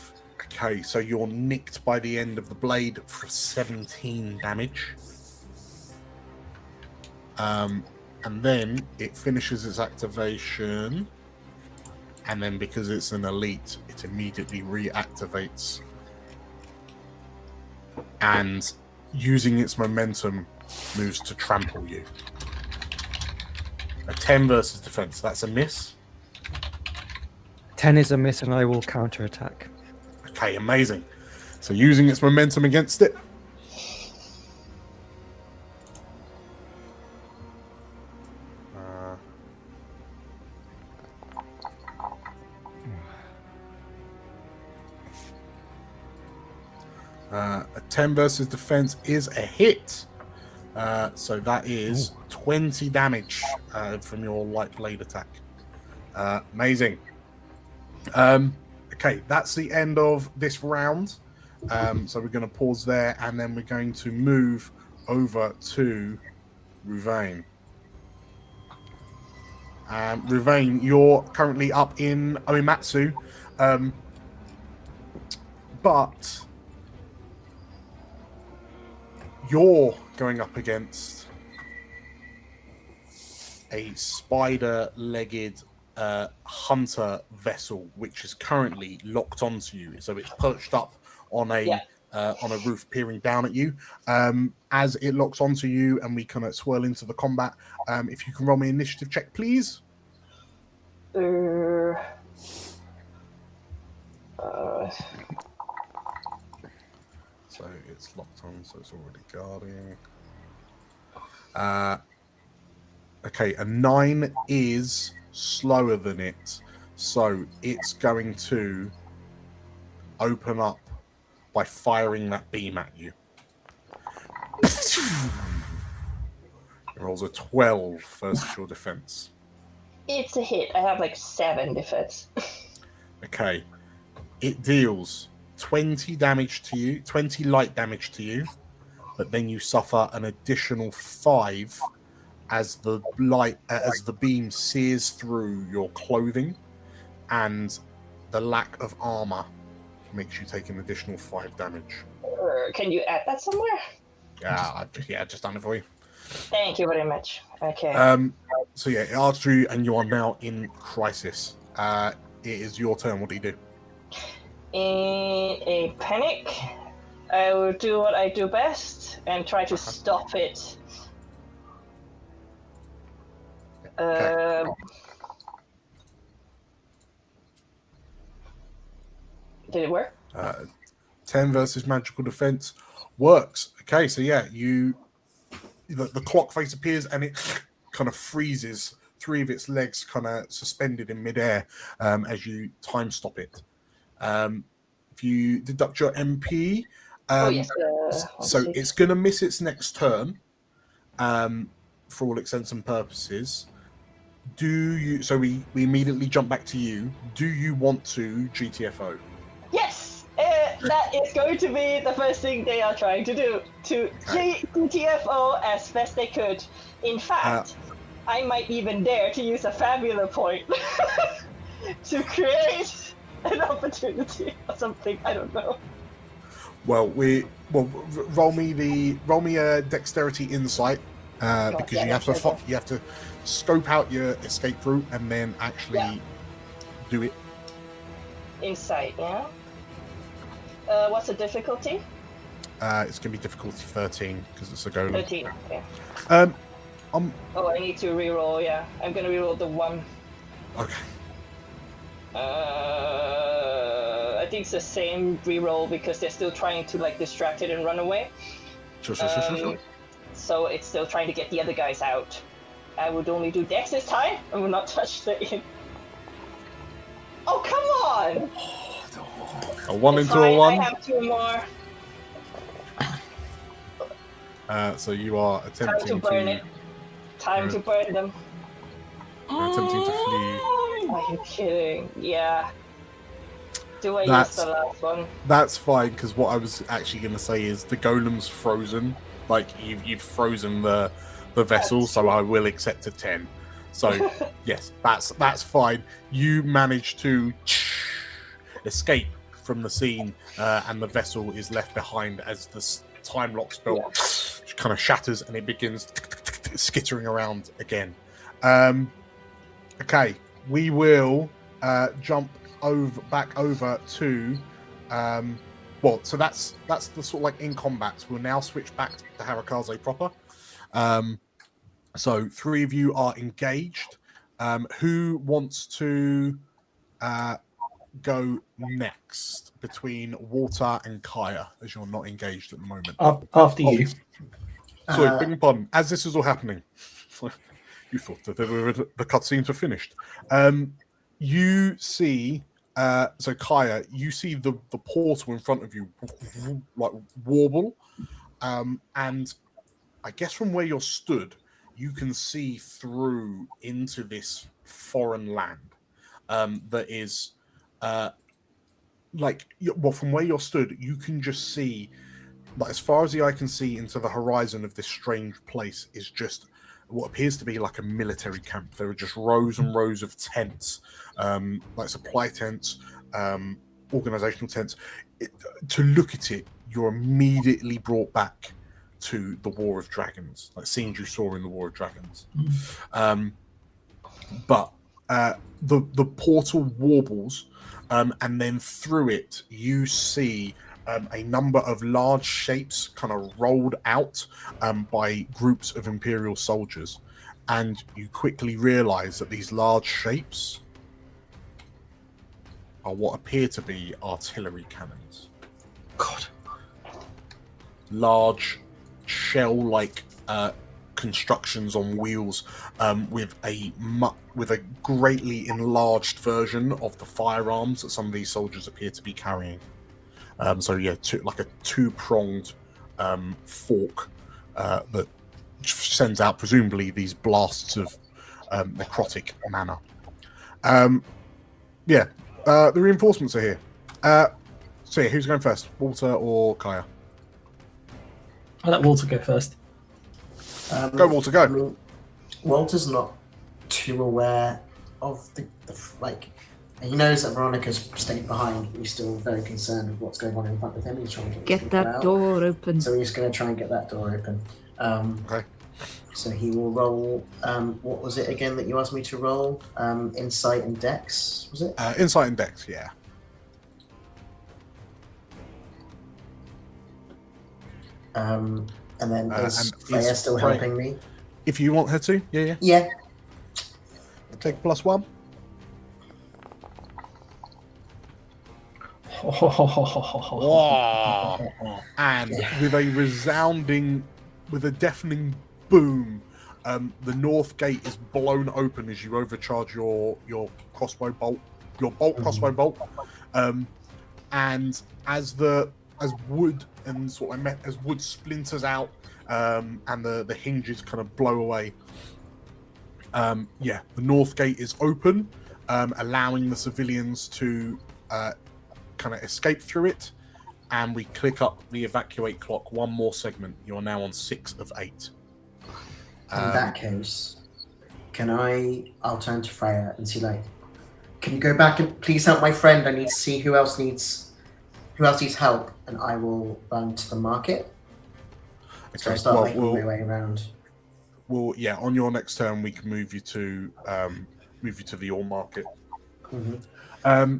Okay, so you're nicked by the end of the blade for 17 damage. And then it finishes its activation. And then because it's an elite, it immediately reactivates. And using its momentum, moves to trample you. A 10 versus defense. That's a miss. 10 is a miss, and I will counterattack. Okay, amazing. So using its momentum against it. A 10 versus defense is a hit. So that is 20 damage from your light blade attack. Amazing. Okay, that's the end of this round. So we're going to pause there, and then we're going to move over to Ruvain. Ruvain, you're currently up in Oimatsu, but you're going up against a spider-legged hunter vessel, which is currently locked onto you. So it's perched up on a roof, peering down at you. As it locks onto you, and we kind of swirl into the combat. If you can roll me an initiative check, please. So it's locked on, so it's already guarding. Okay, a 9 is slower than it, so it's going to open up by firing that beam at you. It rolls a 12 versus your defense. It's a hit. I have like 7 defense. Okay, it deals 20 damage to you, 20 light damage to you, but then you suffer an additional 5 as the beam sears through your clothing, and the lack of armor makes you take an additional 5 damage. Can you add that somewhere? Yeah, I've just done it for you. Thank you very much. Okay. So yeah, it asks you, and you are now in crisis. It is your turn. What do you do? In a panic, I will do what I do best and try to stop it. Okay. Did it work? 10 versus magical defense works. Okay, so yeah, the clock face appears and it kind of freezes 3 of its legs kind of suspended in midair as you time stop it. If you deduct your MP, yes. so it's going to miss its next turn for all intents and purposes. So we immediately jump back to you. Do you want to GTFO? Yes! That is going to be the first thing they are trying to do, to GTFO as best they could. In fact, I might even dare to use a Fabula point to create an opportunity or something. I don't know. Well, roll me a dexterity insight because you have to scope out your escape route and then actually do it. Insight, yeah. What's the difficulty? It's going to be difficulty 13 because it's a golem. 13. Okay. I need to reroll. Yeah, I'm gonna reroll the 1. Okay. I think it's the same reroll because they're still trying to like distract it and run away. Sure. So it's still trying to get the other guys out. I would only do Dex this time. I will not touch the in. Oh, come on! A 1 it's into fine, a 1. I have 2 more. So you are attempting Time to burn it. Time to burn them. You're attempting to flee. Are you kidding? Yeah. Do I use the last one? That's fine, because what I was actually going to say is the golem's frozen. Like, you've frozen the vessel, so I will accept a 10. So, yes, that's fine. You managed to escape from the scene, and the vessel is left behind as the time lock spell kind of shatters and it begins skittering around again. Okay, we will jump back over to so that's the sort of like in combat. We'll now switch back to Harukaze proper. So 3 of you are engaged. Who wants to go next between Water and Kaya, as you're not engaged at the moment? After you. Sorry, beg your pardon. As this is all happening, you thought that the cutscenes were finished. You see So Kaya, you see the portal in front of you like warble, and I guess from where you're stood, you can see through into this foreign land that is from where you're stood, you can just see, like, as far as the eye can see into the horizon of this strange place is just what appears to be like a military camp. There are just rows and rows of tents, like supply tents, organizational tents. To look at it, you're immediately brought back to the War of Dragons, like scenes you saw in the War of Dragons. But the portal warbles, and then through it you see a number of large shapes kind of rolled out by groups of Imperial soldiers, and you quickly realize that these large shapes are what appear to be artillery cannons. God. Large shell-like constructions on wheels, with a greatly enlarged version of the firearms that some of these soldiers appear to be carrying. Like a two-pronged fork that sends out presumably these blasts of necrotic mana. The reinforcements are here. So yeah, who's going first, Walter or Kaya? I'll let Walter go first. Go, Walter, go. I mean, Walter's not too aware of the he knows that Veronica's staying behind, but he's still very concerned with what's going on in front of him. He's trying to Get that door open. So he's going to try and get that door open. Okay. So he will roll. What was it again that you asked me to roll? Insight and Dex, was it? Insight and Dex, yeah. And then is and Freya is still Freya- helping me? If you want her to, yeah. Yeah. Take +1. And with a deafening boom, the north gate is blown open as you overcharge your crossbow bolt, crossbow bolt, and as wood splinters out, and the hinges kind of blow away. The north gate is open, allowing the civilians to kind of escape through it, and we click up the evacuate clock one more segment. You're now on 6 of 8. In that case, I'll turn to Freya and see, can you go back and please help my friend? I need to see who else needs help, and I will run to the market. Okay, so I'll start making my way around. Well, yeah, on your next turn we can move you to the ore market. Mm-hmm.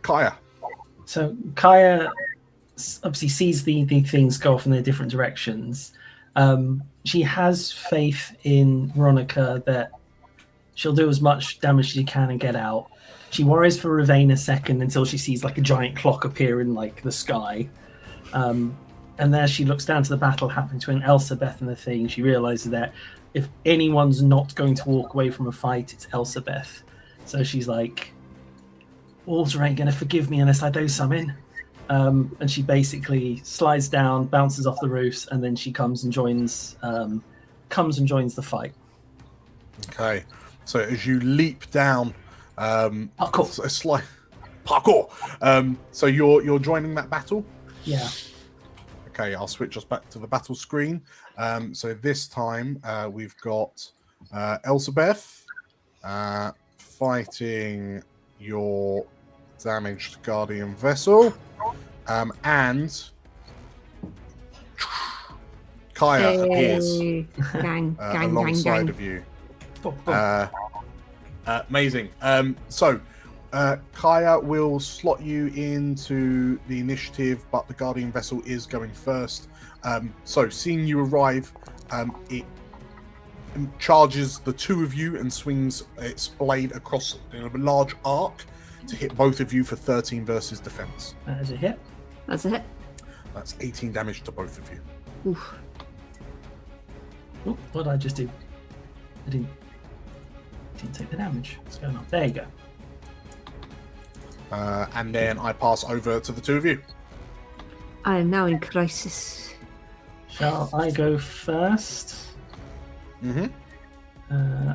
Kaya. So Kaya obviously sees the things go off in their different directions. She has faith in Veronica that she'll do as much damage as she can and get out. She worries for Ravane a second until she sees like a giant clock appear in like the sky. And there she looks down to the battle happening between Elsabeth and the thing. She realizes that if anyone's not going to walk away from a fight, it's Elsabeth. So she's like, Walter ain't going to forgive me unless I do something. And she basically slides down, bounces off the roofs, and then she comes and joins the fight. Okay. So as you leap down, parkour. A slight parkour. So you're joining that battle? Yeah. Okay, I'll switch us back to the battle screen. So this time we've got Elsabeth fighting your damaged Guardian vessel, and Kaya appears alongside of you. Amazing. So Kaya will slot you into the initiative, but the Guardian vessel is going first. So seeing you arrive, it charges the two of you and swings its blade across in a large arc to hit both of you for 13 versus defense. That is a hit. That's a hit. That's 18 damage to both of you. Oof. Oh, what did I just do? I didn't take the damage. What's going on? There you go. and then I pass over to the two of you. I am now in crisis. Shall I go first? Mm-hmm.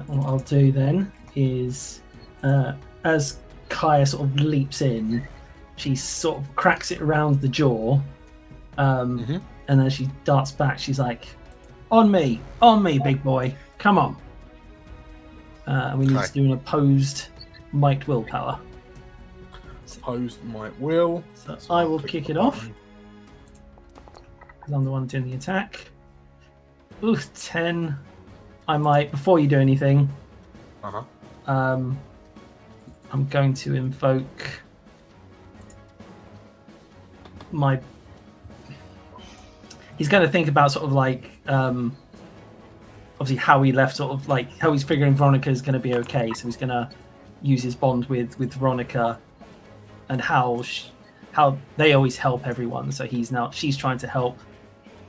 What I'll do then is, as Kaya sort of leaps in, she sort of cracks it around the jaw, and then she darts back. She's like, on me, big boy, come on. And we need to do an opposed might willpower. Opposed might will. So I will kick it off. Because I'm the one doing the attack. Ooh, 10. I might, before you do anything, I'm going to invoke my... He's going to think about sort of like, obviously how he left, sort of like how he's figuring Veronica is going to be okay. So he's going to use his bond with Veronica and how they always help everyone. So she's trying to help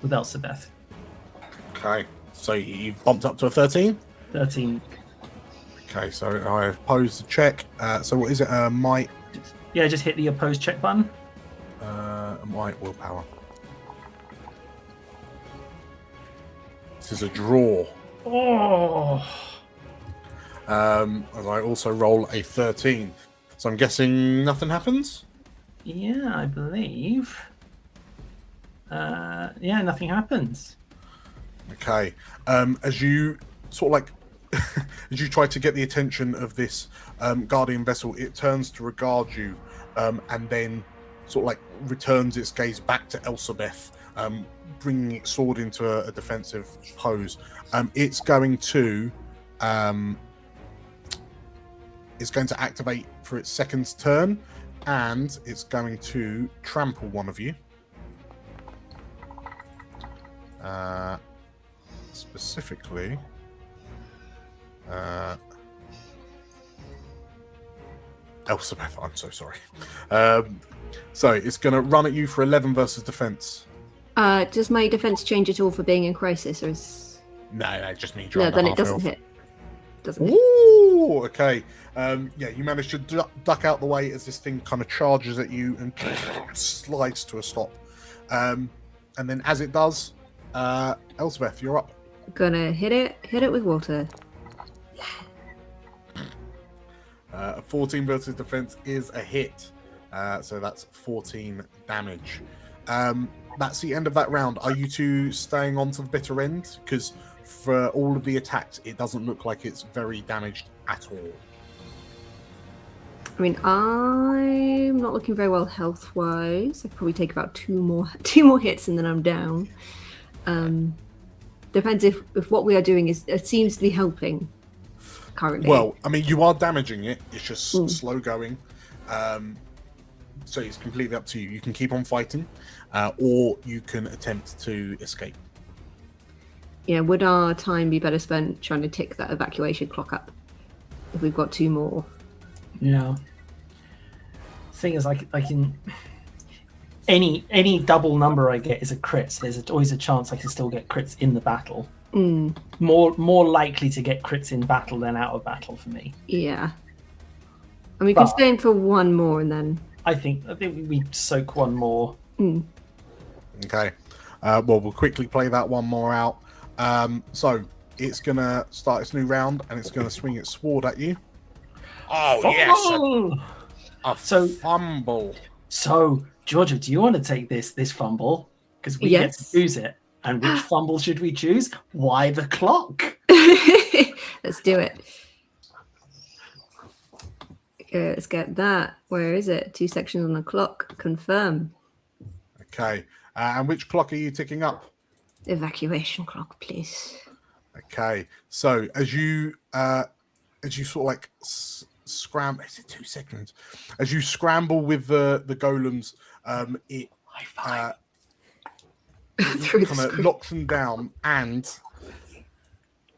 with Elizabeth. Okay, so you've bumped up to a 13? 13. Okay, so I oppose the check. So what is it? Might? Just hit the opposed check button. Might willpower. This is a draw. Oh. As I also roll a 13. So I'm guessing nothing happens? Yeah, I believe. Nothing happens. Okay. As you sort of like, as you try to get the attention of this guardian vessel, it turns to regard you, and then sort of like returns its gaze back to Elizabeth, bringing its sword into a defensive pose. It's going to activate for its second turn, and it's going to trample one of you. Specifically, Elizabeth, I'm so sorry. So it's going to run at you for 11 versus defense. Does my defense change at all for being in crisis, or is... No, it just means No, then it doesn't hit. Ooh, okay. You managed to duck out the way as this thing kind of charges at you and slides to a stop. And then as it does, Elizabeth, you're up. Gonna hit it with water. A 14 versus defense is a hit. So that's 14 damage. That's the end of that round. Are you two staying on to the bitter end? Because for all of the attacks, it doesn't look like it's very damaged at all. I mean, I'm not looking very well health-wise. I probably take about two more hits and then I'm down. Depends if what we are doing seems to be helping currently. Well, I mean, you are damaging it. It's just slow going. So it's completely up to you. You can keep on fighting, or you can attempt to escape. Yeah, would our time be better spent trying to tick that evacuation clock up if we've got two more? Yeah. Thing is, I can any double number I get is a crit. So there's always a chance I can still get crits in the battle. More likely to get crits in battle than out of battle for me. Yeah. And we can stay in for one more and then... I think we soak one more. Okay. Well, we'll quickly play that one more out. So it's going to start its new round and it's going to swing its sword at you. Oh, yes. A fumble. So, Georgia, do you want to take this fumble? Because we get to choose it. And which fumble should we choose? Why the clock? Let's do it. Okay, let's get that. Where is it? 2 sections on the clock. Confirm. Okay. And which clock are you ticking up? Evacuation clock, please. Okay. So as you sort of like scramble, is it 2 seconds? As you scramble with the golems, it kind of locks them down, and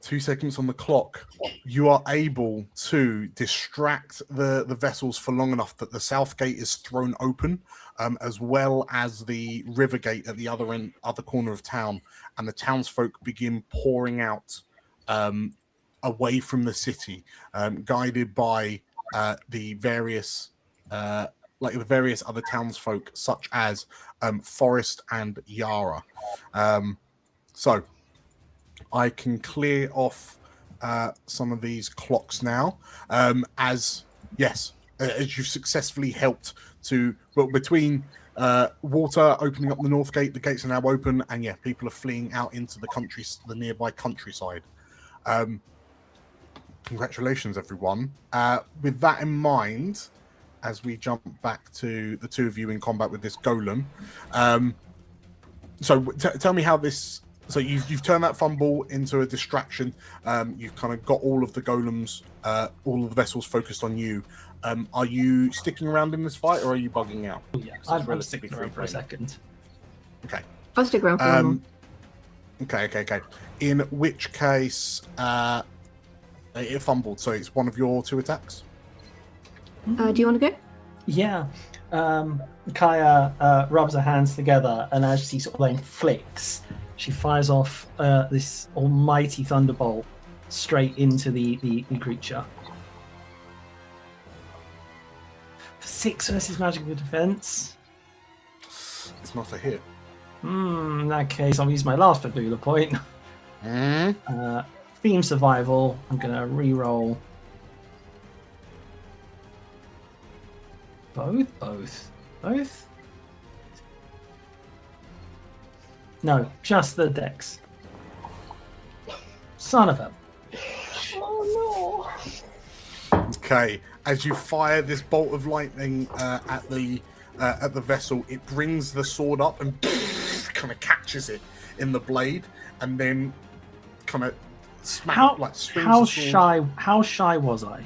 2 seconds on the clock, you are able to distract the vessels for long enough that the south gate is thrown open, as well as the river gate at the other corner of town, and the townsfolk begin pouring out away from the city, guided by the various like the various other townsfolk, such as Forrest and Yara. So I can clear off some of these clocks now, as you've successfully helped to, well, between water opening up the north gate, the gates are now open, and people are fleeing out into the nearby countryside. Congratulations, everyone. With that in mind, as we jump back to the two of you in combat with this golem, so tell me how this. So you've turned that fumble into a distraction. You've kind of got all of the golems, all of the vessels focused on you. Are you sticking around in this fight, or are you bugging out? Oh, yeah, I'm sticking around for a second. Okay. I'll stick around for a moment. Okay. In which case, it fumbled, so it's one of your 2 attacks. Do you want to go? Yeah. Kaya rubs her hands together, and as she sort of like flicks, she fires off this almighty thunderbolt straight into the creature. 6 versus magical defense. It's not a hit. In that case, I'll use my last Fabula point. Theme survival. I'm going to re-roll both. No, just the dex. Son of a. Oh Okay, as you fire this bolt of lightning at the vessel, it brings the sword up and kind of catches it in the blade, and then kind of swings the sword. How shy was I?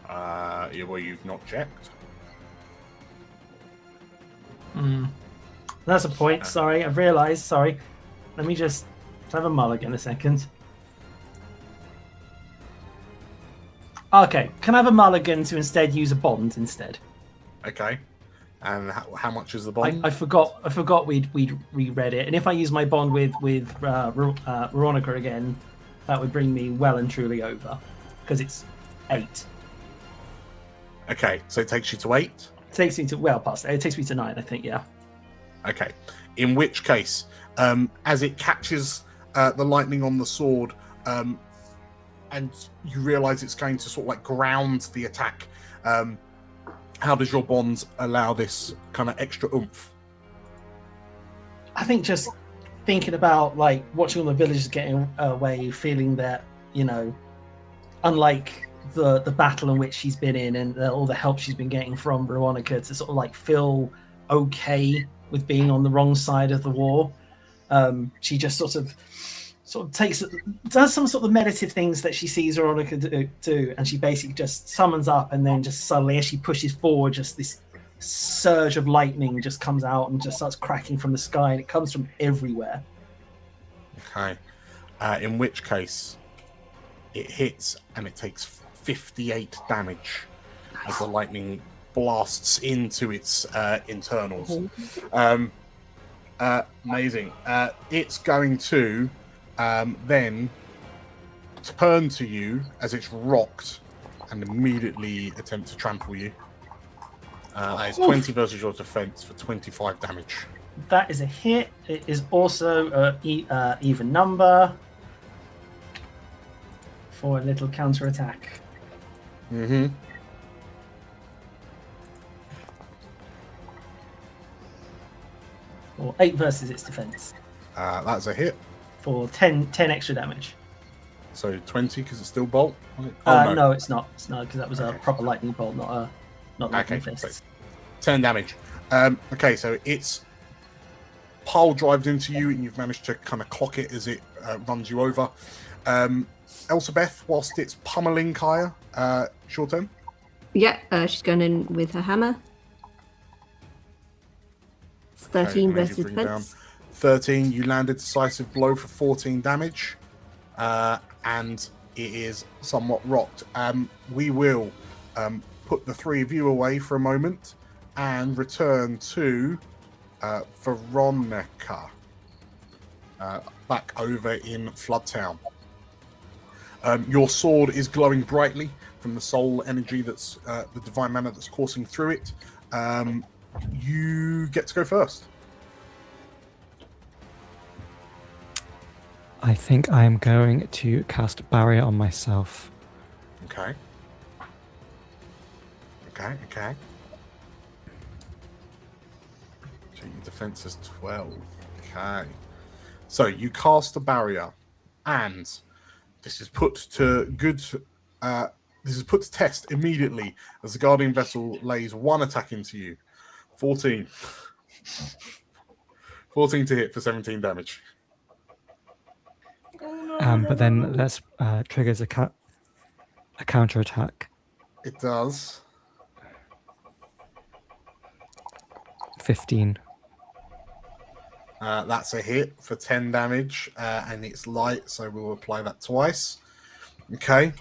Well, you've not checked. That's a point. Sorry, I've realised. Sorry. Let me just have a mulligan a second. Okay, can I have a mulligan to instead use a bond instead? Okay. And how much is the bond? I forgot we'd reread it. And if I use my bond with Veronica again, that would bring me well and truly over, because it's 8. Okay, so it takes you to 8. It takes me to past 8. It takes me to 9, I think. Yeah. Okay. In which case, as it catches the lightning on the sword, and you realise it's going to sort of like ground the attack. How does your bonds allow this kind of extra oomph? I think just thinking about like watching all the villagers getting away, feeling that, you know, unlike the battle in which she's been in and all the help she's been getting from Veronica, to sort of like feel okay with being on the wrong side of the war. She just sort of does some sort of meditative things that she sees Veronica do, and she basically just summons up, and then just suddenly as she pushes forward, just this surge of lightning just comes out and just starts cracking from the sky, and it comes from everywhere. Okay. In which case, it hits and it takes 58 damage as the lightning blasts into its internals. Amazing. It's going to then turn to you as it's rocked and immediately attempt to trample you. That is 20 versus your defense for 25 damage. That is a hit. It is also even number for a little counter attack. Or 8 versus its defense. That's a hit. For 10 extra damage. So 20 because it's still bolt? No, it's not. It's not, because that was a proper lightning bolt, not lightning fist. So 10 damage. Okay, so it's pile drives into you, and you've managed to kind of clock it as it runs you over. Elsabeth, whilst it's pummeling Kaya, short turn? Yeah, she's going in with her hammer. It's 13 versus defense. 13, you land a decisive blow for 14 damage, and it is somewhat rocked. We will put the 3 of you away for a moment and return to Veronica back over in Floodtown. Your sword is glowing brightly. from the soul energy that's the divine mana that's coursing through it. You get to go first. I think I am going to cast Barrier on myself. Okay. So your defense is 12. Okay. So you cast a barrier, and this is put to good. This is put to test immediately as the guardian vessel lays one attack into you. 14. 14 to hit for 17 damage. But then that triggers a counter attack. It does. 15. That's a hit for 10 damage, and it's light, so we'll apply that twice. Okay.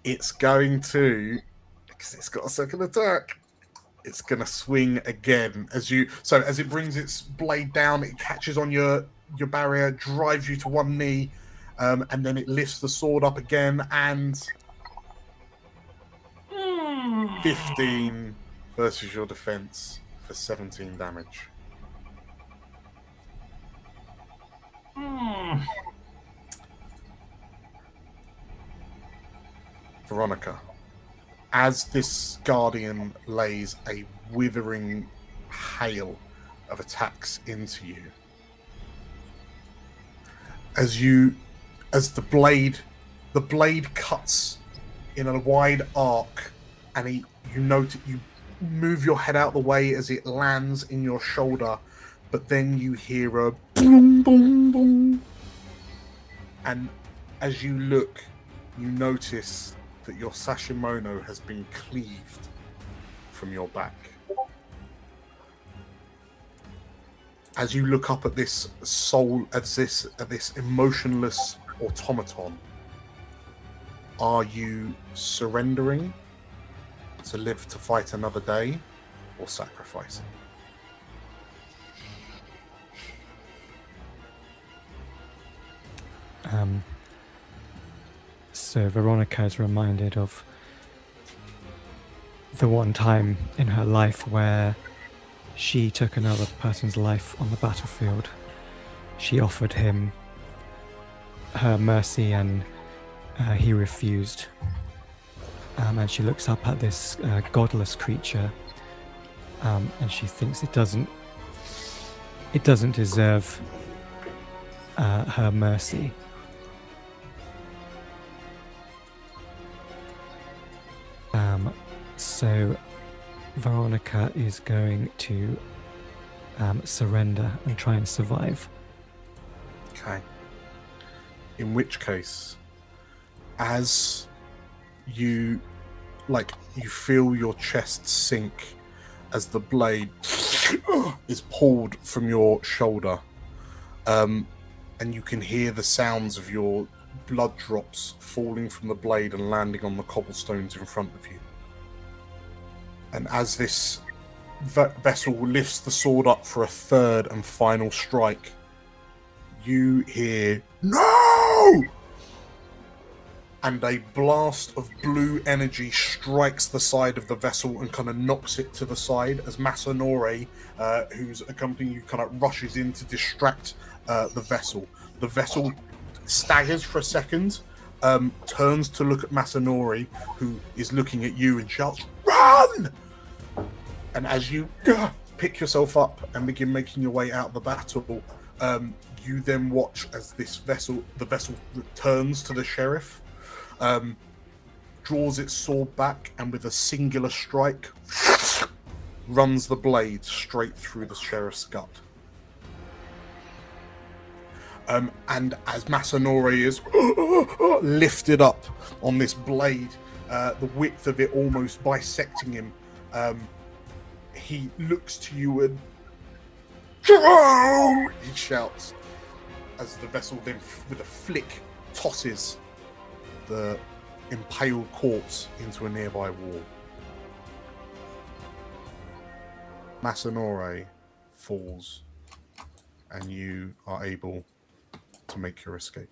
It's going to, because it's got a second attack, it's going to swing again as it brings its blade down, it catches on your barrier, drives you to one knee, and then it lifts the sword up again, and 15 versus your defense for 17 damage. Veronica, as this guardian lays a withering hail of attacks into you, as the blade cuts in a wide arc, and you move your head out the way as it lands in your shoulder, but then you hear a boom, boom, boom, and as you look, you notice that your sashimono has been cleaved from your back. As you look up at this soul, at this emotionless automaton, are you surrendering to live to fight another day, or sacrificing? So Veronica is reminded of the one time in her life where she took another person's life on the battlefield. She offered him her mercy, and he refused. And she looks up at this godless creature, and she thinks it doesn't deserve her mercy. So Veronica is going to surrender and try and survive. Okay. In which case, as you feel your chest sink as the blade is pulled from your shoulder, and you can hear the sounds of your blood drops falling from the blade and landing on the cobblestones in front of you. And as this vessel lifts the sword up for a third and final strike, you hear, "No!" And a blast of blue energy strikes the side of the vessel and kind of knocks it to the side as Masanori, who's accompanying you, kind of rushes in to distract the vessel. The vessel staggers for a second, turns to look at Masanori, who is looking at you, and shouts, "Run!" And as you pick yourself up and begin making your way out of the battle, you then watch as the vessel returns to the sheriff, draws its sword back, and with a singular strike, runs the blade straight through the sheriff's gut. And as Masanori is lifted up on this blade, the width of it almost bisecting him, he looks to you and he shouts as the vessel then with a flick tosses the impaled corpse into a nearby wall. Masanori falls, and you are able to make your escape.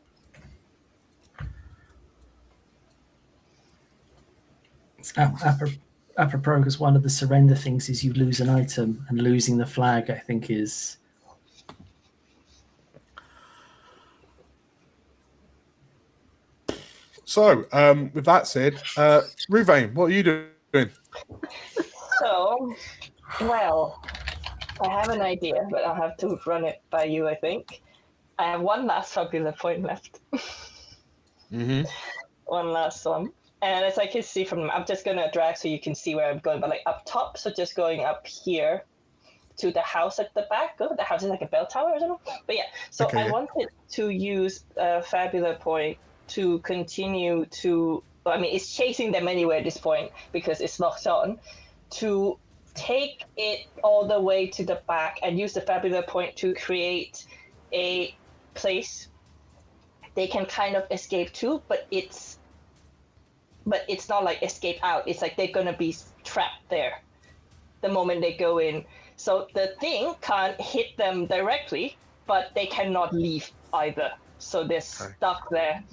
Apropos, because one of the surrender things is you lose an item, and losing the flag, I think, is... So, with that said, Ruvain, what are you doing? So, well, I have an idea, but I'll have to run it by you, I think. I have one last Fabula point left. One last one. And as I can see from, I'm just going to drag so you can see where I'm going, but like up top, so just going up here to the house at the back. Oh, the house is like a bell tower or something. But yeah, so Okay, I yeah. wanted to use Fabula point to continue to, I mean, it's chasing them anyway at this point because it's locked on, to take it all the way to the back and use the Fabula point to create a place they can kind of escape to, but it's not like escape out. It's like they're gonna be trapped there the moment they go in. So the thing can't hit them directly, but they cannot leave either. So they're stuck there.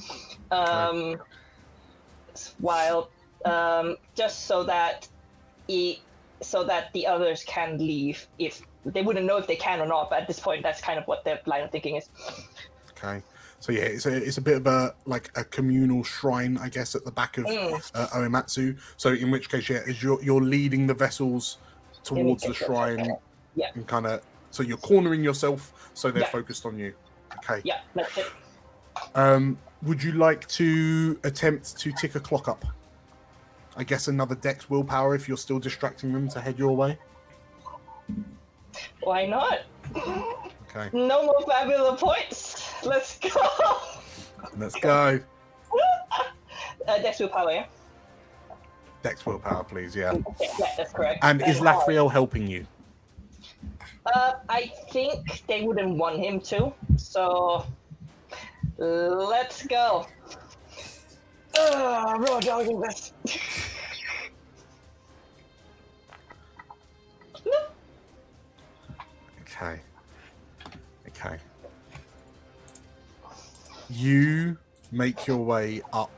While just so that the others can leave. If they wouldn't know if they can or not, but at this point, that's kind of what their line of thinking is. Okay. So yeah, it's a bit of a communal shrine, I guess, at the back of Oematsu. So in which case, yeah, is you're leading the vessels towards the shrine, and kind of so you're cornering yourself, so they're focused on you. Okay. Yeah, that's it. Would you like to attempt to tick a clock up? I guess another Dex willpower if you're still distracting them to head your way. Why not? Okay. No more Fabula points. Let's go. Let's go. Dex willpower, yeah? Dex willpower, please. Yeah. Yeah, that's correct. And is Lathriel helping you? I think they wouldn't want him to. So let's go. Raw dogging this. Okay. You make your way up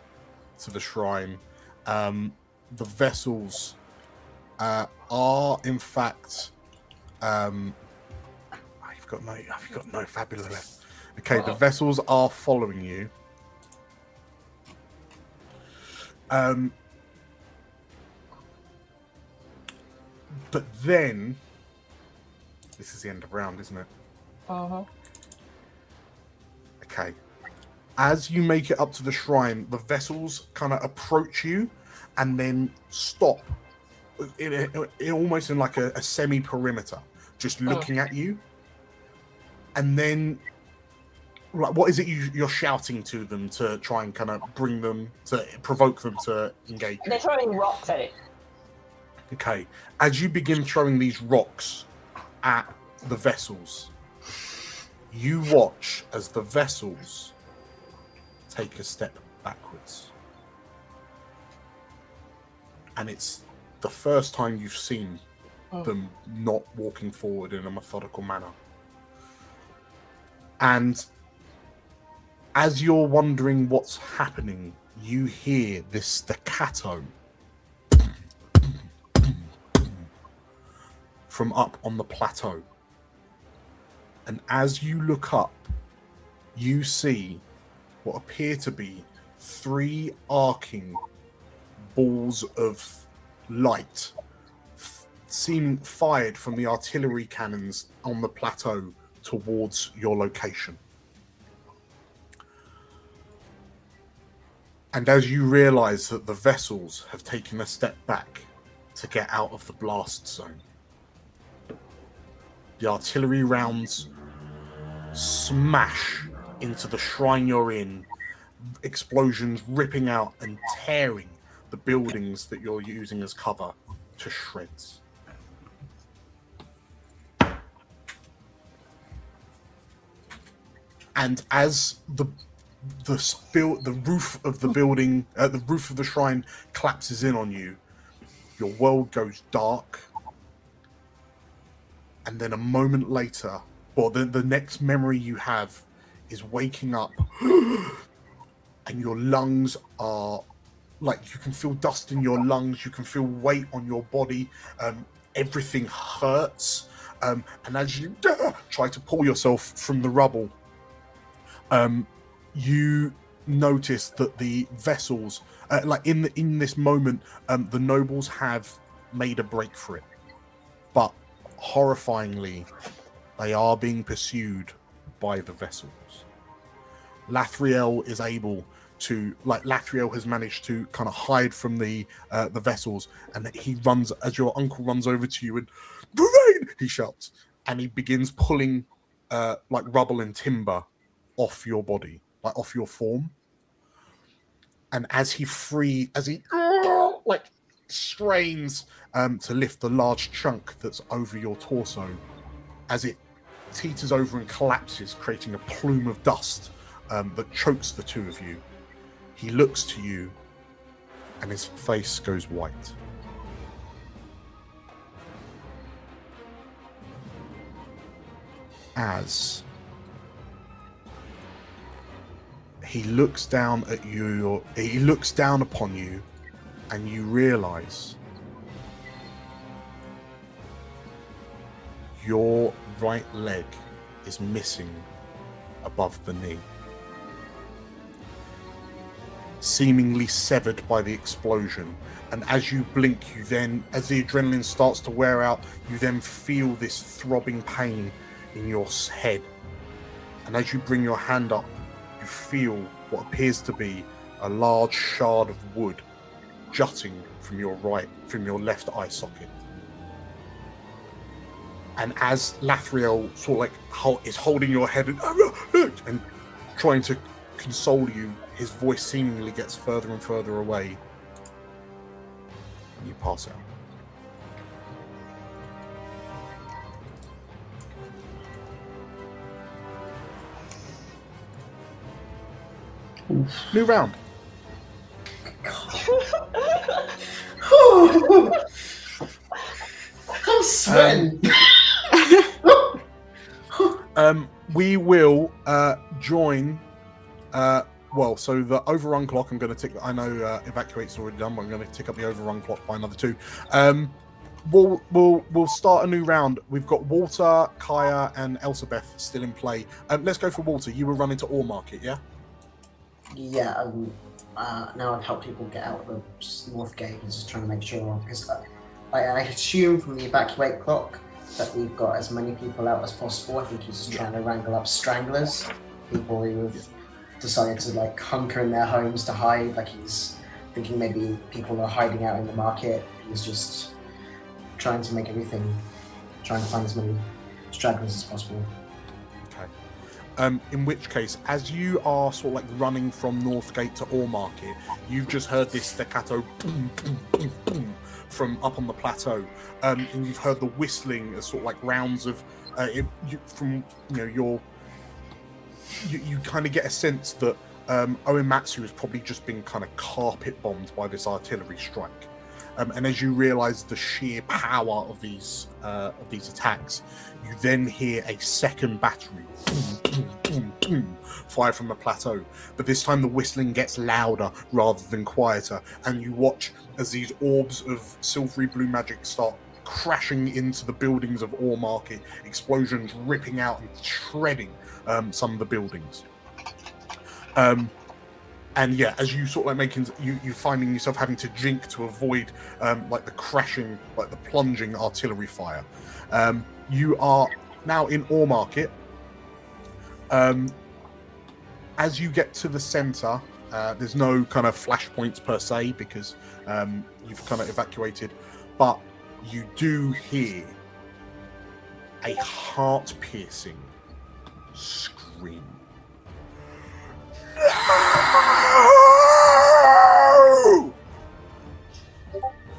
to the shrine. The vessels are in fact you've got no Fabula left. Okay, the vessels are following you. But then this is the end of round, isn't it? Okay. As you make it up to the shrine, the vessels kind of approach you and then stop in almost in like a semi-perimeter, just looking at you. And then, like, what is it you're shouting to them to try and kind of provoke them to engage? They're throwing rocks at it. Okay. As you begin throwing these rocks at the vessels, you watch as the vessels take a step backwards. And it's the first time you've seen them not walking forward in a methodical manner. And as you're wondering what's happening, you hear this staccato from up on the plateau. And as you look up, you see what appear to be 3 arcing balls of light seeming fired from the artillery cannons on the plateau towards your location. And as you realize that the vessels have taken a step back to get out of the blast zone, the artillery rounds smash into the shrine you're in, explosions ripping out and tearing the buildings that you're using as cover to shreds. And as the roof of the building, the roof of the shrine collapses in on you, your world goes dark. And then a moment later, or the next memory you have is waking up and your lungs are like you can feel dust in your lungs, you can feel weight on your body, everything hurts, and as you try to pull yourself from the rubble, you notice that the vessels, like in this moment, the nobles have made a break for it, but horrifyingly, they are being pursued by the vessels. Lathriel is able to, like, Lathriel has managed to kind of hide from the vessels, and he runs, as your uncle runs over to you, and Bravain, he shouts, and he begins pulling like rubble and timber off your body, like off your form. And as he like strains to lift the large chunk that's over your torso, as it teeters over and collapses, creating a plume of dust that chokes the two of you, he looks to you and his face goes white. As he looks down at you, he looks down upon you, and you realize your right leg is missing above the knee, seemingly severed by the explosion. And as you blink, you then, as the adrenaline starts to wear out, you then feel this throbbing pain in your head. And as you bring your hand up, you feel what appears to be a large shard of wood jutting from your left eye socket. And as Lathriel sort of like is holding your head and trying to console you, his voice seemingly gets further and further away, and you pass out. New round. I'm sweating. We will join. Well, so the overrun clock, I'm going to tick. I know evacuate's already done, but I'm going to tick up the overrun clock by another 2. We'll start a new round. We've got Walter, Kaya, and Elsabeth still in play. Let's go for Walter. You were running to Ore Market, yeah? Yeah. Now I've helped people get out of the north gate. I'm just trying to make sure, because I assume from the evacuate clock that we've got as many people out as possible. I think he's just trying to wrangle up stranglers, people who have decided to like hunker in their homes to hide. Like he's thinking maybe people are hiding out in the market. He's just trying to make everything, trying to find as many stragglers as possible. Okay. In which case, as you are sort of like running from Northgate to Ore Market, you've just heard this staccato boom, boom, boom, boom from up on the plateau, and you've heard the whistling as sort of like rounds of you kind of get a sense that Oematsu has probably just been kind of carpet bombed by this artillery strike. And as you realise the sheer power of these attacks, you then hear a second battery boom, boom, boom, boom, fire from the plateau. But this time the whistling gets louder rather than quieter, and you watch as these orbs of silvery blue magic start crashing into the buildings of Ore Market, explosions ripping out and shredding some of the buildings. And yeah, as you sort of like you finding yourself having to jink to avoid like the crashing, like the plunging artillery fire. You are now in Ore Market. As you get to the center, there's no kind of flashpoints per se because you've kind of evacuated, but you do hear a heart-piercing scream. No!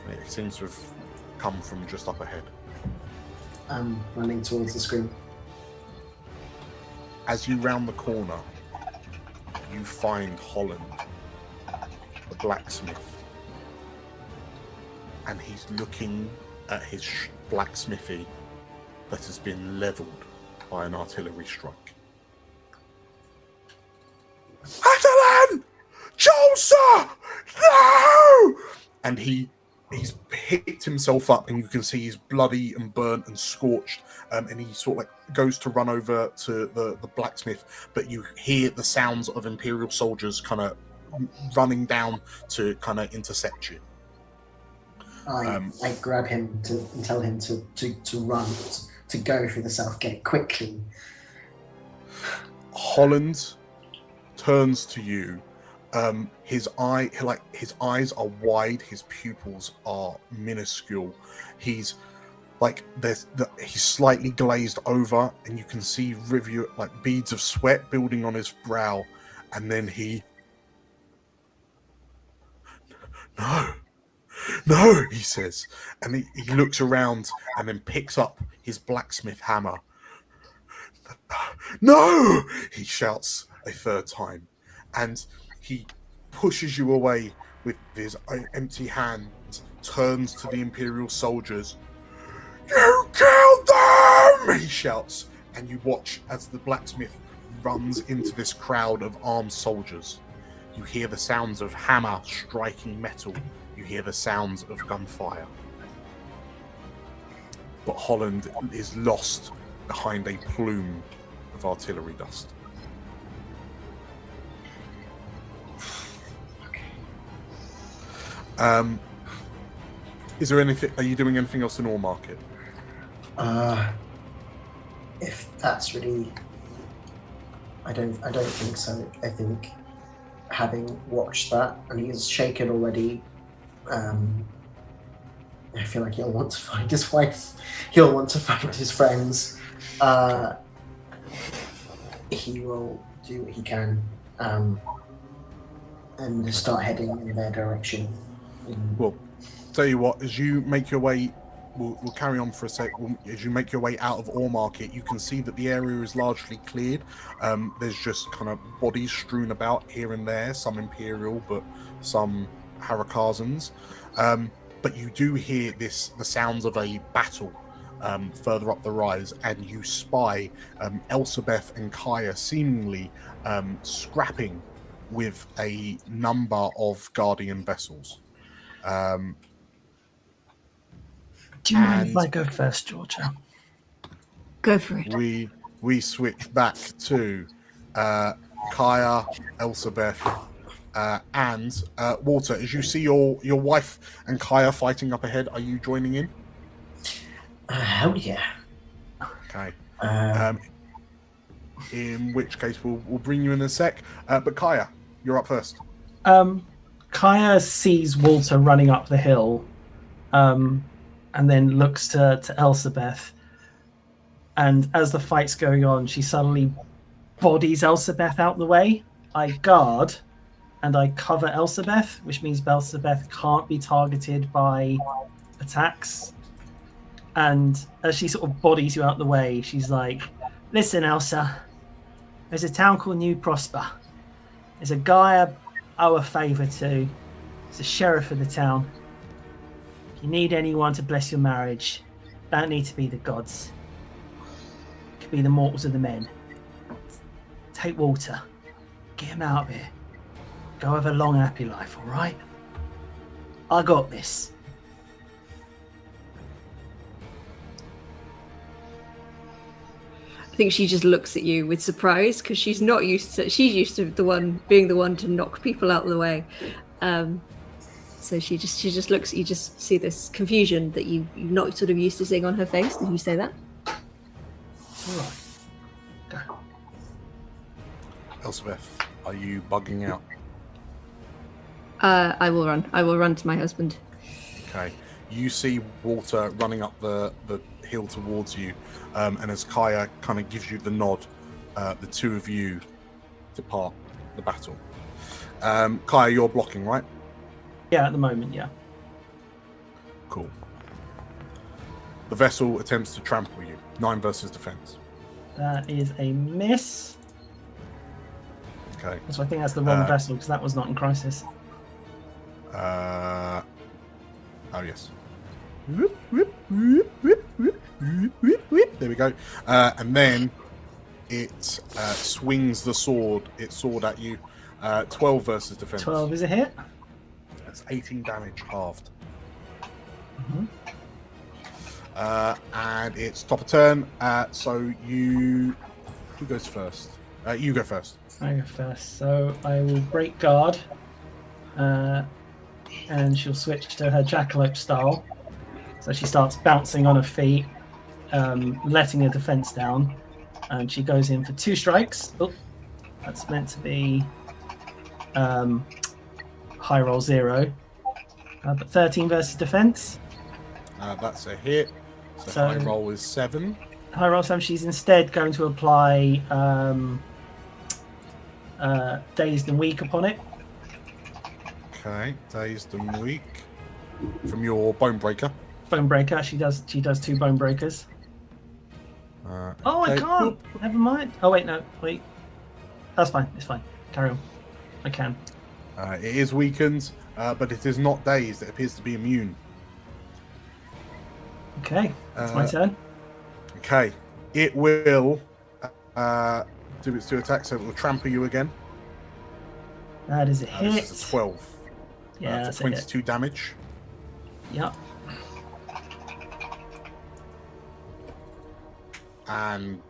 It seems to have come from just up ahead. I'm running towards the screen. As you round the corner, you find Holland, the blacksmith, and he's looking at his blacksmithy that has been leveled by an artillery strike. Adelan! Jolsa! No! and he's picked himself up, and you can see he's bloody and burnt and scorched, and he sort of like goes to run over to the blacksmith, but you hear the sounds of Imperial soldiers kind of running down to kind of intercept you. I grab him and tell him to run, to go through the south gate quickly. Holland turns to you. His eyes are wide. His pupils are minuscule. He's he's slightly glazed over, and you can see beads of sweat building on his brow. And then No, he says, and he looks around and then picks up his blacksmith hammer. No, he shouts a third time, and he pushes you away with his empty hands, turns to the Imperial soldiers. You killed them! He shouts, and you watch as the blacksmith runs into this crowd of armed soldiers. You hear the sounds of hammer striking metal. You hear the sounds of gunfire. But Holland is lost behind a plume of artillery dust. Is there anything? Are you doing anything else in Ore Market? If that's really, I don't think so. I think having watched that, and he's shaken already. I feel like he'll want to find his wife. He'll want to find his friends. He will do what he can, and start heading in their direction. Well, tell you what, as you make your way, we'll carry on for a sec. As you make your way out of Ore Market, you can see that the area is largely cleared. There's just kind of bodies strewn about here and there, some Imperial, but some Harukazans. But you do hear the sounds of a battle further up the rise, and you spy Elsabeth and Kaya seemingly scrapping with a number of Guardian vessels. Do you mind if I go first, Georgia? Go for it. We switch back to Kaya, Elsabeth, and Walter. As you see your wife and Kaya fighting up ahead, are you joining in? Hell yeah. Okay. In which case we'll bring you in a sec. But Kaya, you're up first. Kaya sees Walter running up the hill, and then looks to Elsabeth. And as the fight's going on, she suddenly bodies Elsabeth out the way. I guard and I cover Elsabeth, which means Elsabeth can't be targeted by attacks. And as she sort of bodies you out the way, she's like, "Listen, Elsa, there's a town called New Prosper. There's a guy I owe a favour to. He's the sheriff of the town. If you need anyone to bless your marriage, don't need to be the gods. It could be the mortals of the men. Take Walter. Get him out of here. Go have a long, happy life, all right? I got this." I think she just looks at you with surprise because she's not used to. She's used to being the one to knock people out of the way. So she just looks at you. Just see this confusion that you're not sort of used to seeing on her face. Did you say that? All right. Go. Elsabeth, are you bugging out? I will run. I will run to my husband. Okay. You see Walter running up the hill towards you, and as Kaya kind of gives you the nod, the two of you depart the battle. Kaya, you're blocking, right? Yeah, at the moment, yeah. Cool. The vessel attempts to trample you. 9 versus defense. That is a miss. Okay. So I think that's the wrong vessel because that was not in crisis. Oh yes. There we go. And then it swings its sword at you. 12 versus defense. 12 is a hit. That's 18 damage halved. Mhm. And it's top of turn. So who goes first? You go first. I go first. So I will break guard. And she'll switch to her jackalope style. So she starts bouncing on her feet, letting her defense down. And she goes in for 2 strikes. Oh, that's meant to be high roll 0. But 13 versus defense. That's a hit. So So- high roll is 7. High roll 7. She's instead going to apply dazed and weak upon it. Okay, dazed and weak. From your bone breaker. Bone breaker. She does 2 bone breakers. Oh, I okay. can't. Never mind. Oh wait, no, wait. That's fine. It's fine. Carry on. I can. It is weakened, but it is not dazed. It appears to be immune. Okay, it's my turn. Okay, it will do its 2 attacks, so it will trample you again. That is a hit. This is a 12. Yeah, For that's a hit. 22 damage. Yep. And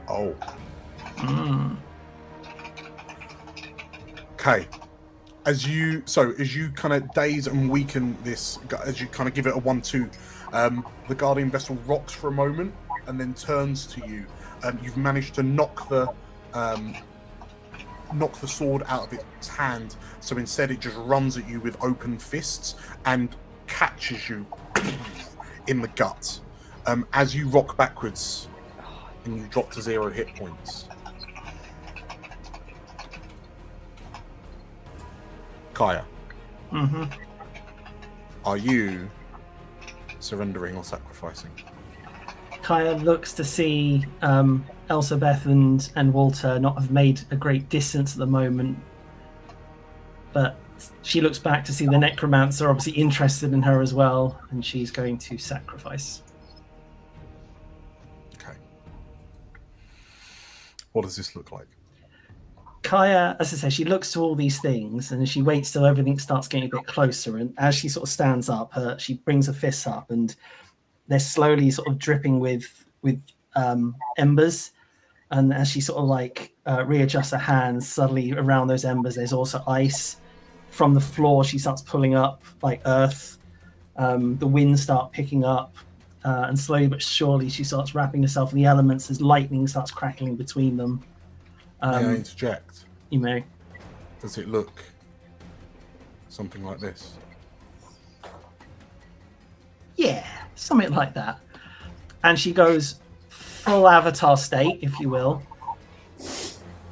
oh, Mm. okay. As you kind of daze and weaken this, as you kind of give it a 1-2, the guardian vessel rocks for a moment and then turns to you. You've managed to knock the sword out of its hand, so instead it just runs at you with open fists and catches you in the gut. As you rock backwards and you drop to 0 hit points. Kaya, Mm-hmm. are you surrendering or sacrificing? Kaya looks to see Elsabeth and Walter not have made a great distance at the moment, but she looks back to see the necromancer obviously interested in her as well, and she's going to sacrifice. Okay. What does this look like? Kaya, as I say, she looks to all these things and she waits till everything starts getting a bit closer. And as she sort of stands up, she brings her fists up, and they're slowly sort of dripping with embers. And as she sort of like readjusts her hands, suddenly around those embers, there's also ice. From the floor, she starts pulling up like earth. The winds start picking up, and slowly but surely, she starts wrapping herself in the elements as lightning starts crackling between them. May I interject? You may. Does it look something like this? Yeah, something like that. And she goes full avatar state, if you will.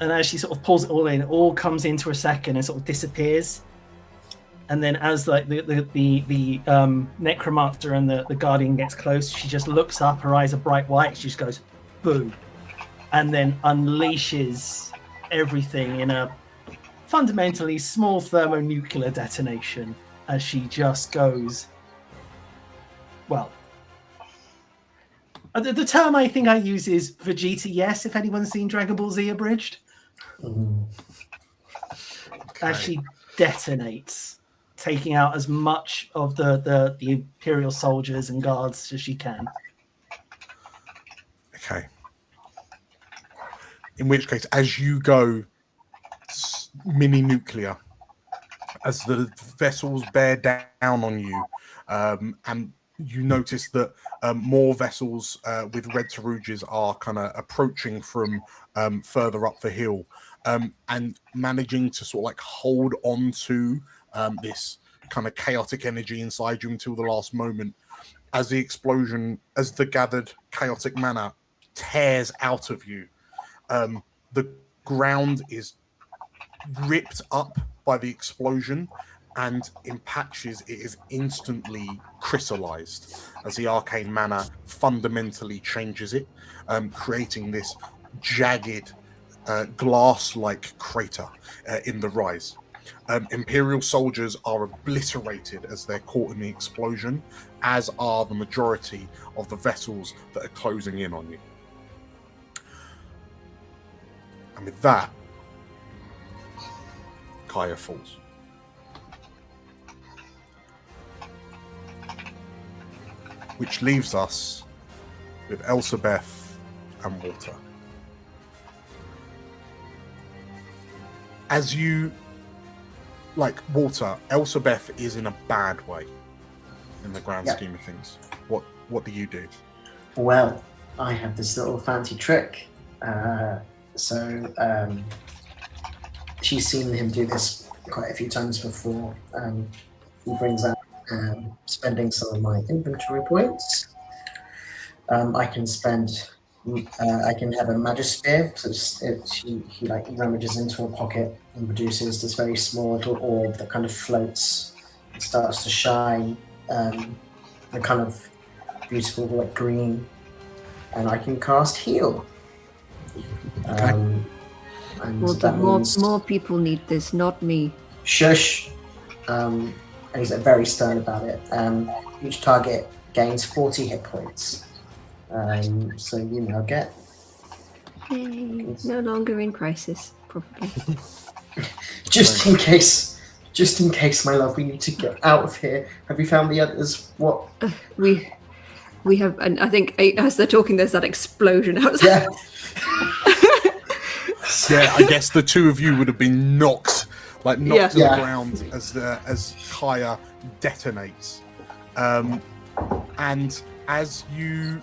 And as she sort of pulls it all in, it all comes into a second and sort of disappears. And then as like the necromancer and the guardian gets close, she just looks up, her eyes are bright white, she just goes, boom. And then unleashes everything in a fundamentally small thermonuclear detonation as she just goes, well, the term I think I use is Vegeta yes, if anyone's seen Dragon Ball Z Abridged. As she detonates, taking out as much of the Imperial soldiers and guards as she can. Okay. In which case, as you go mini nuclear, as the vessels bear down on you, and you notice that more vessels with red Tarujas are kind of approaching from further up the hill, and managing to sort of like hold on to this kind of chaotic energy inside you until the last moment, as the explosion, as the gathered chaotic mana tears out of you. The ground is ripped up by the explosion, and in patches it is instantly crystallized as the arcane mana fundamentally changes it, creating this jagged glass-like crater in the rise. Imperial soldiers are obliterated as they're caught in the explosion, as are the majority of the vessels that are closing in on you. And with that, Kaya falls. which leaves us with Elsabeth and Walter. As you, like, Walter, Elsabeth is in a bad way in the grand scheme of things. What do you do? Well, I have this little fancy trick. She's seen him do this quite a few times before. He brings out spending some of my inventory points. I can have a Magisphere, so he like rummages into a pocket and produces this very small little orb that kind of floats and starts to shine, a kind of beautiful like green, and I can cast Heal. And Well, that means... more people need this, not me. Shush. And he's very stern about it. Each target gains 40 hit points. So you now get... Yay. No longer in crisis, probably. Just in case, my love, we need to get out of here. Have you found the others? What? We have, and I think as they're talking, there's that explosion outside. Yeah, I guess the two of you would have been knocked to the ground as Kaya detonates. And as you,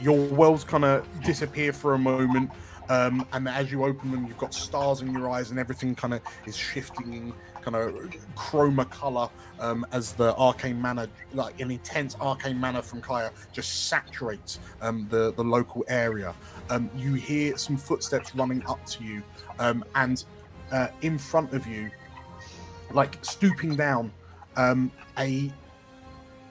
your worlds kind of disappear for a moment, and as you open them, you've got stars in your eyes and everything kind of is shifting in kind of chroma color as the arcane mana, like an intense arcane mana from Kaya, just saturates the local area. You hear some footsteps running up to you, and in front of you, like stooping down, a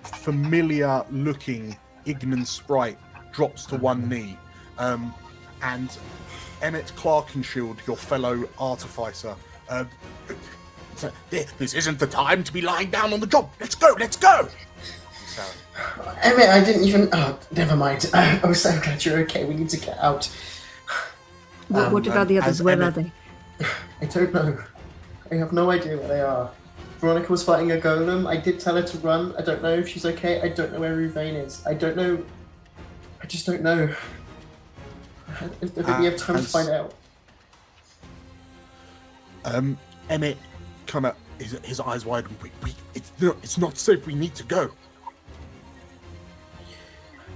familiar looking Ignan sprite drops to one knee, and Emmett Clarkenshield, your fellow artificer, this isn't the time to be lying down on the job. Let's go. Emmett, I didn't even... Oh, never mind. I was so glad you're okay. We need to get out. What about the others? Where are they? I don't know. I have no idea where they are. Veronica was fighting a golem. I did tell her to run. I don't know if she's okay. I don't know where Ruvain is. I don't know. I just don't know. I think we have time to find out. Emmett kind of, his eyes wide. It's not safe. We need to go.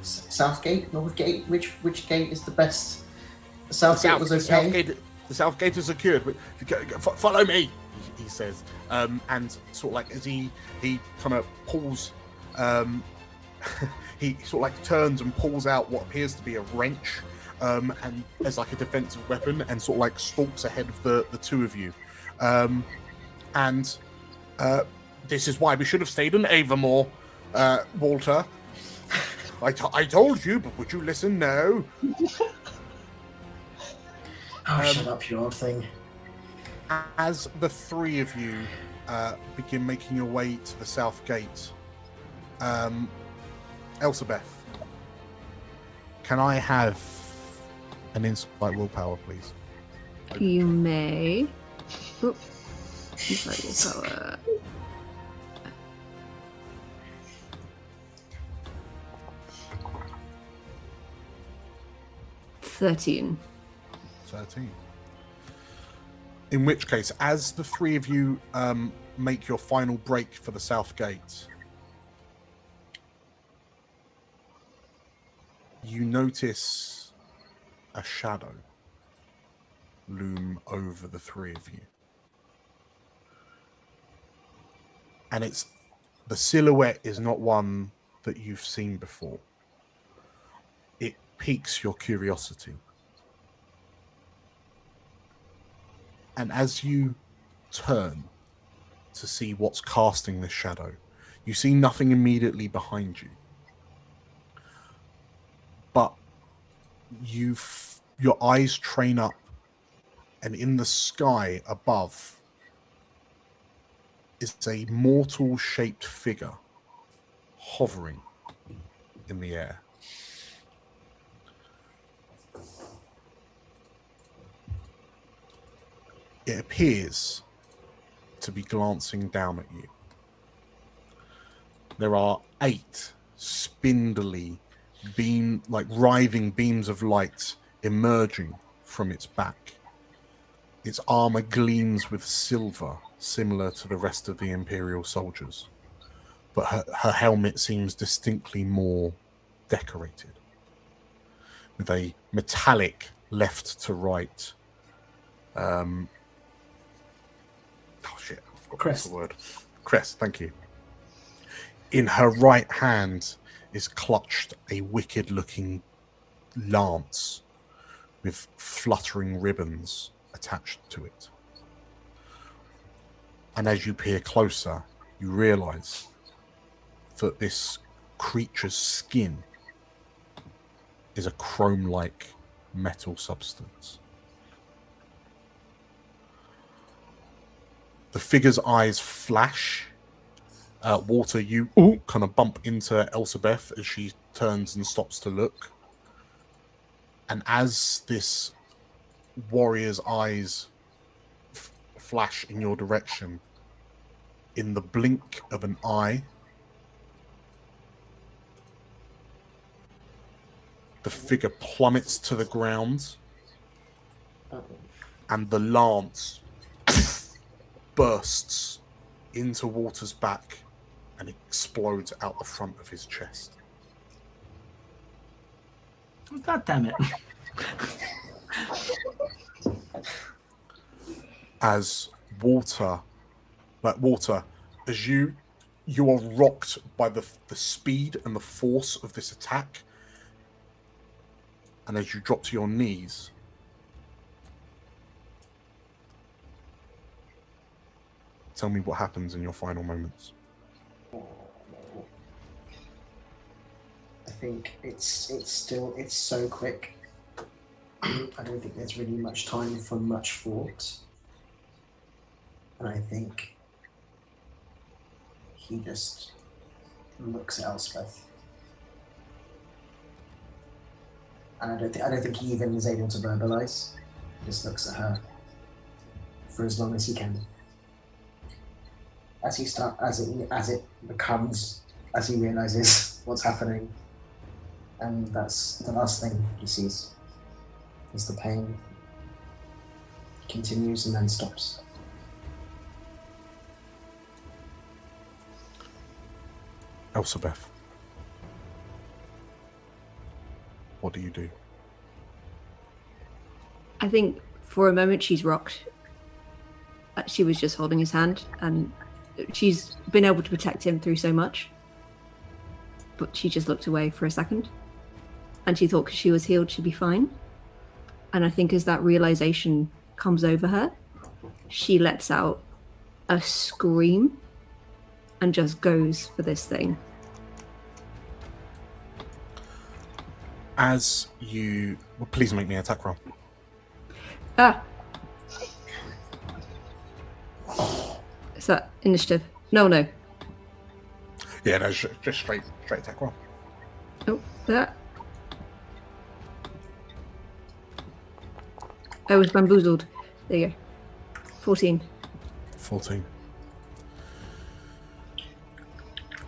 South gate, North gate. Which gate is the best? The South gate was okay. The South gate is secured. Follow me, he says, and sort of like as he kind of pulls, he sort of like turns and pulls out what appears to be a wrench, and as like a defensive weapon, and sort of like stalks ahead of the two of you, and this is why we should have stayed in Avamore, Walter. I told you, but would you listen? No. Shut up, you old thing. As the three of you begin making your way to the South Gate, Elsabeth, can I have an insight willpower, please? You may. Oop. Insight willpower. $13. In which case, as the three of you make your final break for the South Gate, you notice a shadow loom over the three of you. And the silhouette is not one that you've seen before. It piques your curiosity. And as you turn to see what's casting this shadow, you see nothing immediately behind you. But your eyes train up, and in the sky above is a mortal-shaped figure hovering in the air. It appears to be glancing down at you. There are 8 spindly writhing beams of light emerging from its back. Its armor gleams with silver, similar to the rest of the Imperial soldiers, but her helmet seems distinctly more decorated, with a metallic left to right. Oh shit! I forgot Crest. the word. Crest. Thank you. In her right hand is clutched a wicked-looking lance with fluttering ribbons attached to it. And as you peer closer, you realize that this creature's skin is a chrome-like metal substance. The figure's eyes flash. Water, you kind of bump into Elsabeth as she turns and stops to look. And as this warrior's eyes flash in your direction, in the blink of an eye, the figure plummets to the ground, and the lance bursts into Walter's back and explodes out the front of his chest. God damn it. As Walter, as you are rocked by the speed and the force of this attack, and as you drop to your knees, tell me what happens in your final moments. I think it's so quick. I don't think there's really much time for much thought. And I think he just looks at Elspeth. And I don't think he even is able to verbalize. He just looks at her for as long as he can. As he realizes what's happening, and that's the last thing he sees. Is the pain. He continues and then stops. Elsabeth, what do you do? I think for a moment she's rocked. She was just holding his hand, and she's been able to protect him through so much. But she just looked away for a second, and she thought because she was healed she'd be fine. And I think as that realization comes over her, she lets out a scream and just goes for this thing. As you... Well, please make me an attack roll. Ah! Is that initiative? No. Yeah, no, just straight attack roll. Oh, that. I was bamboozled. There you go. 14. 14.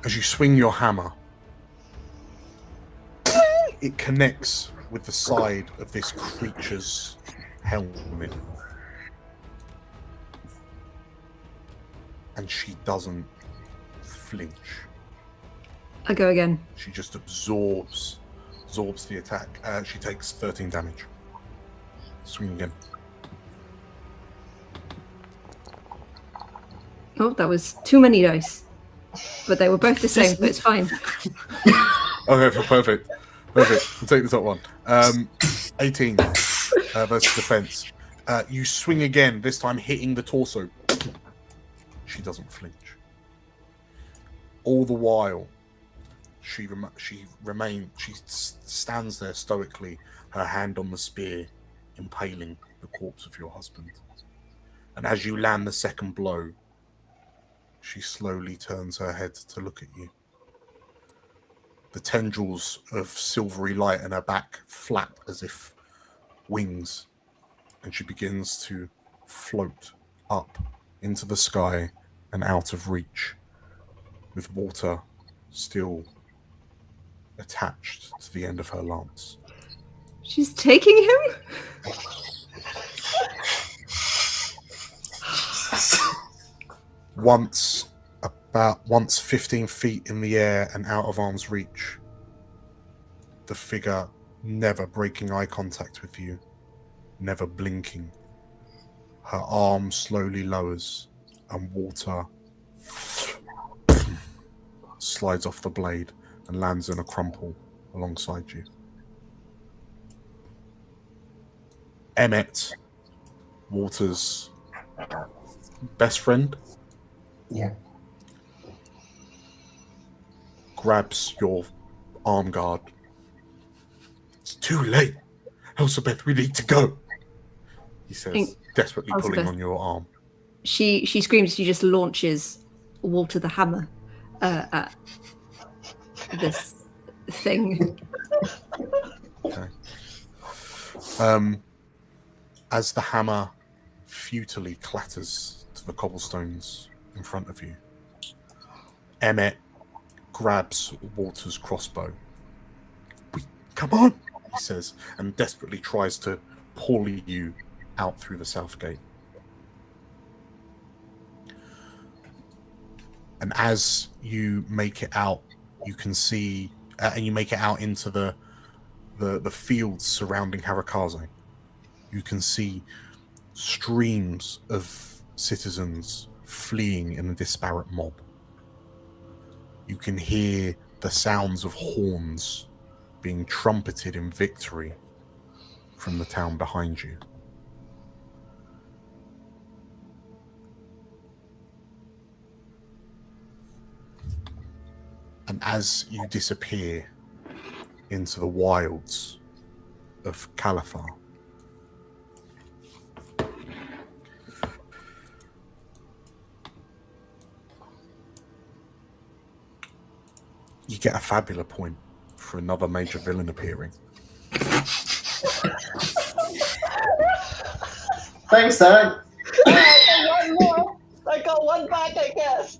As you swing your hammer, it connects with the side of this creature's helmet. And she doesn't flinch. I go again. She just absorbs the attack. She takes 13 damage. Swing again. Oh, that was too many dice. But they were both the same, but it's fine. Okay, perfect. We'll take the top one. 18 versus defense. You swing again, this time hitting the torso. She doesn't flinch. All the while, she stands there stoically, her hand on the spear, impaling the corpse of your husband. And as you land the second blow, she slowly turns her head to look at you. The tendrils of silvery light in her back flap as if wings, and she begins to float up into the sky and out of reach, with water still attached to the end of her lance. She's taking him? Once 15 feet in the air and out of arm's reach, the figure never breaking eye contact with you, never blinking. Her arm slowly lowers and water slides off the blade and lands in a crumple alongside you. Emmet, Water's best friend, Yeah. grabs your arm guard. It's too late. Elizabeth, we need to go. He says, desperately pulling Elizabeth. on your arm. She screams. She just launches Walter the hammer at this thing. Okay. As the hammer futilely clatters to the cobblestones in front of you, Emmet grabs Walter's crossbow. Come on, he says, and desperately tries to pull you out through the south gate. And as you make it out, you can see, and you make it out into the fields surrounding Harukaze. You can see streams of citizens fleeing in a disparate mob. You can hear the sounds of horns being trumpeted in victory from the town behind you. And as you disappear into the wilds of Califar, you get a Fabula point for another major villain appearing. Thanks, Dad. I got one more. I got one back, I guess.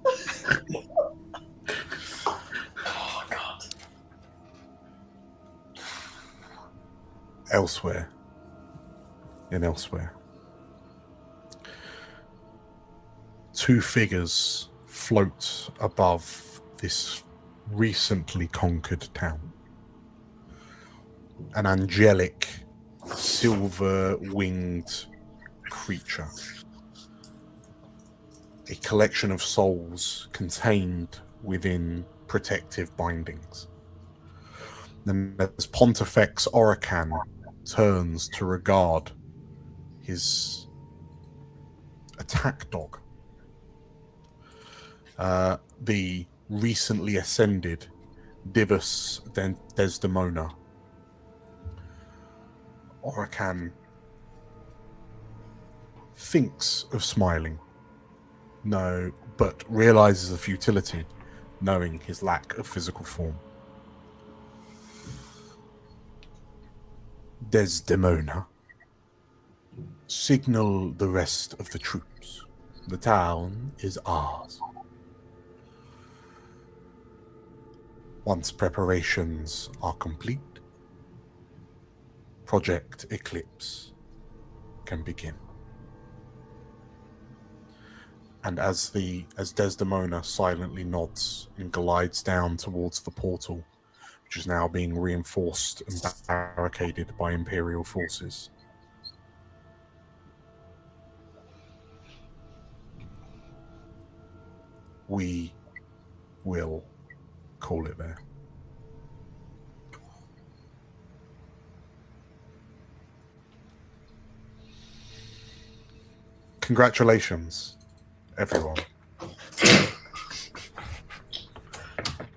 Oh, God. Elsewhere, two figures float above this recently conquered town. An angelic, silver-winged creature. A collection of souls contained within protective bindings. Then as Pontifex Orican turns to regard his attack dog, the recently ascended Divus Desdemona, Orican thinks of smiling, no, but realizes the futility, knowing his lack of physical form. Desdemona, signal the rest of the troops. The town is ours. Once preparations are complete, Project Eclipse can begin. And as Desdemona silently nods and glides down towards the portal, which is now being reinforced and barricaded by Imperial forces, we will call it there. Congratulations, everyone. I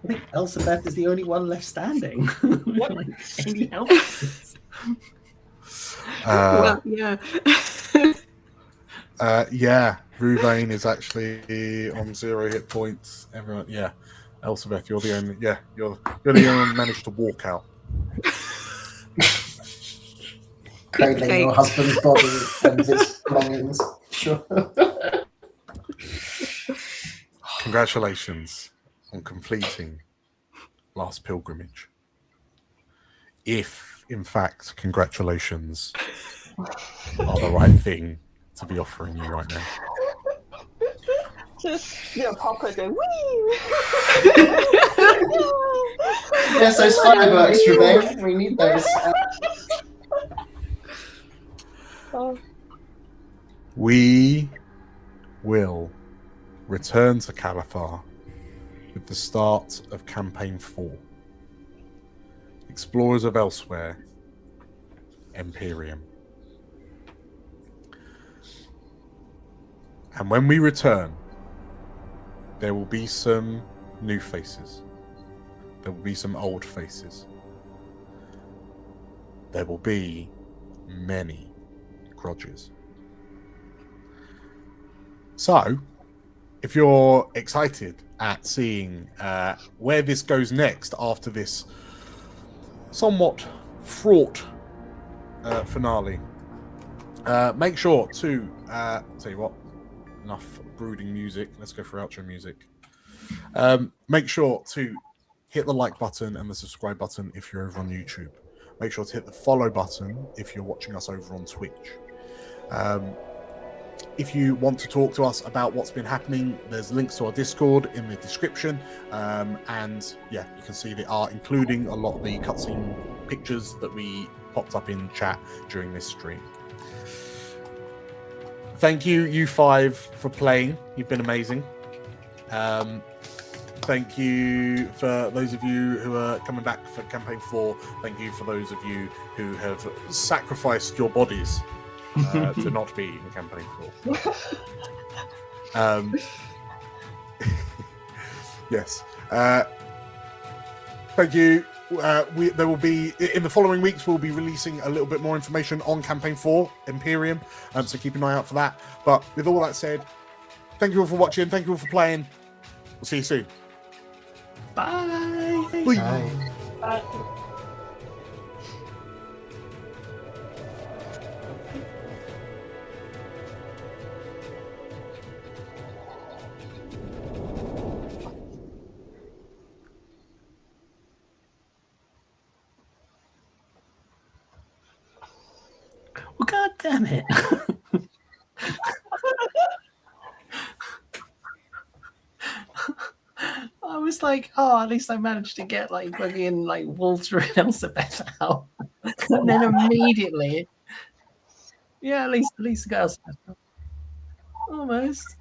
think Elizabeth is the only one left standing. What? Like, any help? Well, yeah. Yeah, Ruvain is actually on 0 hit points. Everyone, yeah. Elizabeth, you're the only. Yeah, you're the only one who managed to walk out. Cradling your husband's body and his belongings. Sure. Congratulations on completing Last Pilgrimage. if in fact congratulations are the right thing to be offering you right now. Just your popper go wee. Yes, those fireworks, Rebecca. We need those. We will return to Calathar with the start of Campaign 4. Explorers of Elsewhere, Imperium. And when we return, there will be some new faces. There will be some old faces. There will be many grudges. So, if you're excited at seeing where this goes next after this somewhat fraught finale, make sure to tell you what, enough brooding music. Let's go for outro music. Make sure to hit the like button and the subscribe button if you're over on YouTube. Make sure to hit the follow button if you're watching us over on Twitch. If you want to talk to us about what's been happening, there's links to our Discord in the description. And yeah, you can see they are including a lot of the cutscene pictures that we popped up in chat during this stream. Thank you, you five, for playing. You've been amazing. Thank you for those of you who are coming back for Campaign 4. Thank you for those of you who have sacrificed your bodies to not be in Campaign 4. Yes. Thank you. There will be, in the following weeks, we'll be releasing a little bit more information on Campaign 4, Imperium, so keep an eye out for that. But with all that said, thank you all for watching. Thank you all for playing. We'll see you soon. Bye. Bye. Well, God damn it. I was like, oh, at least I managed to get like fucking like Walter and Elizabeth out. And then immediately, yeah, at least the girls almost.